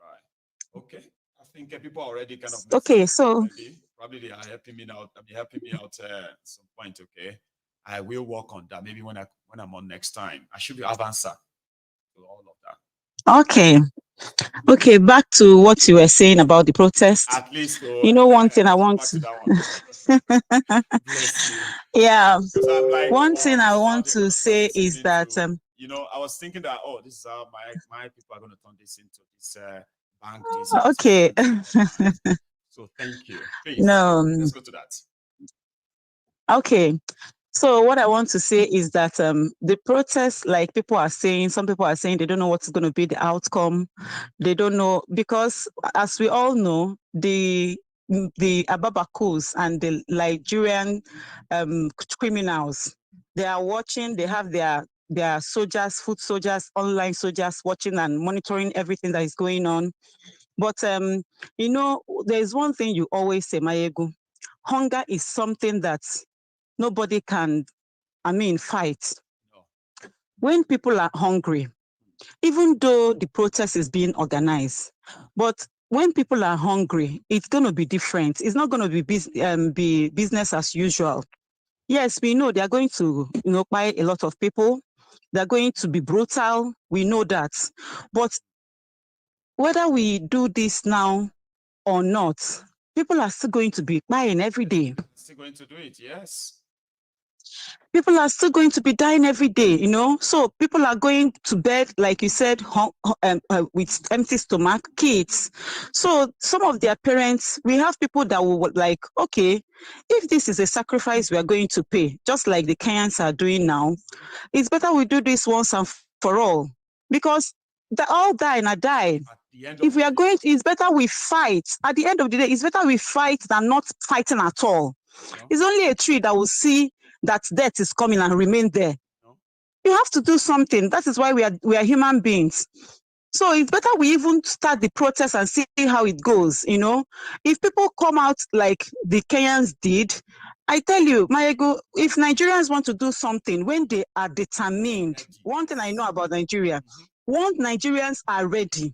Right. Okay. I think people are already kind of okay. So probably they are helping me out. Helping me out at some point. Okay. I will work on that. Maybe when I'm on next time, I should have answered to all of that. Okay. Okay, back to what you were saying about the protest. At least, one thing I want to. Yeah. Like, one thing I want to say is that I was thinking that this is how my people are going to turn this into this bank. Okay. So thank you. Please, no. Let's go to that. Okay. So what I want to say is that the protest, like some people are saying they don't know what's going to be the outcome. They don't know because, as we all know, the Ababakos and the Nigerian criminals, they are watching. They have their soldiers, foot soldiers, online soldiers watching and monitoring everything that is going on. But there's one thing you always say, Maiyegun. Hunger is something that nobody can, fight. No. When people are hungry, even though the protest is being organized, but when people are hungry, it's going to be different. It's not going to be business as usual. Yes, we know they are going to, buy a lot of people. They're going to be brutal. We know that. But whether we do this now or not, people are still going to be buying every day. Still going to do it, yes. people are still going to be dying every day, you know. So people are going to bed, like you said, with empty stomach, kids. So some of their parents, we have people that will like, okay, if this is a sacrifice we are going to pay, just like the Kenyans are doing now, it's better we do this once and for all, because they all die and I die. If we are going, it's better we fight. At the end of the day, it's better we fight than not fighting at all. No. It's only a tree that will see that death is coming and remain there. No. You have to do something. That is why we are human beings. So it's better we even start the protest and see how it goes, you know. If people come out like the Kenyans did, I tell you, Maiyegun, if Nigerians want to do something, when they are determined, one thing I know about Nigeria, once Nigerians are ready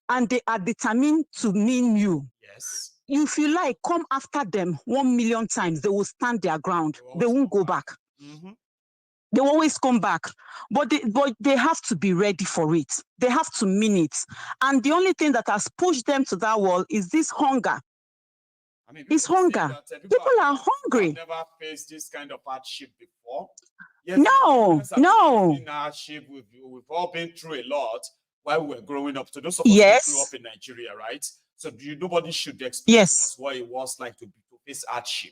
and they are determined to mean you, yes. If you like, come after them 1 million times, they will stand their ground. They won't go back. They will always come back. But they have to be ready for it. They have to mean it. And the only thing that has pushed them to that wall is this hunger. I mean, it's hunger. People are hungry. I've never faced this kind of hardship before. Yes, no. Hardship, we've all been through a lot while we were growing up. So those of us who grew up in Nigeria, right? So nobody should explain to us what it was like to face hardship.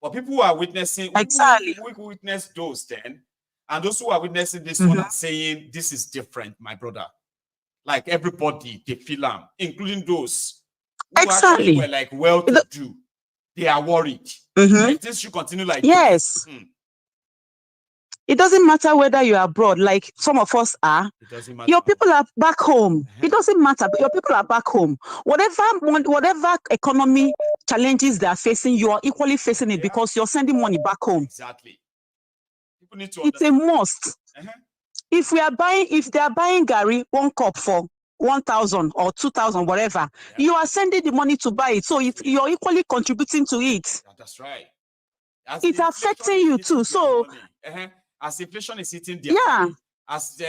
But people who are witnessing, we witness those then, and those who are witnessing this one are saying, this is different, my brother. Like everybody, they feel them, including those who actually were like well-to-do. They are worried. If this should continue like this. It doesn't matter whether you're abroad, like some of us are. Your people are back home. It doesn't matter, but your people are back home. Whatever economy challenges they are facing, you are equally facing it because you're sending money back home. Exactly. People need to it's a must. If they are buying Gary 1 cup for 1,000 or 2,000, whatever, you are sending the money to buy it. So you're equally contributing to it. That's right. It's affecting you too. So. As inflation is hitting their money, as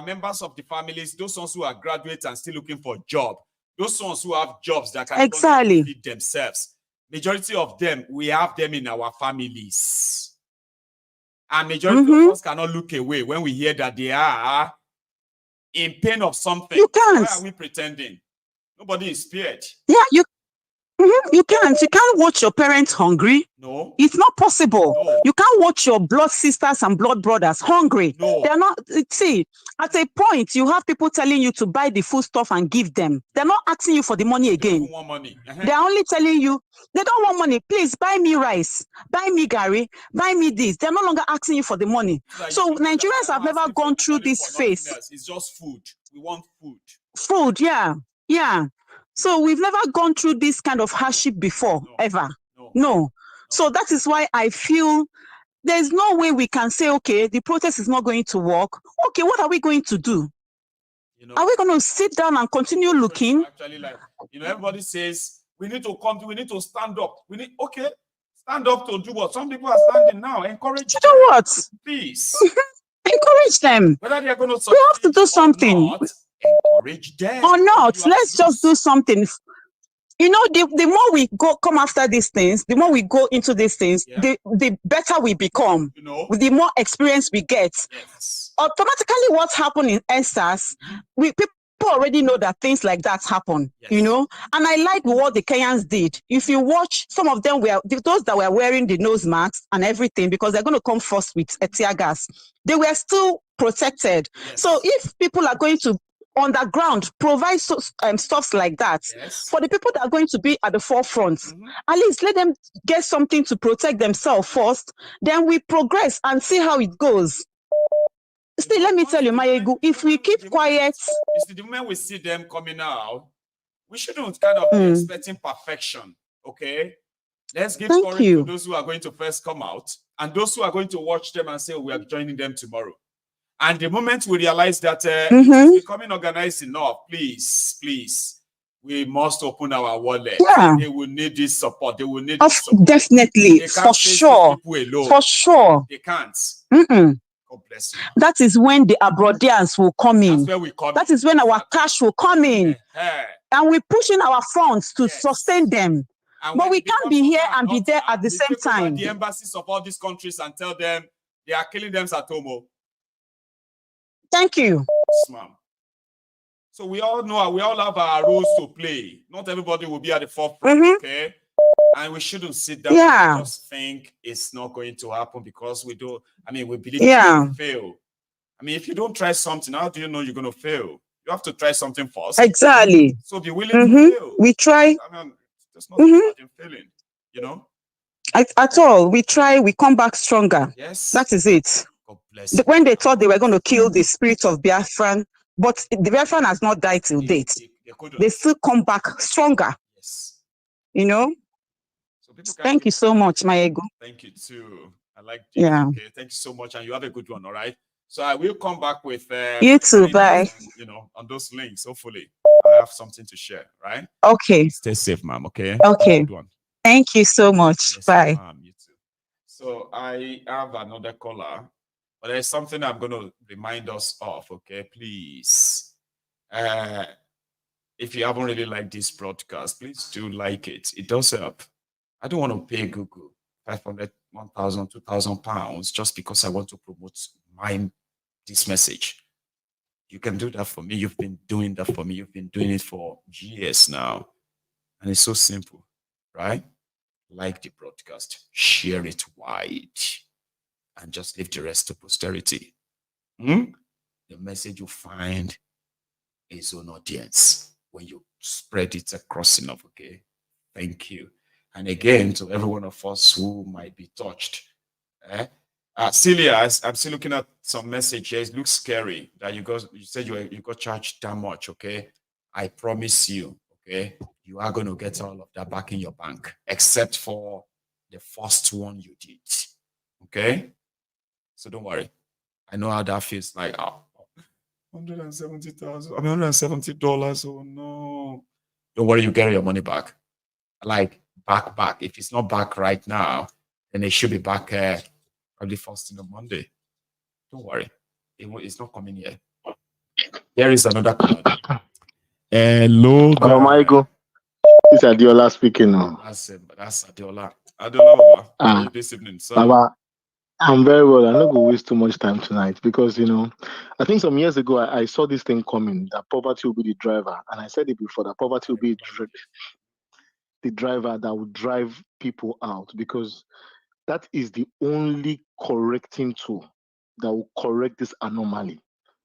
members of the families, those ones who are graduates and still looking for a job, those ones who have jobs that can feed themselves, majority of them, we have them in our families. And majority of us cannot look away when we hear that they are in pain of something. You can't. Why are we pretending? Nobody is spared. Yeah, you can't. You can't watch your parents hungry. No. It's not possible. No. You can't watch your blood sisters and blood brothers hungry. No. They're not. See, at a point, you have people telling you to buy the food stuff and give them. They're not asking you for the money again. They don't want money. They're only telling you, they don't want money. Please buy me rice, buy me Gary, buy me this. They're no longer asking you for the money. So Nigerians have never gone through this phase. It's just food. We want food. Food, yeah. So we've never gone through this kind of hardship before, ever. No. So that is why I feel there's no way we can say, okay, the protest is not going to work. Okay, what are we going to do? Are we going to sit down and continue looking? Actually, like, everybody says, we need to stand up. Stand up to do what? Some people are standing now. Encourage them. To do what? Please. Encourage them. Whether they are going to we have to do something. Encourage them. Or not. Let's just do something. The more we come after these things, the more we go into these things, the better we become. The more experience we get. Yes. Automatically, what's happening in ESAS, people already know that things like that happen. And I like what the Kenyans did. If you watch, some of them were those that were wearing the nose masks and everything, because they're going to come first with a tear gas. They were still protected. Yes. So if people are going to underground provide stuff like that for the people that are going to be at the forefront, at least let them get something to protect themselves first, then we progress and see how it goes. Still, let me tell you, Maiyegun, if we keep quiet, the moment we see them coming out, we shouldn't kind of be expecting perfection. Okay, let's give courage to those who are going to first come out and those who are going to watch them and say, we are joining them tomorrow. And the moment we realize that it's becoming organized enough, please, we must open our wallet. Yeah. They will need this support. They will need this support. Definitely, for sure. For sure. They can't. God bless you. That is when the Obidients will come in. That's where we come that is when our cash will come in. And we're pushing our funds to sustain them. But we can't be here and be there at the same time. The embassies of all these countries and tell them they are killing them at home. Thank you. Yes, ma'am. So we all know, we all have our roles to play. Not everybody will be at the forefront, okay? And we shouldn't sit down and just think it's not going to happen because we don't. I mean, we believe it's going to fail. I mean, if you don't try something, how do you know you're going to fail? You have to try something first. Exactly. So be willing to fail. We try. I mean, there's nothing bad in failing, you know? At all. We try, we come back stronger. Yes. That is it. God bless you. When they thought they were going to kill the spirit of Biafran, but the Biafran has not died till date. They still come back stronger. Yes. You know? So thank you so much, Maiyegun. Thank you too. I like this. Yeah. Okay. Thank you so much. And you have a good one, all right? So I will come back with you too, bye. You know, on those links. Hopefully, I have something to share, right? Okay. Stay safe, ma'am. Okay. Okay. Good one. Thank you so much. Yes, bye. Ma'am, you too. So I have another caller, but there's something I'm going to remind us of. Okay, please. If you haven't really liked this broadcast, please do like it. It does help. I don't want to pay Google 500, 1,000, 2,000 pounds just because I want to promote this message. You can do that for me. You've been doing that for me. You've been doing it for years now. And it's so simple, right? Like the broadcast, share it wide, and just leave the rest to posterity. The message you find is on audience when you spread it across enough, okay? Thank you. And again, to every one of us who might be touched, Celia, I'm still looking at some message here. It looks scary that you said you got charged that much, okay? I promise you, okay, you are going to get all of that back in your bank, except for the first one you did, okay? So don't worry. I know how that feels like. $170,000. I mean, $170. Oh no! Don't worry, you get your money back. Like back. If it's not back right now, then it should be back probably first thing on Monday. Don't worry, it's not coming yet. Here is another card. Hello, Maiyegun. This is Adiola speaking now. That's Adiola. Adiola, Baba. This evening, sir. Baba, I'm very well. I'm not going to waste too much time tonight because, you know, I think some years ago I saw this thing coming, that poverty will be the driver. And I said it before, that poverty will be the driver that will drive people out, because that is the only correcting tool that will correct this anomaly.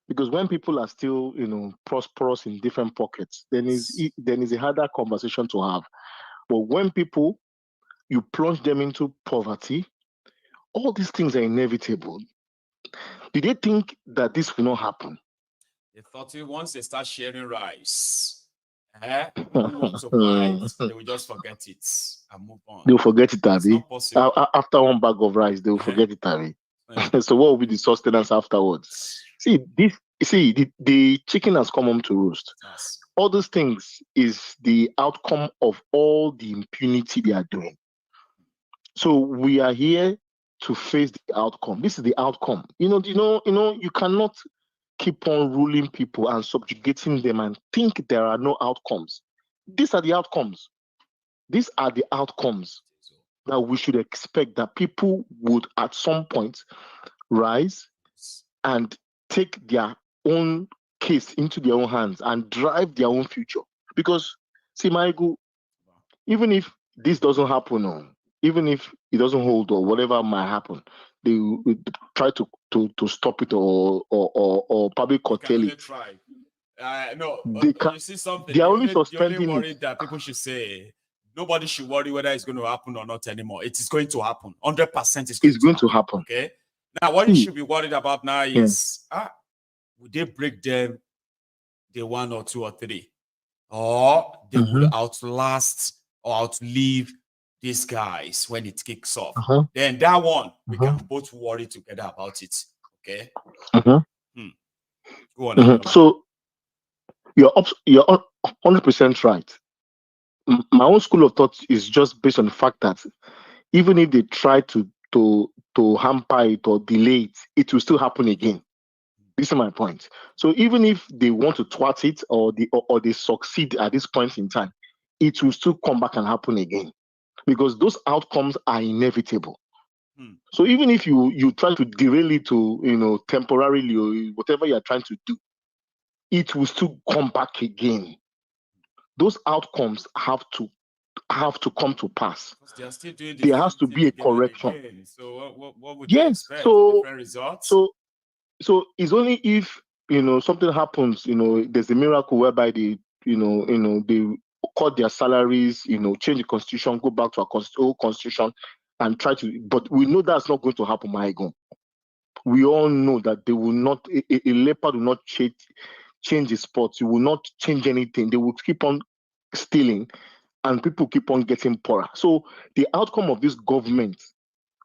Because when people are still, you know, prosperous in different pockets, then is a harder conversation to have. But when you plunge them into poverty, all these things are inevitable. Did they think that this will not happen? They thought once they start sharing rice, they will just forget it and move on. They'll forget it, Abby. After one bag of rice, they'll forget it, Abby. So what will be the sustenance afterwards? See, the chicken has come home to roost. Yes. All those things is the outcome of all the impunity they are doing. So we are here to face the outcome. This is the outcome. You cannot keep on ruling people and subjugating them and think there are no outcomes. These are the outcomes. These are the outcomes that we should expect, that people would at some point rise and take their own case into their own hands and drive their own future. Because, see, Maiyegun, even if this doesn't happen, even if it doesn't hold or whatever might happen, they will try to stop it or probably curtail it. Try. No, you see something. They are only suspending the only worry that people should say, nobody should worry whether it's going to happen or not anymore. It is going to happen. 100% is going to happen. Okay. Now, what you should be worried about now is, would they break them day 1 or 2 or 3? Or they will outlast or outlive these guys when it kicks off. Then that one, we can both worry together about it. Okay? Go on. So you're 100% right. My own school of thought is just based on the fact that even if they try to hamper it or delay it, it will still happen again. This is my point. So even if they want to thwart it or they succeed at this point in time, it will still come back and happen again. because those outcomes are inevitable. So even if you try to derail it to, temporarily or whatever you're trying to do, it will still come back again. Those outcomes have to come to pass. They are still doing there has to be a correction. Again. So what would you expect? Different results? So it's only if something happens, there's a miracle whereby they cut their salaries, change the constitution, go back to our old constitution, and try to. But we know that's not going to happen, Maiyegun. We all know that they will not. A leopard will not change his spots. It will not change anything. They will keep on stealing, and people keep on getting poorer. So the outcome of this government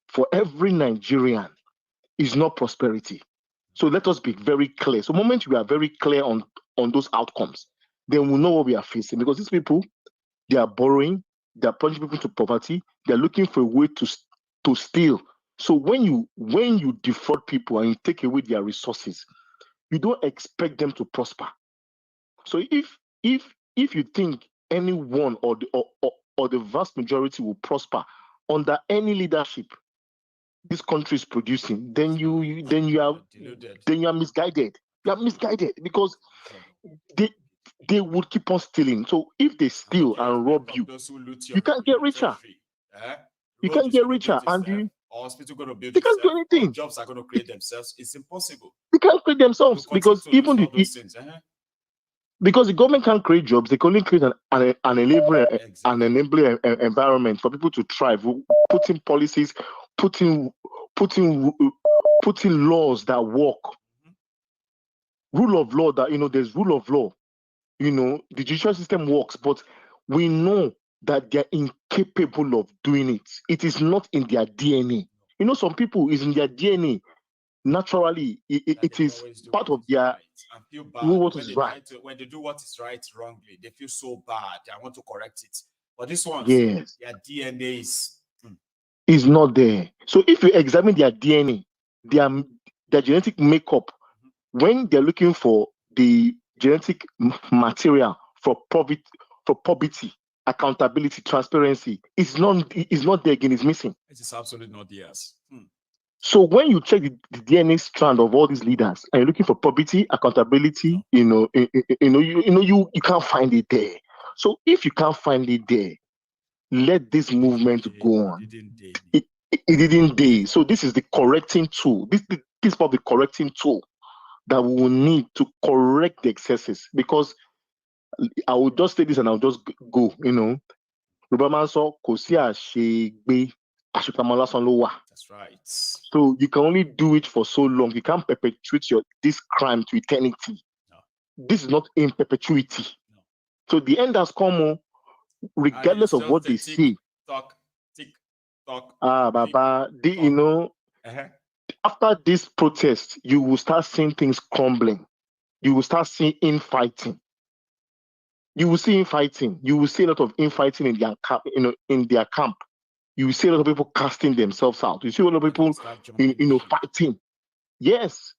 for every Nigerian is not prosperity. So let us be very clear. So the moment we are very clear on those outcomes, then we know what we are facing. Because these people, they are borrowing, they are plunging people into poverty, they are looking for a way to steal. So when you defraud people and you take away their resources, you don't expect them to prosper. So if you think anyone or the vast majority will prosper under any leadership this country is producing, then you are misguided. You are misguided because they would keep on stealing. So if they steal and rob you, you can't get richer. You can't get richer, and hospital going to build they can't do anything. Jobs are going to create themselves. It's impossible. They can't create themselves because even because the government can't create jobs, they can only create an enabling environment for people to thrive, putting policies, putting laws that work. Rule of law that there's rule of law. The judicial system works, but we know that they're incapable of doing it. It is not in their DNA. Some people is in their DNA. Naturally, it is part of their what is right. When they do what is right wrongly, they feel so bad. I want to correct it. But this one, yes, their DNA is not there. So if you examine their DNA, their genetic makeup, when they're looking for the genetic material for poverty, accountability, transparency, it's not there again. It's missing. It is absolutely not theirs. So when you check the DNA strand of all these leaders and you're looking for poverty, accountability, you can't find it there. So if you can't find it there, let this movement go on. It didn't day. So this is the correcting tool. This is probably the correcting tool that we will need to correct the excesses. Because I will just say this and I'll just go. That's right. So you can only do it for so long. You can't perpetuate this crime to eternity. No. This is not in perpetuity. No. So the end has come, regardless of what they say. Tick tock. Baba, after this protest, you will start seeing things crumbling. You will start seeing infighting. You will see infighting. You will see a lot of infighting in their camp. In their camp. You will see a lot of people casting themselves out. You see a lot of people, fighting. Yes,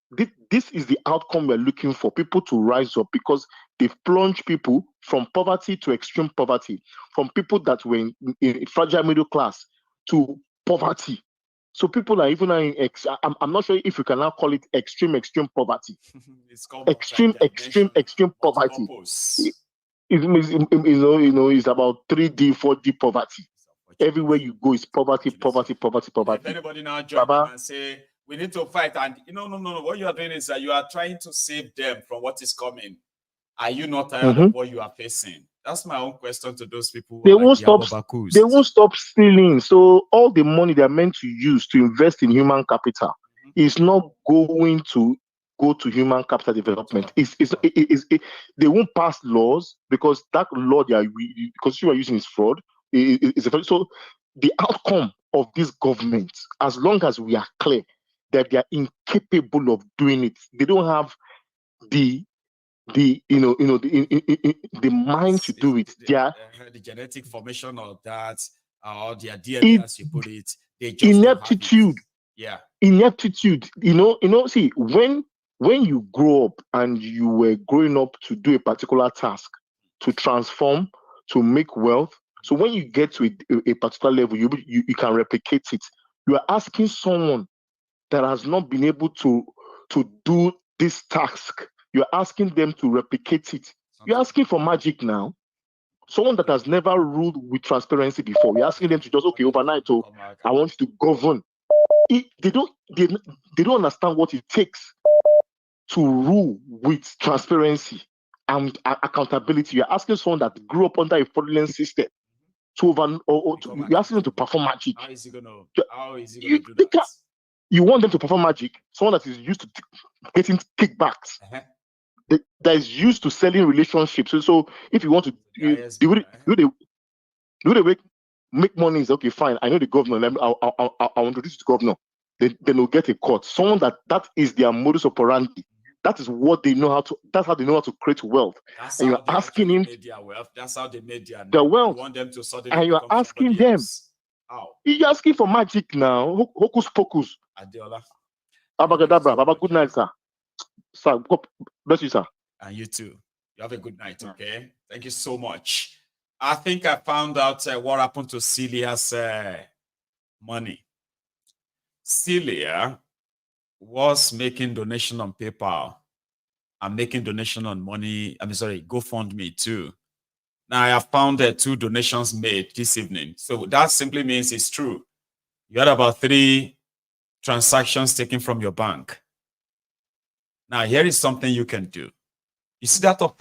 this is the outcome we're looking for. People to rise up because they've plunged people from poverty to extreme poverty, from people that were in fragile middle class to poverty. So people are even I'm not sure if you can now call it extreme poverty. It's called extreme poverty. It's about 3D, 4D poverty. Everywhere you go is poverty. If anybody now join them and say we need to fight, and no. What you are doing is that you are trying to save them from what is coming. Are you not tired of what you are facing? That's my own question to those people. They won't stop stealing. So all the money they're meant to use to invest in human capital is not going to go to human capital development. They won't pass laws because that law because you are using is fraud. So the outcome of this government, as long as we are clear that they are incapable of doing it, they don't have the mind to do it. The genetic formation of that, or their DNA, as you put it, they just ineptitude. Yeah, ineptitude. See, when you grow up and you were growing up to do a particular task, to transform, to make wealth, So when you get to a particular level, you can replicate it. You are asking someone that has not been able to do this task. You're asking them to replicate it. You're asking for magic now. Someone that has never ruled with transparency before, you're asking them to just, okay, overnight, oh, I want you to govern. They don't understand what it takes to rule with transparency and accountability. You're asking someone that grew up under a fraudulent system to you're asking them to perform magic. How is he gonna do that? You want them to perform magic? Someone that is used to getting kickbacks, that is used to selling relationships. So if you want to do they make money, is okay, fine. I know the governor. I'll introduce you to the governor. Then they'll get a court. Someone that is their modus operandi. That is what they know how to. That's how they know how to create wealth. And you're asking him. Their wealth. That's how they made their wealth. You want them to suddenly. And you're asking them. How? You're asking for magic now. Hocus pocus. Adeola. Abacadabra. Baba, good night, sir. Sir, God bless you, sir. And you too. You have a good night, okay? Thank you so much. I think I found out what happened to Celia's money. Celia was making donation on PayPal. I'm making donation on money. GoFundMe too. Now I have found 2 donations made this evening. So that simply means it's true. You had about 3 transactions taken from your bank. Now here is something you can do. You see that of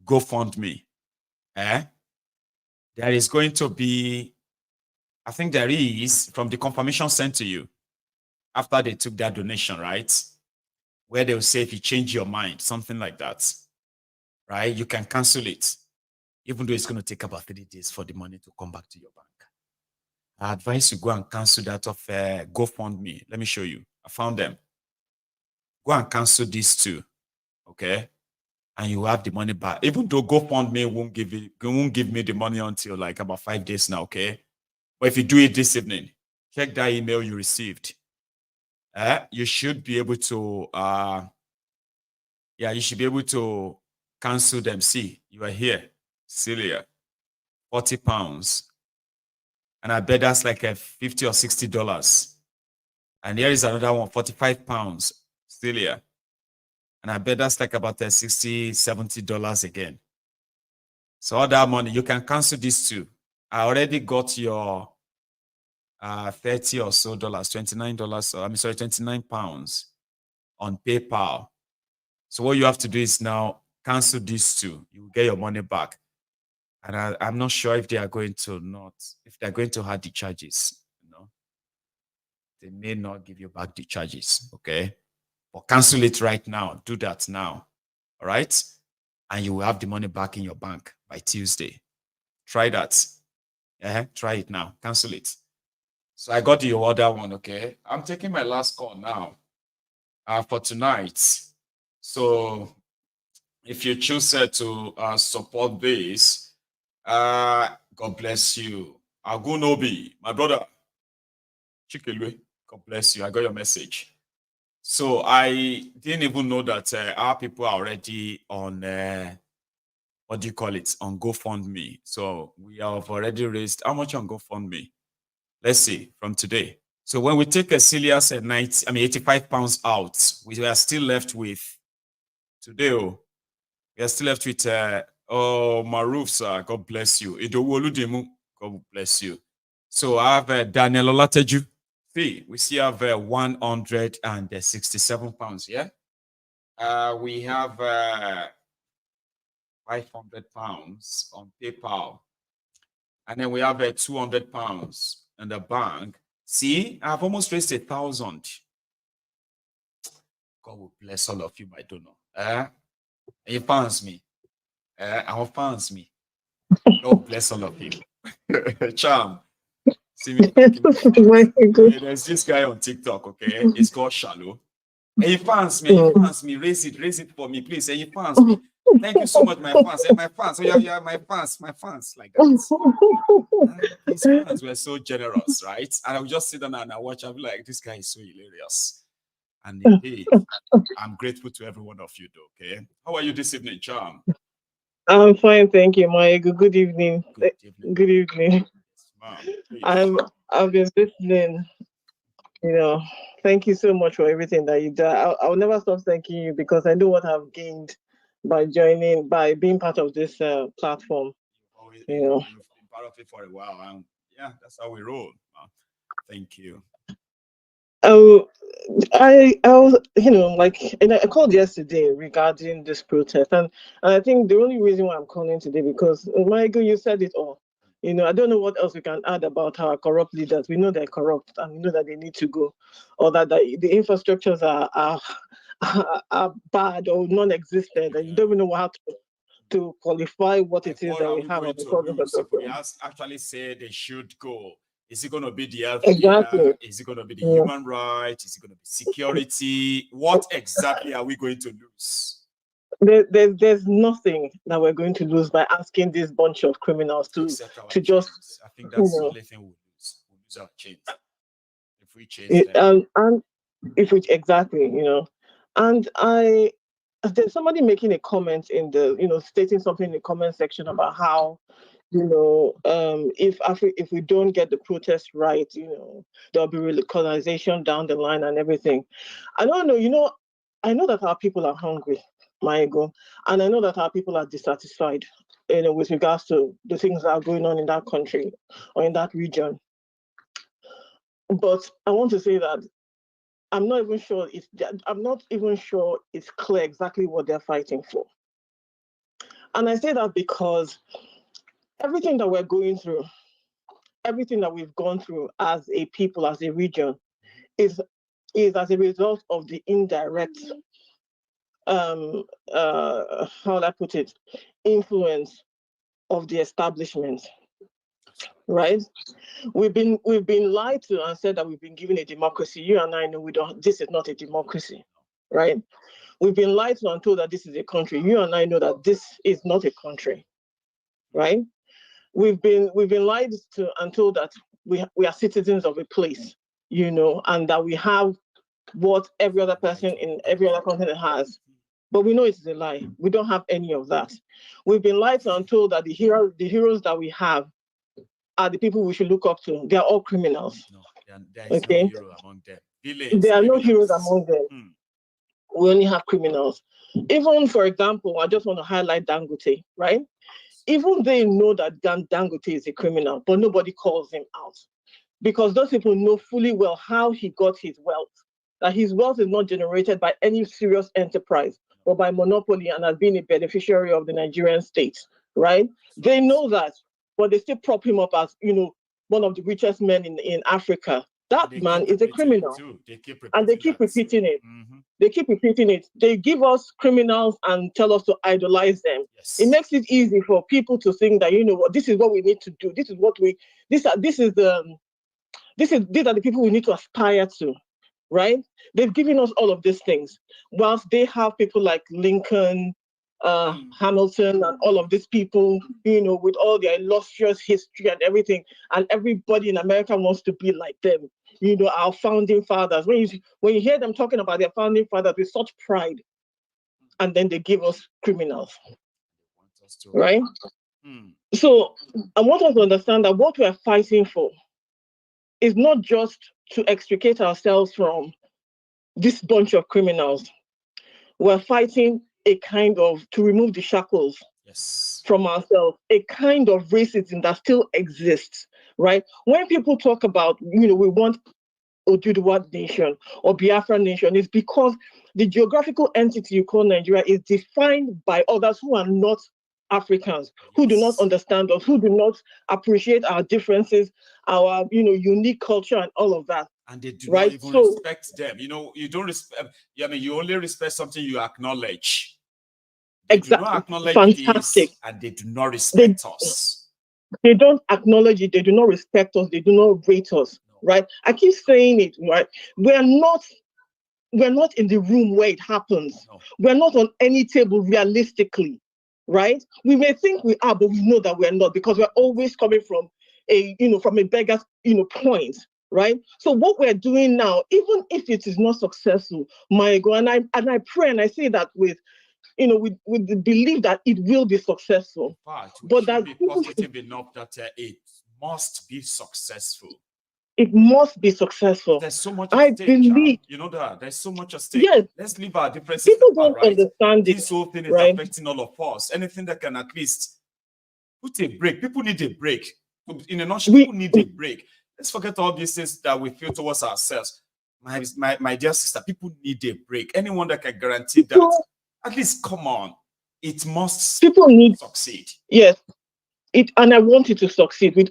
GoFundMe? There is going to be, I think there is, from the confirmation sent to you after they took that donation, right? Where they'll say if you change your mind, something like that, right? You can cancel it, even though it's going to take about 3 days for the money to come back to your bank. I advise you go and cancel that of GoFundMe. Let me show you. I found them. Go and cancel these 2, okay? And you have the money back. Even though GoFundMe won't give me the money until like about 5 days now, okay? But if you do it this evening, check that email you received. You should be able to, you should be able to cancel them. See, you are here, Celia, £40. And I bet that's like a $50 or $60. And here is another one, £45, Celia. And I bet that's like about $60, $70 again. So all that money, you can cancel these 2. I already got your $30 or so $29, 29 pounds on PayPal. So what you have to do is now cancel these 2. You will get your money back. And I'm not sure if they are going to they're going to add the charges. They may not give you back the charges, okay? But cancel it right now. Do that now, all right? And you will have the money back in your bank by Tuesday. Try that. Try it now. Cancel it. So I got the other one, okay? I'm taking my last call now for tonight. So if you choose to support this, God bless you. Agunobi, my brother. Chikelwe, God bless you. I got your message. So I didn't even know that our people are already on, what do you call it, on GoFundMe. So we have already raised, how much on GoFundMe? Let's see, from today. So when we take a Celia's 85 pounds out, we are still left with, today, we are still left with, Maruf, sir, God bless you. Idowoludemu, God bless you. So I have Daniel Olateju. See, we still have 167 pounds, yeah? We have 500 pounds on PayPal. And then we have 200 pounds in the bank. See, I've almost raised 1,000. God will bless all of you, my donor. He fans me. Our fans me. God bless all of you. Charm. See me. There's this guy on TikTok, okay? It's called Shallow. He fans me. He fans me. Raise it for me, please. He fans me. Thank you so much, my fans. My fans. Oh, yeah, my fans, like that. His fans were so generous, right? And I would just sit down and I watch. I'll be like, this guy is so hilarious. And indeed, I'm grateful to every one of you, though, okay? How are you this evening, Charm? I'm fine, thank you, Maiyegun. Good evening. Good evening. I've been listening. Thank you so much for everything that you do. I'll never stop thanking you because I know what I've gained by being part of this platform. You've been part of it for a while, and yeah, that's how we roll. Thank you. I was, and I called yesterday regarding this protest, and I think the only reason why I'm calling today because Michael, you said it all. I don't know what else we can add about our corrupt leaders. We know they're corrupt, and we know that they need to go, or that the infrastructures are bad or non-existent, and you don't even know how to qualify what it is that we have on the project. We actually say they should go. Is it going to be the health exactly. care? Is it going to be the human rights? Is it going to be security? What exactly are we going to lose? There's nothing that we're going to lose by asking this bunch of criminals to just. I think that's the only thing we'll lose. We'll lose our change if we change them. And if we exactly, and there's somebody making a comment in the, stating something in the comment section about how, if we don't get the protest right, there'll be radicalization down the line and everything. I don't know, I know that our people are hungry, Maiyegun, and I know that our people are dissatisfied, with regards to the things that are going on in that country or in that region. But I want to say that I'm not even sure it's clear exactly what they're fighting for. And I say that because everything that we're going through, everything that we've gone through as a people, as a region, is as a result of the indirect, how would I put it, influence of the establishment. Right? We've been lied to and said that we've been given a democracy. You and I know this is not a democracy, right? We've been lied to and told that this is a country. You and I know that this is not a country, right? We've been lied to and told that we are citizens of a place, and that we have what every other person in every other continent has. But we know it's a lie. We don't have any of that. We've been lied to and told that the heroes that we have are the people we should look up to. They are all criminals. No, there is no hero among them. There are no heroes among them. We only have criminals. Even, for example, I just want to highlight Dangote, right? Even they know that Dangote is a criminal, but nobody calls him out. Because those people know fully well how he got his wealth. That his wealth is not generated by any serious enterprise, but by monopoly and has been a beneficiary of the Nigerian state, right? They know that. But they still prop him up as, one of the richest men in Africa. That man is a criminal. And they keep repeating it. Mm-hmm. They keep repeating it. They give us criminals and tell us to idolize them. Yes. It makes it easy for people to think that, this is what we need to do. These are the people we need to aspire to, right? They've given us all of these things. Whilst they have people like Lincoln, Hamilton and all of these people, with all their illustrious history and everything, and everybody in America wants to be like them. Our founding fathers. When you hear them talking about their founding fathers with such pride, and then they give us criminals, right? So I want us to understand that what we are fighting for is not just to extricate ourselves from this bunch of criminals. We're fighting to remove the shackles from ourselves, a kind of racism that still exists, right? When people talk about, we want Oduduwa nation or Biafra nation, it's because the geographical entity you call Nigeria is defined by others who are not Africans, who do not understand us, who do not appreciate our differences, our, unique culture and all of that. And they do not even respect them. You don't respect, you only respect something you acknowledge. They do not acknowledge this, and they do not respect us. They don't acknowledge it. They do not respect us. They do not rate us, right? I keep saying it, right? We're not in the room where it happens. No. We're not on any table realistically, right? We may think we are, but we know that we're not because we're always coming from a beggar's, point. Right. So what we're doing now, even if it is not successful, Maiyegun, and I pray and I say that with, with the belief that it will be successful. But that be positive enough that it must be successful. It must be successful. There's so much at stake, believe, you know that there's so much at stake. Yes. Let's leave our differences. People don't understand this whole thing is affecting all of us. Anything that can at least put a break. People need a break. In a nutshell, people need a break. Let's forget all these things that we feel towards ourselves. My dear sister, people need a break. Anyone that can guarantee that, at least come on. It must succeed. Yes. And I want it to succeed with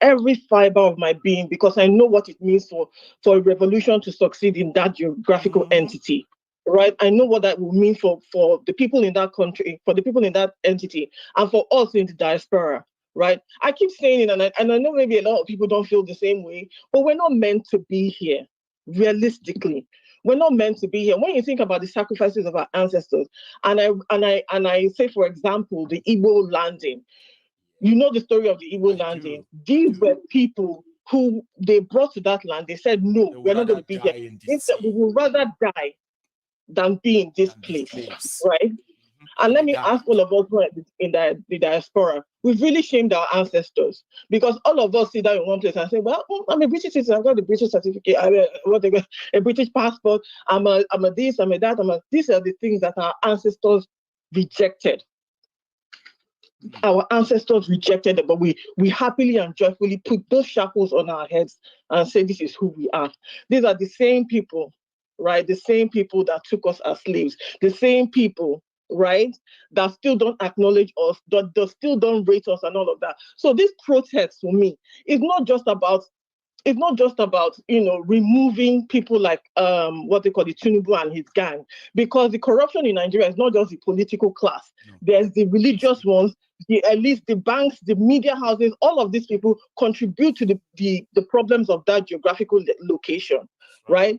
every fiber of my being, because I know what it means for a revolution to succeed in that geographical entity, right? I know what that will mean for the people in that country, for the people in that entity, and for us in the diaspora, right? I keep saying it, and I know maybe a lot of people don't feel the same way, but we're not meant to be here, realistically. We're not meant to be here. When you think about the sacrifices of our ancestors, and I say, for example, the Igbo landing. You know the story of the Igbo landing. These were people who they brought to that land. They said, no, we're not going to be here. Instead, we would rather die than be in this place, right? And let me ask all of us who are in the diaspora, we've really shamed our ancestors, because all of us sit down in one place and say, well, I'm a British citizen, I've got a British certificate, a British passport, I'm a this, I'm a that, these are the things that our ancestors rejected. Our ancestors rejected it, but we happily and joyfully put those shackles on our heads and say, this is who we are. These are the same people, right? The same people that took us as slaves, the same people, right, that still don't acknowledge us, that still don't rate us and all of that. So this protest for me is not just about removing people like what they call the Tinubu and his gang, because the corruption in Nigeria is not just the political class. There's the religious ones, the elites, the banks, the media houses. All of these people contribute to the problems of that geographical location, right?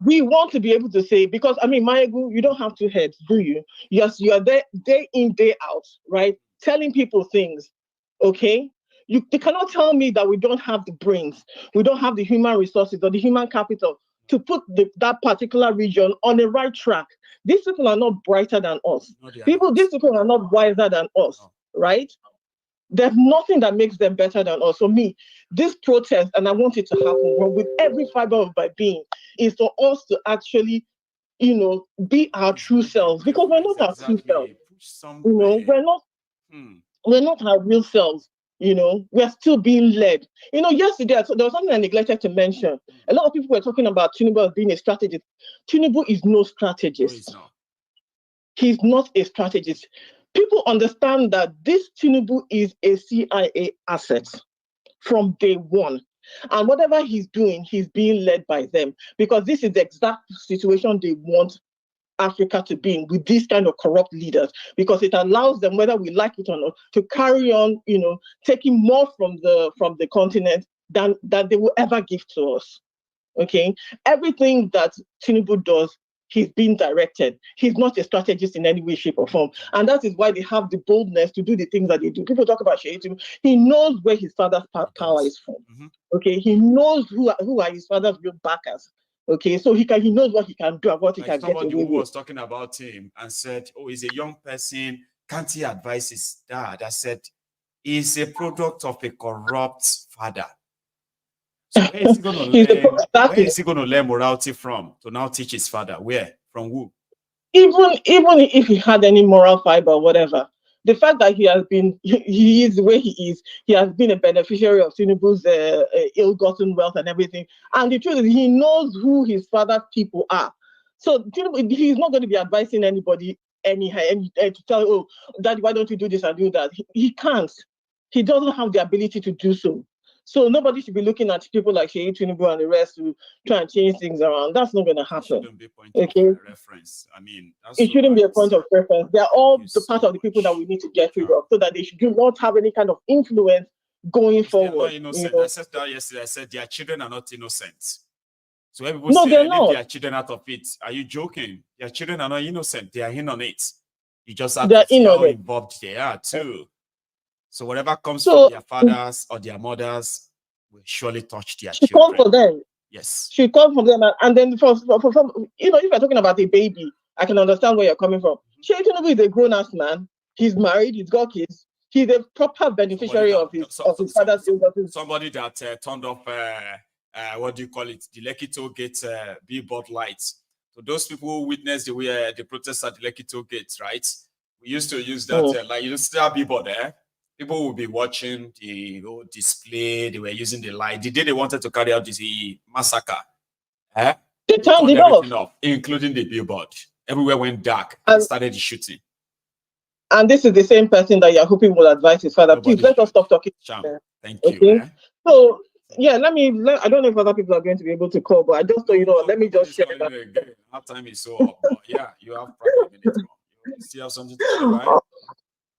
We want to be able to say, because Maiyegun, you don't have two heads, do you? Yes, you are there day in, day out, right? Telling people things, okay? They cannot tell me that we don't have the brains, we don't have the human resources or the human capital to put that particular region on the right track. These people are not brighter than us. These people are not wiser than us, right? There's nothing that makes them better than us. So this protest, and I want it to happen with every fiber of my being, is for us to actually, be our true selves, because we're not our true selves. We're not our real selves. We're still being led. Yesterday, there was something I neglected to mention. A lot of people were talking about Tinubu as being a strategist. Tinubu is no strategist. He's not a strategist. People understand that this Tinubu is a CIA asset from day one. And whatever he's doing, he's being led by them, because this is the exact situation they want Africa to be in, with these kind of corrupt leaders, because it allows them, whether we like it or not, to carry on, taking more from the continent than they will ever give to us. Okay, everything that Tinubu does, he's being directed. He's not a strategist in any way, shape, or form, and that is why they have the boldness to do the things that they do. People talk about Tinubu. He knows where his father's power is from. Okay, he knows who are his father's real backers. Okay, so he knows what he can do and what he can get away with. Somebody who was talking about him and said, oh, he's a young person, can't he advise his dad? I said, he's a product of a corrupt father. So where is he going to learn morality from to now teach his father? Where? From who? Even if he had any moral fiber or whatever, the fact that he is the way he is, he has been a beneficiary of Tinubu's ill-gotten wealth and everything. And the truth is, he knows who his father's people are. So Tinubu, he's not going to be advising anybody anyhow and to tell, oh, Daddy, why don't you do this and do that? He can't. He doesn't have the ability to do so. So nobody should be looking at people like Tinubu and the rest to try and change things around. That's not going to happen. It shouldn't be a point of reference. It shouldn't be a point of reference. They're all the part of the people that we need to get rid of, so that they should not have any kind of influence going forward. They're not innocent. I said that yesterday. I said their children are not innocent. So when people say leave their children out of it, are you joking? Their children are not innocent. They are in on it. You just have to see how involved they are too. So whatever comes from their fathers or their mothers will surely touch their children. Come for them. Yes. She come from them, and then for some, if you're talking about a baby, I can understand where you're coming from. Tinubu is a grown-ass man. He's married. He's got kids. He's a proper beneficiary of his father's illnesses. Somebody that turned off, what do you call it, the Lekki Toll Gate billboard lights. So those people who witnessed the protests at the Lekki Toll Gate, right? We used to use that, like you see that billboard there. People will be watching the display. They were using the light. The day they wanted to carry out the massacre, they turned everything off, including the billboard. Everywhere went dark and started shooting. And this is the same person that you're hoping will advise his father. Please let us stop talking. Thank you. So, yeah, I don't know if other people are going to be able to call, but I just thought, let me just share that. Our time is so up. Yeah, you have probably a minute more. You still have something to say, right?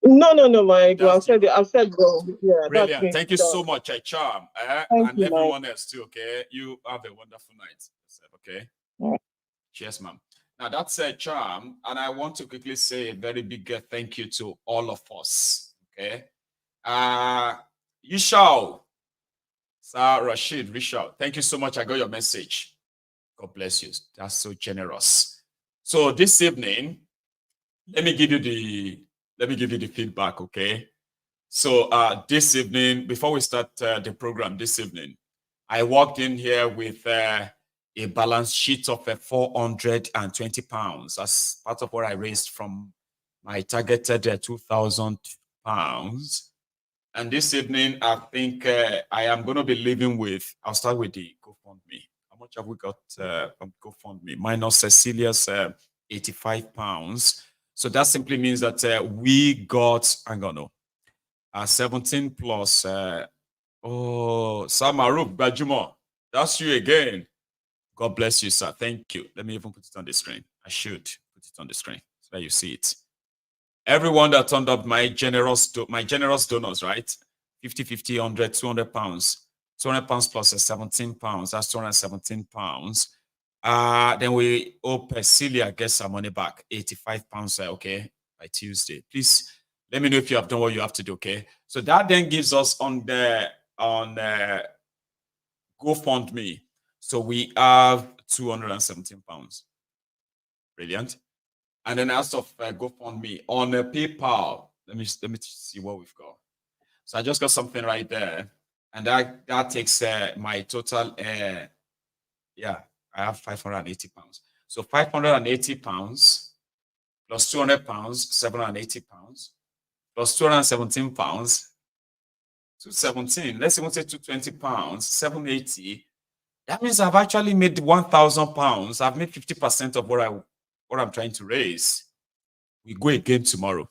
No, Maiyegun. I've said go. Yeah, brilliant. Thank you so much, Charm. And you, everyone else too, okay? You have a wonderful night. Okay? Cheers, ma'am. Now that's a Charm, and I want to quickly say a very big thank you to all of us. Okay, Yishao, Sir Rashid, Rishal, thank you so much. I got your message. God bless you. That's so generous. So this evening, let me give you the feedback. Okay. So this evening, before we start the program this evening, I walked in here with a balance sheet of 420 pounds as part of what I raised from my targeted 2,000 pounds. And this evening, I think I am going to be leaving with, I'll start with the GoFundMe. How much have we got from GoFundMe? Minus Cecilia's 85 pounds. So that simply means that we got, 17 plus, Samaruk Bajumo, that's you again. God bless you, sir. Thank you. Let me even put it on the screen. I should put it on the screen so that you see it. Everyone that turned up, my generous donors, right? 50, 50, 100, 200 pounds. 200 pounds plus 17 pounds. That's 217 pounds. Then we owe Percilia get some money back. 85 pounds, okay, by Tuesday. Please let me know if you have done what you have to do, okay? So that then gives us on GoFundMe. So we have 217 pounds. Brilliant. And then as of GoFundMe on PayPal, let me see what we've got. So I just got something right there, and that takes my total. I have 580 pounds. So 580 pounds plus 200 pounds, 780 pounds plus 217 pounds, 217. Let's even say 220 pounds, 780. That means I've actually made 1,000 pounds. I've made 50% of what I'm trying to raise. We go again tomorrow.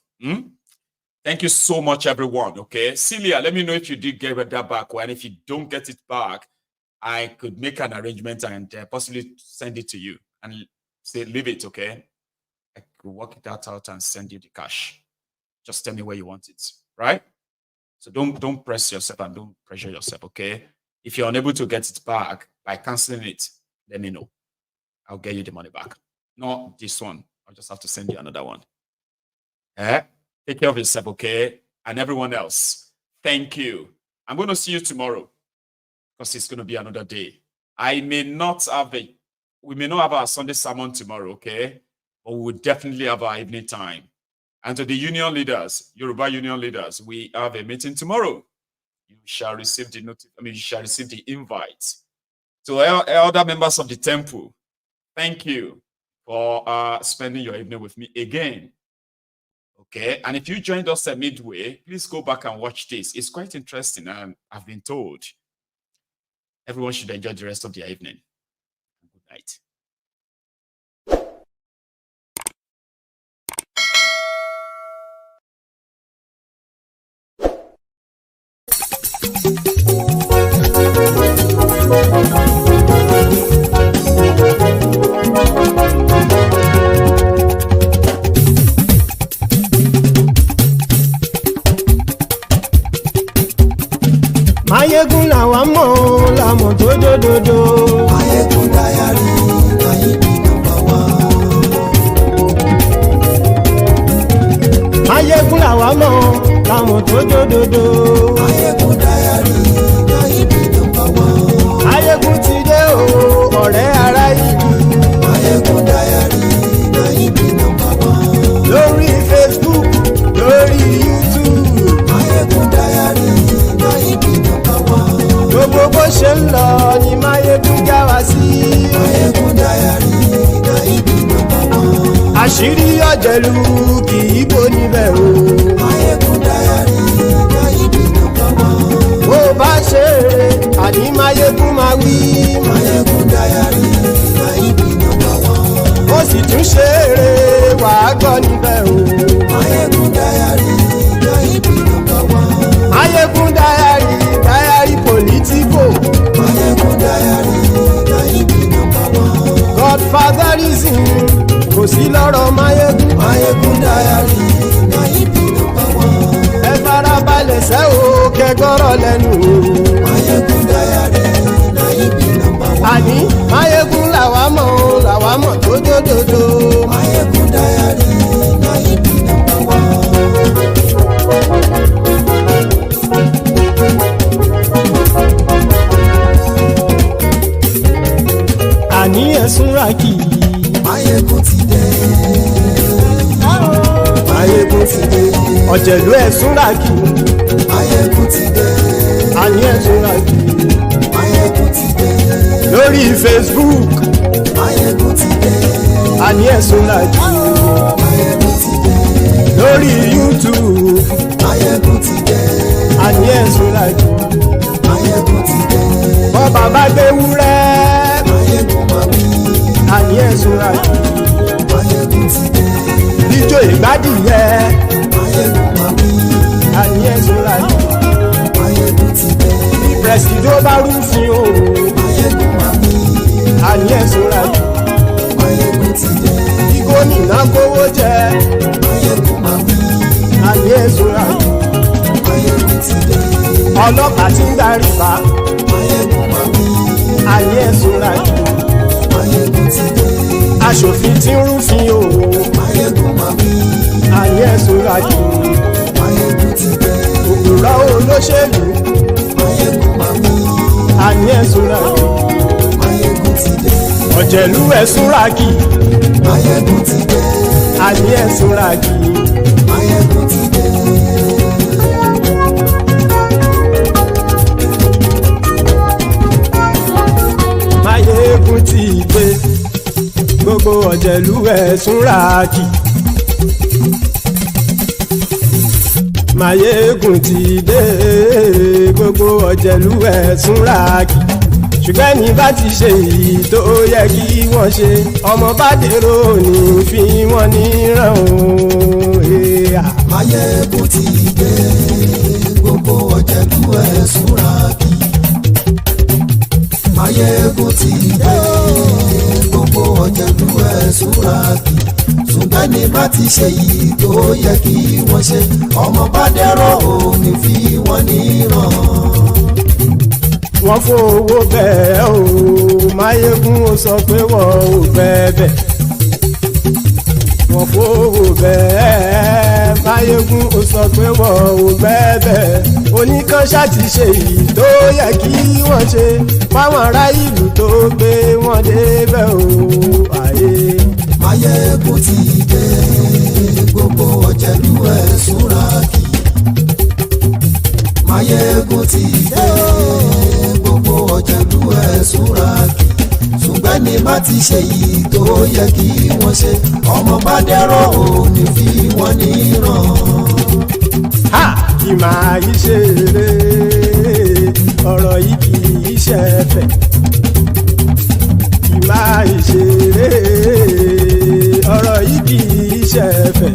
Thank you so much, everyone. Okay, Celia, let me know if you did get that back, and if you don't get it back, I could make an arrangement and possibly send it to you and say leave it. Okay, I could work it out and send you the cash. Just tell me where you want it, right? So don't press yourself and don't pressure yourself. Okay, if you're unable to get it back by canceling it, let me know. I'll get you the money back. Not this one. I'll just have to send you another one. Take care of yourself, okay? And everyone else, thank you. I'm going to see you tomorrow because it's going to be another day. We may not have our Sunday sermon tomorrow, okay? But we will definitely have our evening time. And to the union leaders, Yoruba union leaders, we have a meeting tomorrow. You shall receive the invite. To other members of the temple, thank you for spending your evening with me again. Okay, and if you joined us at midway, please go back and watch this. It's quite interesting, and I've been told everyone should enjoy the rest of their evening. Good night. Maiyegun làwa mọ̀ làmọ̀ tó dòdòdò. Maiyegun Diary, Maiyegun #1. Maiyegun làwa mọ̀ làmọ̀ tó dòdòdò. Maiyegun Diary, Maiyegun #1. Maiyegun ti dé o, ọ̀rẹ́ ará ìlú. Maiyegun Diary, Maiyegun àṣírí ọ̀jẹ̀lú kì í bò níbẹ̀ o. Maiyegun Diary Nayibi #1. bó bá ṣe eré àní Maiyegun máa wí. Maiyegun Diary Nayibi #1. ó sì tún ṣe eré wàá gbọ́ níbẹ̀ o. Maiyegun Diary Nayibi #1. Maiyegun Diary politico. Maiyegun Diary Nayibi #1. Godfatherism kò sí lọ́rọ̀ Maiyegun. Maiyegun Diary Nayibi #1. ẹ farabalẹ̀ sẹ́ o kẹgọ́rọ̀ lẹ́nu o. Maiyegun Diary Nayibi #1. àní Maiyegun làwa mọ̀ tó dòdòdò. Maiyegun Diary Nayibi #1. àní ẹ̀sùn ràkì. Maiyegun ti dé. Maiyegun ti dé. ọ̀jẹ̀lú ẹ̀sùn ràkì. Maiyegun ti dé. àní ẹ̀sùn ràkì. Maiyegun ti dé. lórí Facebook. Maiyegun ti dé. àní ẹ̀sùn ràkì. Maiyegun ti dé. lórí YouTube. Maiyegun ti dé. àní ẹ̀sùn ràkì. Maiyegun ti dé. bọ́ bàbá gbé wúrẹ́. Maiyegun máa wí. àní ẹ̀sùn ràkì. Maiyegun ti dé. ijó ìgbádìyẹ. Maiyegun máa wí. àní ẹ̀sùn ràkì. Maiyegun ti dé. bí pẹ̀sìdó bá rúfin o. Maiyegun máa wí. àní ẹ̀sùn ràkì. Maiyegun ti dé. bí gómìnà kówó jẹ. Maiyegun máa wí. àní ẹ̀sùn ràkì. Maiyegun ti dé. ọlọ́pàá ti ń darí bá. Maiyegun máa wí. àní ẹ̀sùn ràkì. Maiyegun ti dé. aṣòfin tí ń rúfin o. Maiyegun máa wí. àní ẹ̀sùn ràkì. Maiyegun ti dé. òpùrọ́ olóṣèlú. Maiyegun máa wí. àní ẹ̀sùn ràkì. Maiyegun ti dé. ọ̀jẹ̀lú ẹ̀sùn ràkì. Maiyegun ti dé. àní ẹ̀sùn ràkì. Maiyegun ti dé. Maiyegun ti dé. gbogbo ọ̀jẹ̀lú ẹ̀sùn ràkì. Maiyegun ti dé. gbogbo ọ̀jẹ̀lú ẹ̀sùn ràkì. ṣùgbọ́n ní bá ti ṣe èyí tó yẹ kí wọ́n ṣe ọmọ bá dèrò ní fi wọ́n níran o. Maiyegun ti dé. gbogbo ọ̀jẹ̀lú ẹ̀sùn ràkì. Maiyegun ti dé. gbogbo ọ̀jẹ̀lú ẹ̀sùn ràkì. ṣùgbọ́n ní bá ti ṣe yìí tó yẹ kí wọ́n ṣe ọmọ bá dẹ́rọ̀ ò ní fi wọ́n níran. wọ́n fowó bẹ́ẹ̀ o Maiyegun ó sọ pé wọ́n ò bẹ́ẹ̀. wọ́n fowó bẹ́ẹ̀ Maiyegun ó sọ pé wọ́n ò bẹ́ẹ̀. oníkan ṣáàtì ṣe èyí tó yẹ kí wọ́n ṣe fáwọn ará ìlú tó gbé wọn débẹ̀ o. Maiyegun ti dé. gbogbo ọ̀jẹ̀lú ẹ̀sùn ràkì. Maiyegun ti dé. gbogbo ọ̀jẹ̀lú ẹ̀sùn ràkì. ṣùgbọ́n ní bá ti ṣe yìí tó yẹ kí wọ́n ṣe ọmọ bá dẹ́rọ̀ ò ní fi wọ́n níran. kì máa yí ṣe eré ọ̀rọ̀ yìí kì í ṣe ẹ̀fẹ̀. kì máa yí ṣe eré ọ̀rọ̀ yìí kì í ṣe ẹ̀fẹ̀.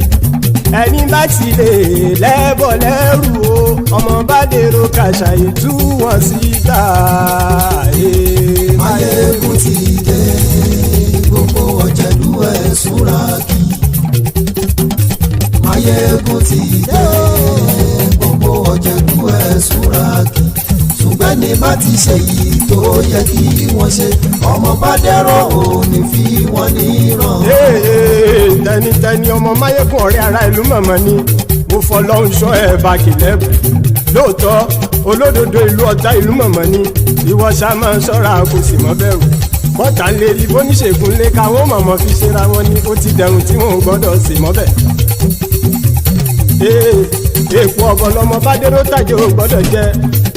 ẹni bá ti lè lẹ́bọ̀ lẹ́rù o ọmọ bá dèrò kàṣàyè tú wọn síta. Maiyegun ti dé. gbogbo ọ̀jẹ̀lú ẹ̀sùn ràkì. Maiyegun ti dé. gbogbo ọ̀jẹ̀lú ẹ̀sùn ràkì. ṣùgbọ́n ní bá ti ṣe yìí tó yẹ kí wọ́n ṣe ọmọ bá dẹ́rọ̀ ò ní fi wọ́n níran. tẹnitẹni ọmọ Maiyegun ọ̀rẹ́ ara ìlú mọ̀mọ́ ni mo fọlọ́run ṣọ́ ẹ̀ bá kìlẹ́bù. lóòótọ́ olódodo ìlú ọ̀tá ìlú mọ̀mọ́ ni ìwọ ṣá máa ń ṣọ́ra kò sì mọ́ bẹ̀rù. bọ́tà ń lè rí bóníṣègùn lé káwọn mọ̀mọ́ fi ṣera wọn ni ó ti dẹrùn tí wọn ò gbọ́dọ̀ sì mọ́ bẹ̀. èèpo ọ̀gọ̀ lọmọ bá dérò tàjẹ́ ò gbọ́dọ̀ jẹ́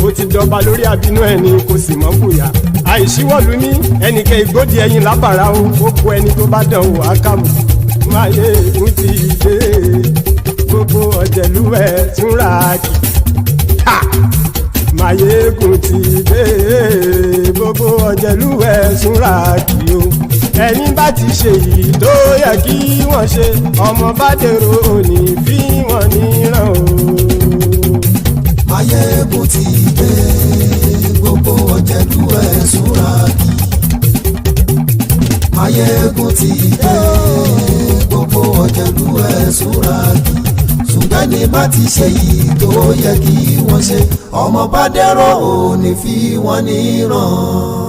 ó ti dọba lórí àbínú ẹni kò sì mọ́ fòyà. àìsíwọ́lu ní ẹnìkẹ́ ìgbódi ẹyin lábàrá o ó kó ẹni tó bá dán wò á kàmù. Maiyegun ti dé gbogbo ọ̀jẹ̀lú ẹ̀ túnra kì. Maiyegun ti dé gbogbo ọ̀jẹ̀lú ẹ̀ túnra kì o. Ẹni bá ti ṣe yìí tó yẹ kí wọ́n ṣe ọmọ bá dèrò òní fi wọ́n níran o. Maiyegun ti dé gbogbo ọ̀jẹ̀lú ẹ̀ túnra kì. Maiyegun ti dé gbogbo ọ̀jẹ̀lú ẹ̀ túnra kì. Ṣùgbọ́n ní bá ti ṣe yìí tó yẹ kí wọ́n ṣe ọmọ bá dèrò òní fi wọ́n níran.